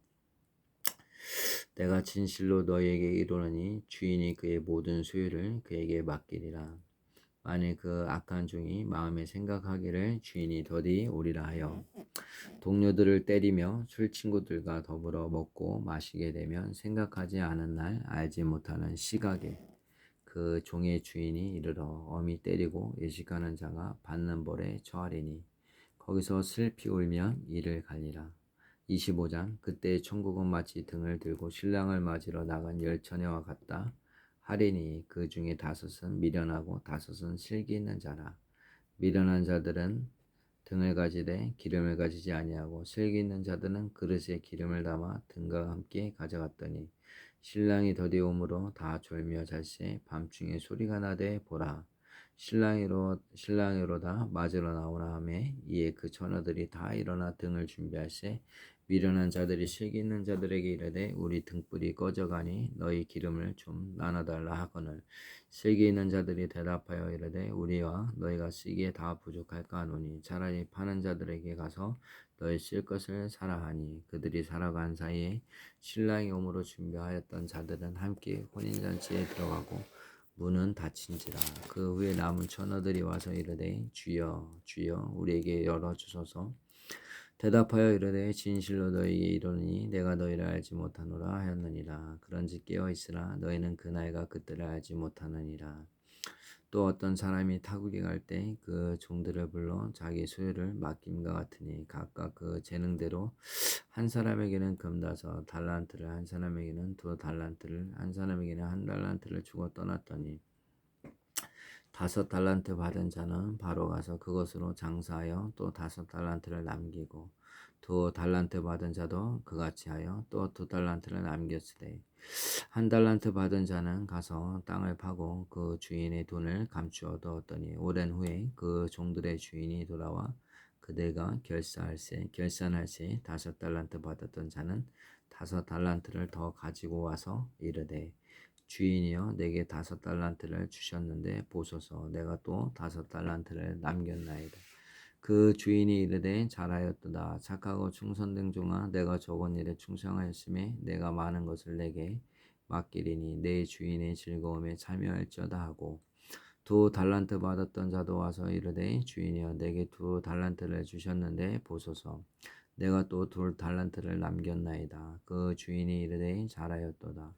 내가 진실로 너희에게 이르노니 주인이 그의 모든 소유를 그에게 맡기리라. 만일 그 악한 종이 마음에 생각하기를 주인이 더디 오리라 하여 동료들을 때리며 술 친구들과 더불어 먹고 마시게 되면 생각하지 않은 날 알지 못하는 시각에 그 종의 주인이 이르러 엄히 때리고 예식하는 자가 받는 벌에 처하리니 거기서 슬피 울며 이를 갈리라. 25장. 그때 천국은 마치 등을 들고 신랑을 맞으러 나간 열 처녀와 같다 하리니 그 중에 다섯은 미련하고 다섯은 실기 있는 자라. 미련한 자들은 등을 가지되 기름을 가지지 아니하고 슬기 있는 자들은 그릇에 기름을 담아 등과 함께 가져갔더니 신랑이 더디오므로 다 졸며 잘세 밤중에 소리가 나되 보라 신랑이로다 맞으러 나오나 하매 이에 그 처녀들이 다 일어나 등을 준비할세 미련한 자들이 실기 있는 자들에게 이르되 우리 등불이 꺼져가니 너희 기름을 좀 나눠달라 하거늘 실기 있는 자들이 대답하여 이르되 우리와 너희가 쓰기에 다 부족할까 하노니 차라리 파는 자들에게 가서 너희 쓸 것을 사라 하니 그들이 살아간 사이에 신랑이 오므로 준비하였던 자들은 함께 혼인잔치에 들어가고 문은 닫힌지라. 그 후에 남은 처녀들이 와서 이르되 주여 주여 우리에게 열어주소서. 대답하여 이르되 진실로 너희에게 이르노니 내가 너희를 알지 못하노라 하였느니라. 그런즉 깨어있으라 너희는 그 날과 그때를 알지 못하느니라. 또 어떤 사람이 타국에 갈 때 그 종들을 불러 자기 소유를 맡김과 같으니 각각 그 재능대로 한 사람에게는 금다섯 달란트를 한 사람에게는 두 달란트를 한 사람에게는 한 달란트를 주고 떠났더니 다섯 달란트 받은 자는 바로 가서 그것으로 장사하여 또 다섯 달란트를 남기고 두 달란트 받은 자도 그같이 하여 또 두 달란트를 남겼으되 한 달란트 받은 자는 가서 땅을 파고 그 주인의 돈을 감추어 얻었더니 오랜 후에 그 종들의 주인이 돌아와 그들과 결산할세 다섯 달란트 받았던 자는 다섯 달란트를 더 가지고 와서 이르되 주인이여 내게 다섯 달란트를 주셨는데 보소서 내가 또 다섯 달란트를 남겼나이다. 그 주인이 이르되 잘하였도다 착하고 충성된 종아 내가 적은 일에 충성하였음에 내가 많은 것을 내게 맡기리니 내 주인의 즐거움에 참여할지어다 하고 두 달란트 받았던 자도 와서 이르되 주인이여 내게 두 달란트를 주셨는데 보소서 내가 또 두 달란트를 남겼나이다. 그 주인이 이르되 잘하였도다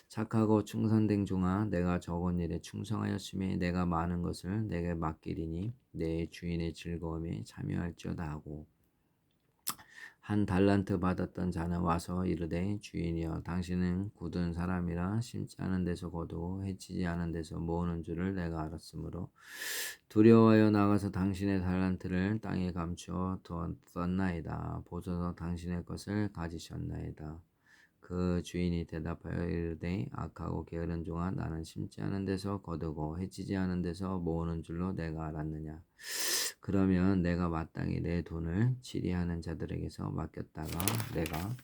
착하고 충성된 종아 내가 적은 일에 충성하였음에 내가 많은 것을 내게 맡기리니 내 주인의 즐거움에 참여할지어다 하고 한 달란트 받았던 자는 와서 이르되 주인이여 당신은 굳은 사람이라 심지 않은 데서 거두고 해치지 않은 데서 모으는 줄을 내가 알았으므로 두려워하여 나가서 당신의 달란트를 땅에 감추어 두었나이다. 보소서 당신의 것을 가지셨나이다. 그 주인이 대답하여 이르되 악하고 게으른 종아 나는 심지 않은 데서 거두고 해치지 않은 데서 모으는 줄로 내가 알았느냐. 그러면 내가 마땅히 내 돈을 치리하는 자들에게서 맡겼다가 내가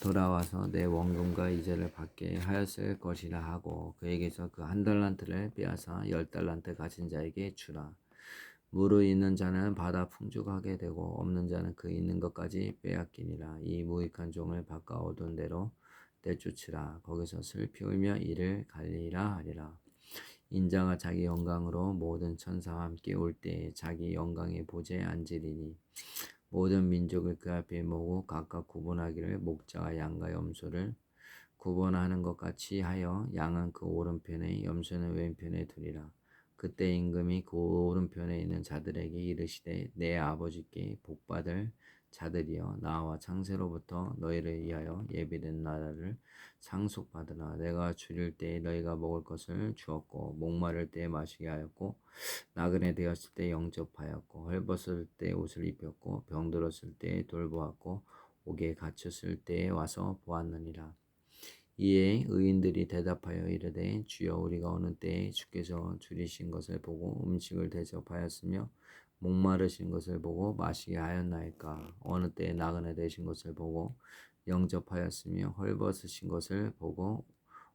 돌아와서 내 원금과 이자를 받게 하였을 것이라 하고 그에게서 그 한 달란트를 빼앗아 열 달란트 가진 자에게 주라. 무르 있는 자는 받아 풍족하게 되고 없는 자는 그 있는 것까지 빼앗기니라. 이 무익한 종을 바꿔오던 대로 내쫓으라. 거기서 슬피 울며 이를 갈리라 하리라. 인자가 자기 영광으로 모든 천사와 함께 올 때에 자기 영광의 보좌에 앉으리니 모든 민족을 그 앞에 모으고 각각 구분하기를 목자가 양과 염소를 구분하는 것 같이 하여 양은 그 오른편에 염소는 왼편에 두리라. 그때 임금이 그 오른편에 있는 자들에게 이르시되 내 아버지께 복받을 자들이여 나와 창세로부터 너희를 위하여 예비된 나라를 상속받으라. 내가 줄일 때에 너희가 먹을 것을 주었고 목마를 때에 마시게 하였고 나그네 되었을 때 영접하였고 헐벗을 때 옷을 입혔고 병들었을 때 돌보았고 옥에 갇혔을 때에 와서 보았느니라. 이에 의인들이 대답하여 이르되 주여 우리가 어느 때에 주께서 줄이신 것을 보고 음식을 대접하였으며 목마르신 것을 보고 마시게 하였나이까. 어느 때에 나그네 되신 것을 보고 영접하였으며 헐벗으신 것을 보고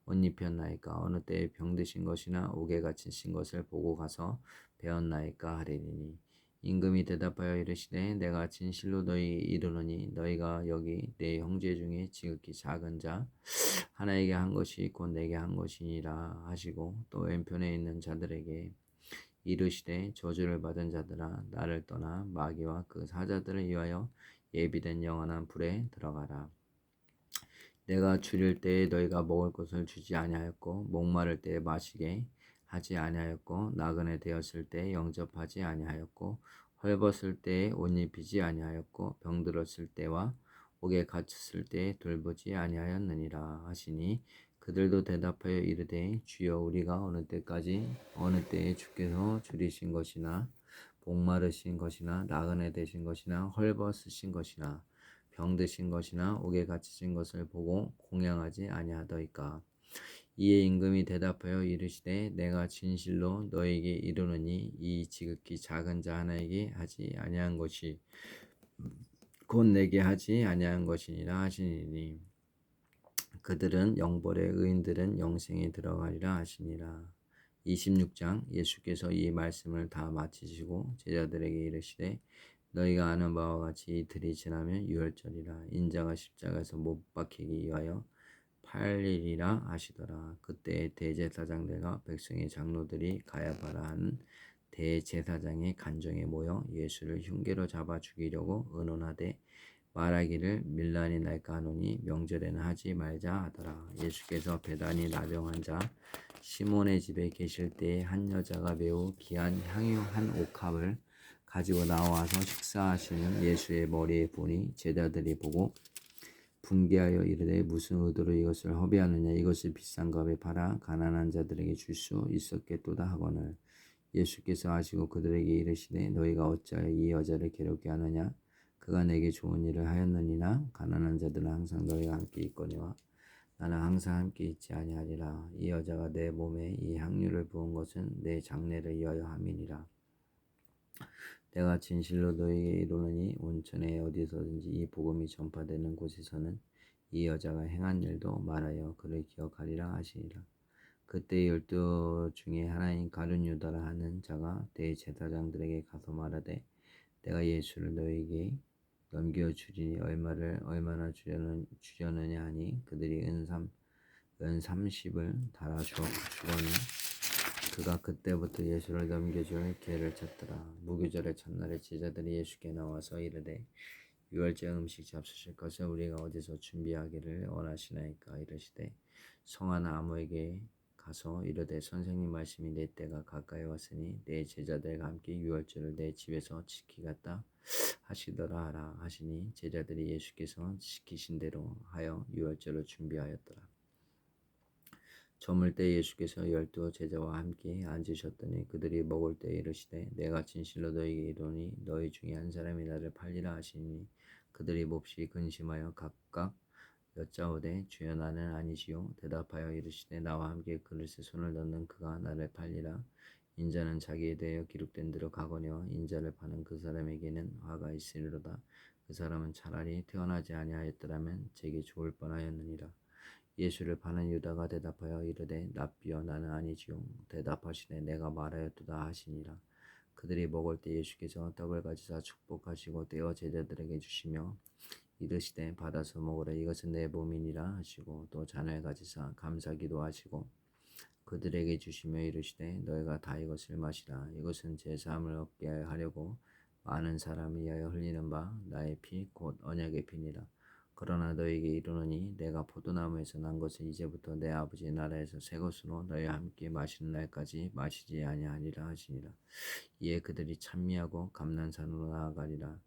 옷 입혔나이까. 어느 때에 병드신 것이나 옥에 갇히신 것을 보고 가서 배웠나이까 하리니 임금이 대답하여 이르시되 내가 진실로 너희 이르노니 너희가 여기 내 형제 중에 지극히 작은 자 하나에게 한 것이 곧 내게 한 것이니라 하시고 또 왼편에 있는 자들에게 이르시되 저주를 받은 자들아 나를 떠나 마귀와 그 사자들을 위하여 예비된 영원한 불에 들어가라. 내가 줄일 때에 너희가 먹을 것을 주지 아니하였고 목마를 때에 마시게 하지 아니하였고 나그네 되었을 때에 영접하지 아니하였고 헐벗을 때에 옷 입히지 아니하였고 병들었을 때와 옥에 갇혔을 때에 돌보지 아니하였느니라 하시니 그들도 대답하여 이르되 주여 우리가 어느 때에 주께서 줄이신 것이나 목마르신 것이나 나그네 되신 것이나 헐벗으신 것이나 병드신 것이나 옥에 갇히신 것을 보고 공양하지 아니하더이까. 이에 임금이 대답하여 이르시되 내가 진실로 너에게 이르노니 이 지극히 작은 자 하나에게 하지 아니한 것이 곧 내게 하지 아니한 것이니라 하시니니 그들은 영벌에 의인들은 영생에 들어가리라 하시니라. 26장. 예수께서 이 말씀을 다 마치시고 제자들에게 이르시되 너희가 아는 바와 같이 이틀이 지나면 유월절이라 인자가 십자가에서 못 박히기 위하여 팔리리라 하시더라. 그때 대제사장들과 백성의 장로들이 가야바라 하는 대제사장의 간정에 모여 예수를 흉계로 잡아 죽이려고 의논하되 말하기를 밀란이 날까 하노니 명절에는 하지 말자 하더라. 예수께서 베다니 나병 환자 시몬의 집에 계실 때에 한 여자가 매우 귀한 향유 한 옥합을 가지고 나와서 식사하시는 예수의 머리에 보니 제자들이 보고 분개하여 이르되 무슨 의도로 이것을 허비하느냐 이것을 비싼 값에 팔아 가난한 자들에게 줄 수 있었겠도다 하거늘 예수께서 하시고 그들에게 이르시되 너희가 어찌하여 이 여자를 괴롭게 하느냐 그가 내게 좋은 일을 하였느니나 가난한 자들은 항상 너희와 함께 있거니와 나는 항상 함께 있지 아니하리라. 이 여자가 내 몸에 이 향유를 부은 것은 내 장례를 위하여 함이니라. 내가 진실로 너희에게 이르노니 온천에 어디서든지 이 복음이 전파되는 곳에서는 이 여자가 행한 일도 말하여 그를 기억하리라 하시니라. 그때 12 중에 하나인 가룟 유다라 하는 자가 대제사장들에게 가서 말하되 내가 예수를 너희에게 넘겨주리니 얼마나 주려느냐 하니 그들이 은 30을 달아 주거니 그가 그때부터 예수를 넘겨줄 기회를 찾더라. 무교절의 첫날에 제자들이 예수께 나와서 이르되 유월절 음식 잡수실 것을 우리가 어디서 준비하기를 원하시나이까 이르시되 성한 아무에게 가서 이르되 선생님 말씀이 내 때가 가까이 왔으니 내 제자들과 함께 유월절을 내 집에서 지키겠다 하시더라 하라 하시니 제자들이 예수께서 시키신 대로 하여 유월절을 준비하였더라. 저물 때 예수께서 12 제자와 함께 앉으셨더니 그들이 먹을 때 이르시되 내가 진실로 너희에게 이르노니 너희 중에 한 사람이 나를 팔리라 하시니 그들이 몹시 근심하여 각각 여짜오되 주여 나는 아니시요 대답하여 이르시되 나와 함께 그릇에 손을 넣는 그가 나를 팔리라. 인자는 자기에 대하여 기록된 대로 가거니와 인자를 파는 그 사람에게는 화가 있으리로다. 그 사람은 차라리 태어나지 아니하였더라면 제게 좋을 뻔하였느니라. 예수를 파는 유다가 대답하여 이르되 랍비여 나는 아니지요 대답하시되 내가 말하였도다 하시니라. 그들이 먹을 때 예수께서 떡을 가지사 축복하시고 떼어 제자들에게 주시며 이르시되 받아서 먹으라 이것은 내 몸이니라 하시고 또 잔을 가지사 감사기도 하시고 그들에게 주시며 이르시되 너희가 다 이것을 마시라 이것은 제 사함을 얻게 하려고 많은 사람을 위하여 흘리는 바 나의 피 곧 언약의 피니라. 그러나 너희에게 이르노니 내가 포도나무에서 난 것을 이제부터 내 아버지 나라에서 새 것으로 너희와 함께 마시는 날까지 마시지 아니하리라 하시니라. 이에 그들이 찬미하고 감난산으로 나아가리라.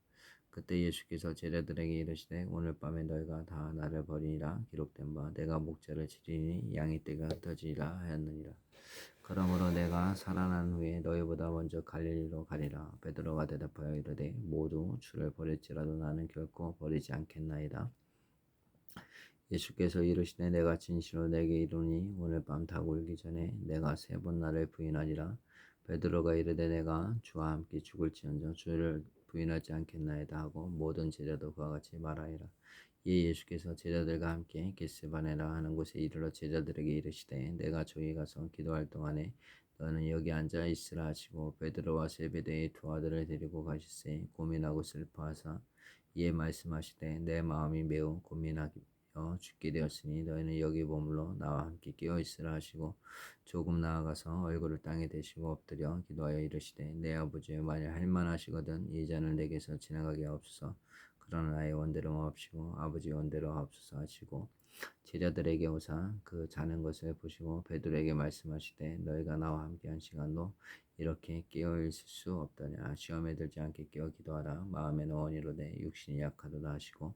그때 예수께서 제자들에게 이르시되 오늘 밤에 너희가 다 나를 버리니라 기록된 바 내가 목자를 치리니 양의 떼가 흩어지리라 하였느니라. 그러므로 내가 살아난 후에 너희보다 먼저 갈릴리로 가리라. 베드로가 대답하여 이르되 모두 주를 버릴지라도 나는 결코 버리지 않겠나이다. 예수께서 이르시되 내가 진실로 내게 이르노니 오늘 밤 닭 울기 전에 내가 3번 나를 부인하리라. 베드로가 이르되 내가 주와 함께 죽을지언정 주를 부인하지 않겠나이다 하고 모든 제자도 그와 같이 말하니라. 이에 예수께서 제자들과 함께 겟세바네라 하는 곳에 이르러 제자들에게 이르시되 내가 저기 가서 기도할 동안에 너는 여기 앉아 있으라 하시고 베드로와 세베대의 2 아들을 데리고 가시세 고민하고 슬퍼하사 이에 말씀하시되 내 마음이 매우 고민하여 죽게 되었으니 너희는 여기 머물러 나와 함께 깨어 있으라 하시고 조금 나아가서 얼굴을 땅에 대시고 엎드려 기도하여 이르시되 내 아버지여 만일 할만하시거든 이 잔을 내게서 지나가게 하옵소서. 그러나 나의 원대로 마옵시고 아버지 원대로 하옵소서 하시고 제자들에게 오사 그 자는 것을 보시고 베드로에게 말씀하시되 너희가 나와 함께한 시간도 이렇게 깨어 있을 수 없더냐. 시험에 들지 않게 깨어 기도하라. 마음에는 원이로되 육신이 약하도다 하시고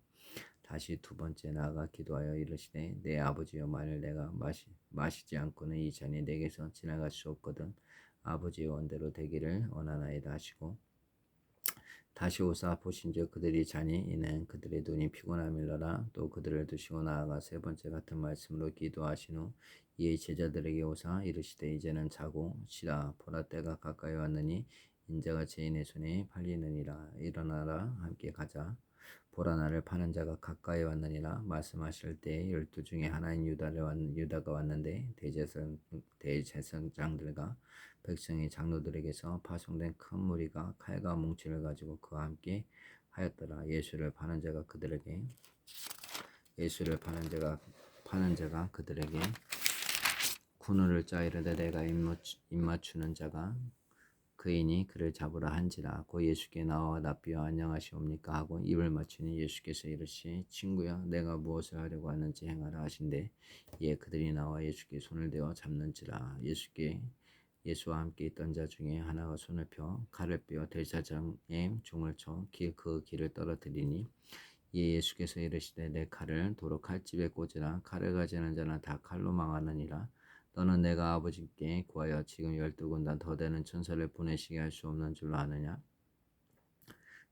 다시 두 번째 나아가 기도하여 이르시되 내 아버지여, 만일 내가 마시지 않고는 이 잔이 내게서 지나갈 수 없거든 아버지의 원대로 되기를 원하나이다 하시고 다시 오사 보신즉 그들이 자니 이는 그들의 눈이 피곤함일러라. 또 그들을 두시고 나아가 세 번째 같은 말씀으로 기도하신 후 이에 제자들에게 오사 이르시되 이제는 자고 쉬라. 보라 때가 가까이 왔느니 인자가 죄인의 손에 팔리느니라. 일어나라, 함께 가자. 보라 나를 파는 자가 가까이 왔느니라. 말씀하실 때 12 중에 하나인 유다가 왔는데 대제사장들과 백성의 장로들에게서 파송된 큰 무리가 칼과 뭉치를 가지고 그와 함께 하였더라. 예수를 파는 자가 그들에게 군우를 짜 이르되 내가 입맞추는 자가 그이니 그를 잡으라 한지라. 곧 예수께 나와 랍비여 안녕하시옵니까 하고 입을 맞추니 예수께서 이르시 친구야 내가 무엇을 하려고 하는지 행하라 하신대. 이에 그들이 나와 예수께 손을 대어 잡는지라. 예수와 함께 있던 자 중에 하나가 손을 펴 칼을 빼어 대제사장의 종을 쳐 그 길을 떨어뜨리니 이에 예수께서 이르시되 내 칼을 도로 칼집에 꽂으라. 칼을 가지는 자는 다 칼로 망하느니라. 너는 내가 아버지께 구하여 지금 12군단 더 되는 천사를 보내시게 할 수 없는 줄로 아느냐?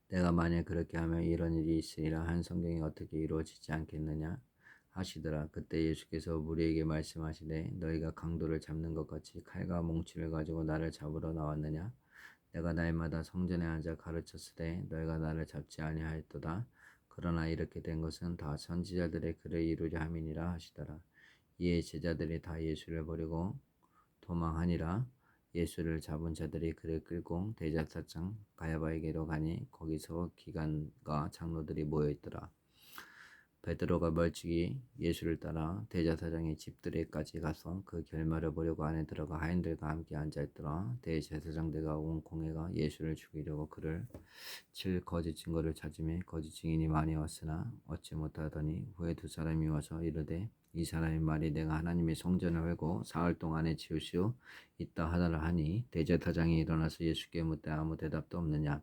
내가 만일 그렇게 하면 이런 일이 있으리라 한 성경이 어떻게 이루어지지 않겠느냐 하시더라. 그때 예수께서 무리에게 말씀하시되 너희가 강도를 잡는 것 같이 칼과 몽치를 가지고 나를 잡으러 나왔느냐? 내가 날마다 성전에 앉아 가르쳤으되 너희가 나를 잡지 아니하였도다. 그러나 이렇게 된 것은 다 선지자들의 글을 이루려 함이니라 하시더라. 이에 제자들이 다 예수를 버리고 도망하니라. 예수를 잡은 자들이 그를 끌고 대제사장 가야바에게로 가니 거기서 기관과 장로들이 모여 있더라. 베드로가 멀찍이 예수를 따라 대제사장의 집들에까지 가서 그 결말을 보려고 안에 들어가 하인들과 함께 앉아있더라. 대제사장들과 온 공회가 예수를 죽이려고 그를 칠 거짓 증거를 찾으며 거짓 증인이 많이 왔으나 얻지 못하더니 후에 두 사람이 와서 이르되 이 사람의 말이 내가 하나님의 성전을 회고 사흘 동안에 지을 수 있다 하더라 하니 대제사장이 일어나서 예수께 묻되 아무 대답도 없느냐.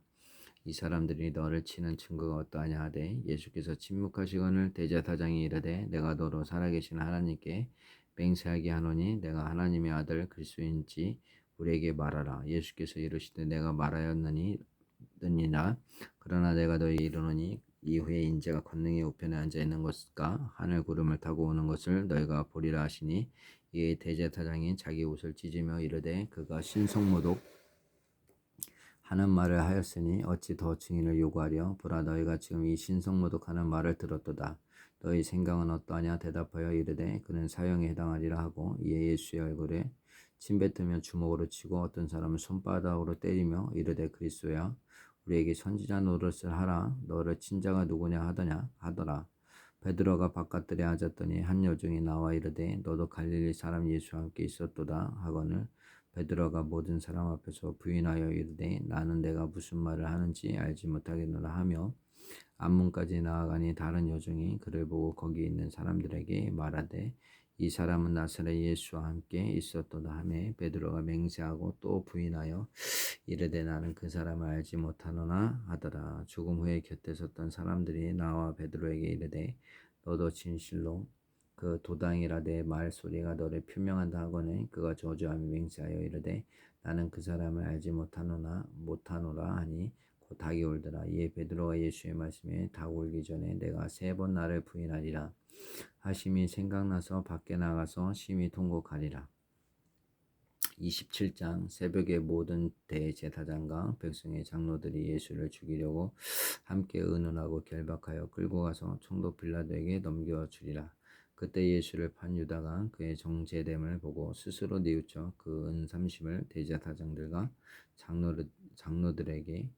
이 사람들이 너를 치는 증거가 어떠하냐 하되 예수께서 침묵하시거늘 대제사장이 이르되 내가 너로 살아계신 하나님께 맹세하게 하노니 내가 하나님의 아들 그리스도인지 우리에게 말하라. 예수께서 이르시되 내가 말하였느니라. 그러나 내가 너희에게 이르노니 이후에 인자가 권능의 우편에 앉아있는 것과 하늘 구름을 타고 오는 것을 너희가 보리라 하시니 이에 대제사장이 자기 옷을 찢으며 이르되 그가 신성모독 하는 말을 하였으니 어찌 더 증인을 요구하려? 보라 너희가 지금 이 신성모독하는 말을 들었도다. 너희 생각은 어떠하냐? 대답하여 이르되 그는 사형에 해당하리라 하고 이에 예수의 얼굴에 침뱉으며 주먹으로 치고 어떤 사람을 손바닥으로 때리며 이르되 그리스도야 우리에게 선지자 노릇을 하라. 너를 친 자가 누구냐 하더라. 베드로가 바깥들에 앉았더니 한 여종이 나와 이르되 너도 갈릴리 사람 예수와 함께 있었도다 하거늘 베드로가 모든 사람 앞에서 부인하여 이르되 나는 내가 무슨 말을 하는지 알지 못하겠노라 하며 앞문까지 나아가니 다른 여종이 그를 보고 거기 있는 사람들에게 말하되 이 사람은 나사렛 예수와 함께 있었도다 하매 베드로가 맹세하고 또 부인하여 이르되 나는 그 사람을 알지 못하노라 하더라. 죽음 후에 곁에 섰던 사람들이 나와 베드로에게 이르되 너도 진실로 그 도당이라 내 말소리가 너를 표명한다 하거늘 그가 저주하며 맹세하여 이르되 나는 그 사람을 알지 못하노라 하니 곧 닭이 울더라. 이에 베드로가 예수의 말씀에 닭 울기 전에 내가 3번 나를 부인하리라 하심이 생각나서 밖에 나가서 심히 통곡하리라. 27장 새벽에 모든 대제사장과 백성의 장로들이 예수를 죽이려고 함께 의논하고 결박하여 끌고 가서 총독 빌라도에게 넘겨주리라. 그때 예수를 판 유다가 그의 정죄됨을 보고 스스로 뉘우쳐 그 은 30을 대제사장들과 장로들에게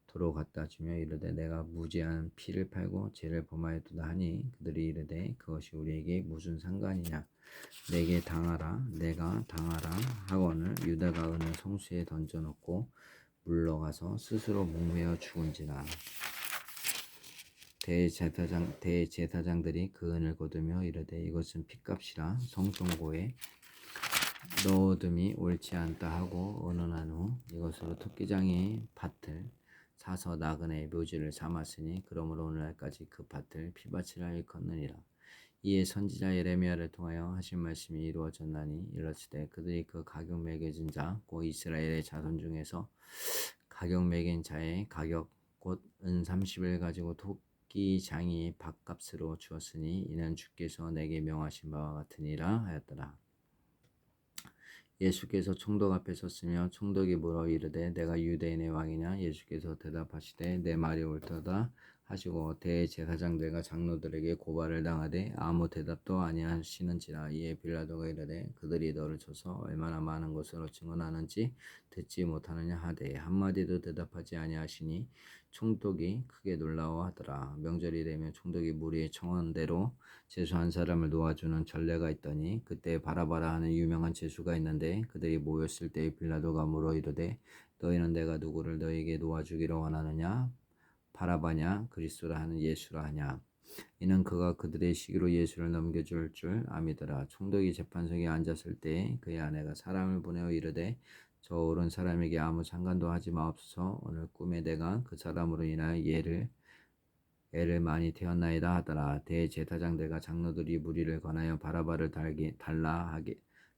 도로 갖다 주며 이르되 내가 무죄한 피를 팔고 죄를 범하였도다 하니 그들이 이르되 그것이 우리에게 무슨 상관이냐. 내가 당하라 하거늘 유다가 은을 성수에 던져놓고 물러가서 스스로 목매어 죽은지라. 대제사장들이 그 은을 거두며 이르되 이것은 핏값이라 성전고에 넣어둠이 옳지 않다 하고 언언한 후 이것으로 토끼장이 밭을 사서 나그네의 묘지를 삼았으니 그러므로 오늘날까지 그 밭을 피밭이라 일컫느니라. 이에 선지자 예레미야를 통하여 하신 말씀이 이루어졌나니 이르시되 그들이 그 가격 매겨진 자 곧 이스라엘의 자손 중에서 가격 매긴 자의 가격 곧 은 30을 가지고 토끼장이 밭값으로 주었으니 이는 주께서 내게 명하신 바와 같으니라 하였더라. 예수께서 총독 앞에 섰으며 총독이 물어 이르되 내가 유대인의 왕이냐? 예수께서 대답하시되 내 말이 옳도다 하시고 대제사장들과 장로들에게 고발을 당하되 아무 대답도 아니하시는지라. 이에 빌라도가 이르되 그들이 너를 쳐서 얼마나 많은 것으로 증언하는지 듣지 못하느냐 하되 한마디도 대답하지 아니하시니 총독이 크게 놀라워하더라. 명절이 되면 총독이 무리의 청원대로 제수 한 사람을 놓아주는 전례가 있더니 그때 바라바라 하는 유명한 제수가 있는데 그들이 모였을 때 빌라도가 물어 이르되 너희는 내가 누구를 너희에게 놓아주기를 원하느냐? 바라바냐? 그리스도라 하는 예수라 하냐? 이는 그가 그들의 시기로 예수를 넘겨줄 줄 아미더라. 총독이 재판석에 앉았을 때 그의 아내가 사람을 보내어 이르되 저 오른 사람에게 아무 상관도 하지 마옵소서. 오늘 꿈에 내가 그 사람으로 인하여 애를 많이 태웠나이다 하더라. 대제사장들과 장로들이 무리를 권하여 바라바를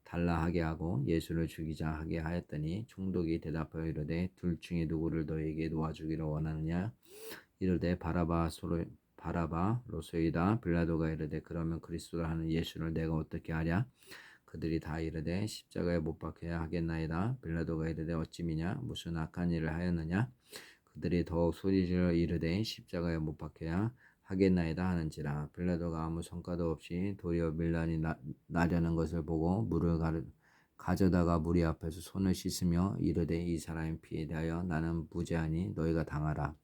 달라하게 하고 예수를 죽이자 하게 하였더니 총독이 대답하여 이르되 둘 중에 누구를 너희에게 놓아주기를 원하느냐? 이르되 바라바로소이다. 빌라도가 이르되 그러면 그리스도라 하는 예수를 내가 어떻게 하랴? 그들이 다 이르되 십자가에 못 박혀야 하겠나이다. 빌라도가 이르되 어찌 미냐? 무슨 악한 일을 하였느냐? 그들이 더욱 소리질러 이르되 십자가에 못 박혀야 하겠나이다 하는지라. 빌라도가 아무 성과도 없이 도리어 밀란이 나려는 것을 보고 물을 가져다가 무리 앞에서 손을 씻으며 이르되 이 사람의 피에 대하여 나는 무죄하니 너희가 당하라.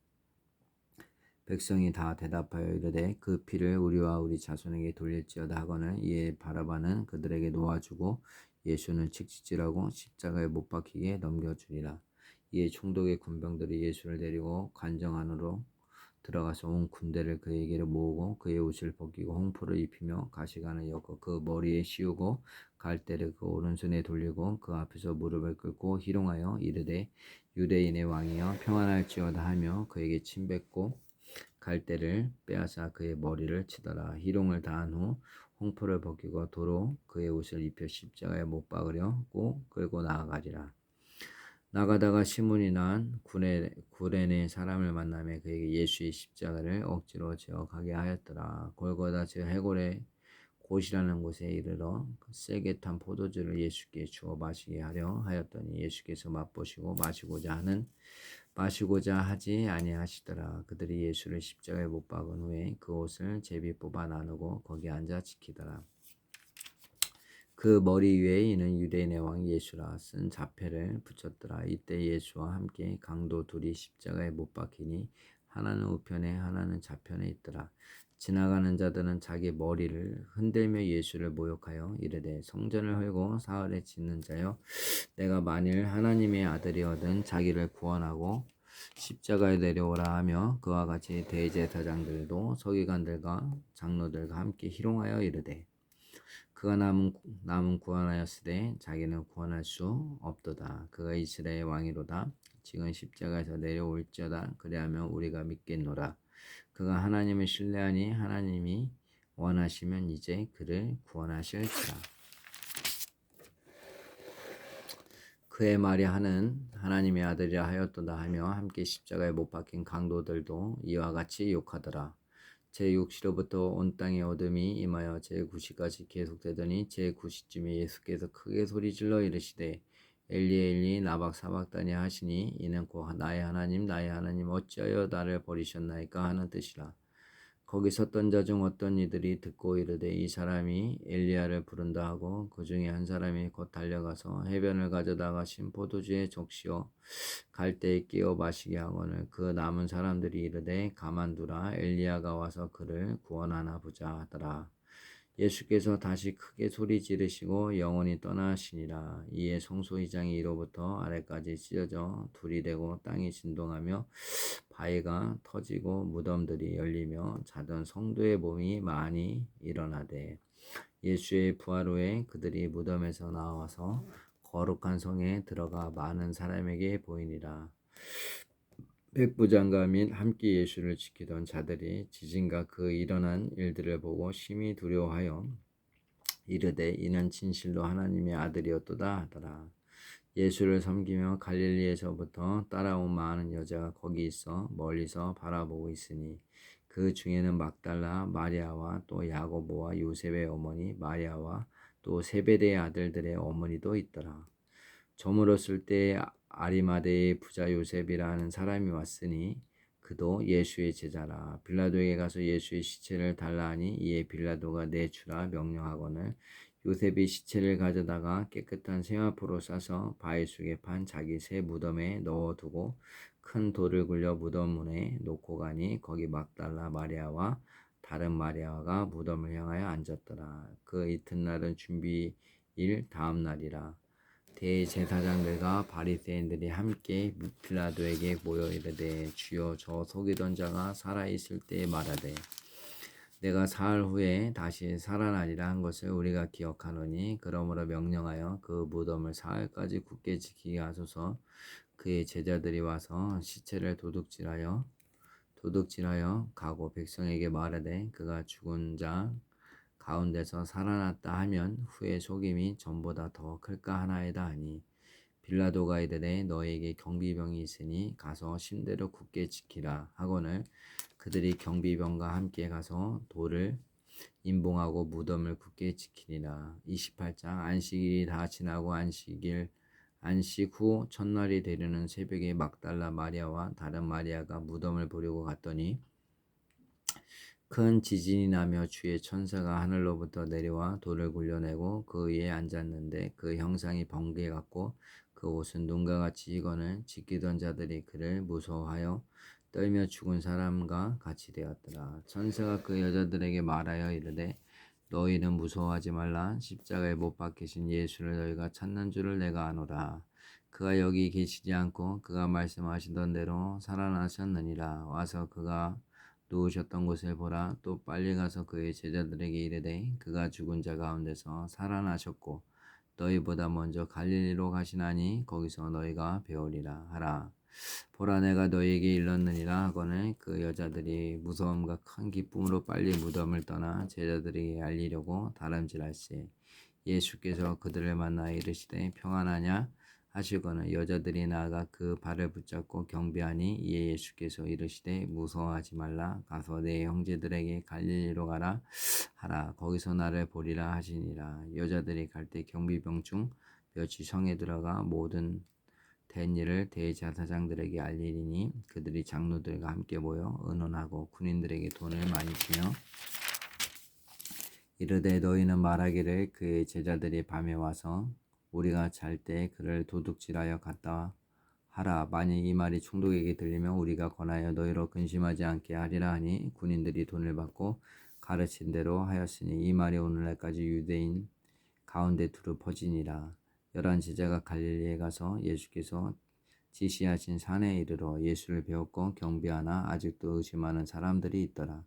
백성이 다 대답하여 이르되 그 피를 우리와 우리 자손에게 돌릴지어다 하거늘. 이에 바라바는 그들에게 놓아주고 예수는 칙칙질하고 십자가에 못 박히게 넘겨주리라. 이에 총독의 군병들이 예수를 데리고 관정 안으로 들어가서 온 군대를 그에게로 모으고 그의 옷을 벗기고 홍포를 입히며 가시관을 엮어 그 머리에 씌우고 갈대를 그 오른손에 돌리고 그 앞에서 무릎을 꿇고 희롱하여 이르되 유대인의 왕이여 평안할지어다 하며 그에게 침뱉고 갈대를 빼앗아 그의 머리를 치더라. 희롱을 다한 후 홍포를 벗기고 도로 그의 옷을 입혀 십자가에 못 박으려고 끌고 나아가리라. 나가다가 시몬이 난 구레네 사람을 만나며 그에게 예수의 십자가를 억지로 지어 가게 하였더라. 골고다 즉 해골의 곳이라는 곳에 이르러 세게 탄 포도주를 예수께 주어 마시게 하려 하였더니 예수께서 맛보시고 마시고자 하지 아니하시더라. 그들이 예수를 십자가에 못 박은 후에 그 옷을 제비 뽑아 나누고 거기 앉아 지키더라. 그 머리 위에 이는 유대인의 왕 예수라 쓴 자패를 붙였더라. 이때 예수와 함께 강도 둘이 십자가에 못 박히니 하나는 우편에 하나는 좌편에 있더라. 지나가는 자들은 자기 머리를 흔들며 예수를 모욕하여 이르되 성전을 헐고 사흘에 짓는 자여 내가 만일 하나님의 아들이거든 자기를 구원하고 십자가에 내려오라 하며 그와 같이 대제사장들도 서기관들과 장로들과 함께 희롱하여 이르되 그가 남은 구원하였으되 자기는 구원할 수 없도다. 그가 이스라엘 왕이로다. 지금 십자가에서 내려올지어다. 그리하면 우리가 믿겠노라. 그가 하나님을 신뢰하니 하나님이 원하시면 이제 그를 구원하실지라. 그의 말이 하나님의 아들이라 하였도다 하며 함께 십자가에 못 박힌 강도들도 이와 같이 욕하더라. 제6시로부터 온 땅에 어둠이 임하여 제9시까지 계속되더니 제9시쯤에 예수께서 크게 소리질러 이르시되 엘리 엘리 나박사박다니 하시니 이는 곧 나의 하나님 어찌하여 나를 버리셨나이까 하는 뜻이라. 거기 섰던 자 중 어떤 이들이 듣고 이르되 이 사람이 엘리야를 부른다 하고 그 중에 한 사람이 곧 달려가서 해변을 가져다가 신 포도주에 적시어 갈대에 끼워 마시게 하거늘. 그 남은 사람들이 이르되 가만두라 엘리야가 와서 그를 구원하나 보자 하더라. 예수께서 다시 크게 소리 지르시고 영원히 떠나시니라. 이에 성소의장이 위로부터 아래까지 찢어져 둘이 되고 땅이 진동하며 바위가 터지고 무덤들이 열리며 자던 성도의 몸이 많이 일어나되 예수의 부활 후에 그들이 무덤에서 나와서 거룩한 성에 들어가 많은 사람에게 보이니라. 백부장과 및 함께 예수를 지키던 자들이 지진과 그 일어난 일들을 보고 심히 두려워하여 이르되 이는 진실로 하나님의 아들이었도다 하더라. 예수를 섬기며 갈릴리에서부터 따라온 많은 여자가 거기 있어 멀리서 바라보고 있으니 그 중에는 막달라 마리아와 또 야고보와 요셉의 어머니 마리아와 또 세베대의 아들들의 어머니도 있더라. 저물었을 때 아리마대의 부자 요셉이라는 사람이 왔으니 그도 예수의 제자라. 빌라도에게 가서 예수의 시체를 달라 하니 이에 빌라도가 내주라 명령하거늘 요셉이 시체를 가져다가 깨끗한 세마포로 싸서 바위 속에 판 자기 새 무덤에 넣어두고 큰 돌을 굴려 무덤 문에 놓고 가니 거기 막달라 마리아와 다른 마리아가 무덤을 향하여 앉았더라. 그 이튿날은 준비일 다음 날이라. 대제사장들과 바리새인들이 함께 빌라도에게 모여 이르되 주여 저 속이던 자가 살아있을 때에 말하되 내가 사흘 후에 다시 살아나리라 한 것을 우리가 기억하노니 그러므로 명령하여 그 무덤을 사흘까지 굳게 지키게 하소서. 그의 제자들이 와서 시체를 도둑질하여 가고 백성에게 말하되 그가 죽은 자 가운데서 살아났다 하면 후에 속임이 전보다 더 클까 하나이다 하니 빌라도가 이르되 너에게 경비병이 있으니 가서 심대로 굳게 지키라 하거늘 그들이 경비병과 함께 가서 돌을 임봉하고 무덤을 굳게 지키니라. 28장 안식일이 다 지나고 안식 후 첫날이 되려는 새벽에 막달라 마리아와 다른 마리아가 무덤을 보려고 갔더니 큰 지진이 나며 주의 천사가 하늘로부터 내려와 돌을 굴려내고 그 위에 앉았는데 그 형상이 번개 같고 그 옷은 눈과 같이 익거늘 지키던 자들이 그를 무서워하여 떨며 죽은 사람과 같이 되었더라. 천사가 그 여자들에게 말하여 이르되 너희는 무서워하지 말라. 십자가에 못 박히신 예수를 너희가 찾는 줄을 내가 아노라. 그가 여기 계시지 않고 그가 말씀하시던 대로 살아나셨느니라. 와서 그가 누우셨던 곳을 보라. 또 빨리 가서 그의 제자들에게 이르되 그가 죽은 자 가운데서 살아나셨고 너희보다 먼저 갈릴리로 가시나니 거기서 너희가 배우리라 하라. 보라 내가 너희에게 일렀느니라 하거늘 그 여자들이 무서움과 큰 기쁨으로 빨리 무덤을 떠나 제자들에게 알리려고 다름질할세 예수께서 그들을 만나 이르시되 평안하냐 하시거늘 여자들이 나아가 그 발을 붙잡고 경배하니 이에 예수께서 이르시되 무서워하지 말라 가서 내 형제들에게 갈릴리로 가라 하라 거기서 나를 보리라 하시니라. 여자들이 갈 때 경비병 중 몇이 성에 들어가 모든 된 일을 대제사장들에게 알리니 그들이 장로들과 함께 모여 의논하고 군인들에게 돈을 많이 주며 이르되 너희는 말하기를 그의 제자들이 밤에 와서 우리가 잘 때 그를 도둑질하여 갔다 하라. 만일 이 말이 총독에게 들리면 우리가 권하여 너희로 근심하지 않게 하리라 하니 군인들이 돈을 받고 가르친 대로 하였으니 이 말이 오늘날까지 유대인 가운데 두루 퍼지니라. 11 제자가 갈릴리에 가서 예수께서 지시하신 산에 이르러 예수를 배웠고 경배하나 아직도 의심하는 사람들이 있더라.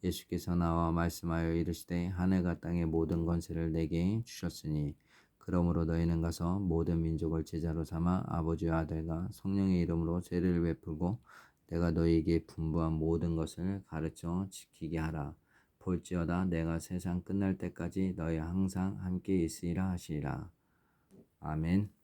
예수께서 나와 말씀하여 이르시되 하늘과 땅의 모든 권세를 내게 주셨으니 그러므로 너희는 가서 모든 민족을 제자로 삼아 아버지와 아들과 성령의 이름으로 죄를 베풀고 내가 너희에게 분부한 모든 것을 가르쳐 지키게 하라. 볼지어다 내가 세상 끝날 때까지 너희 항상 함께 있으리라 하시리라. 아멘.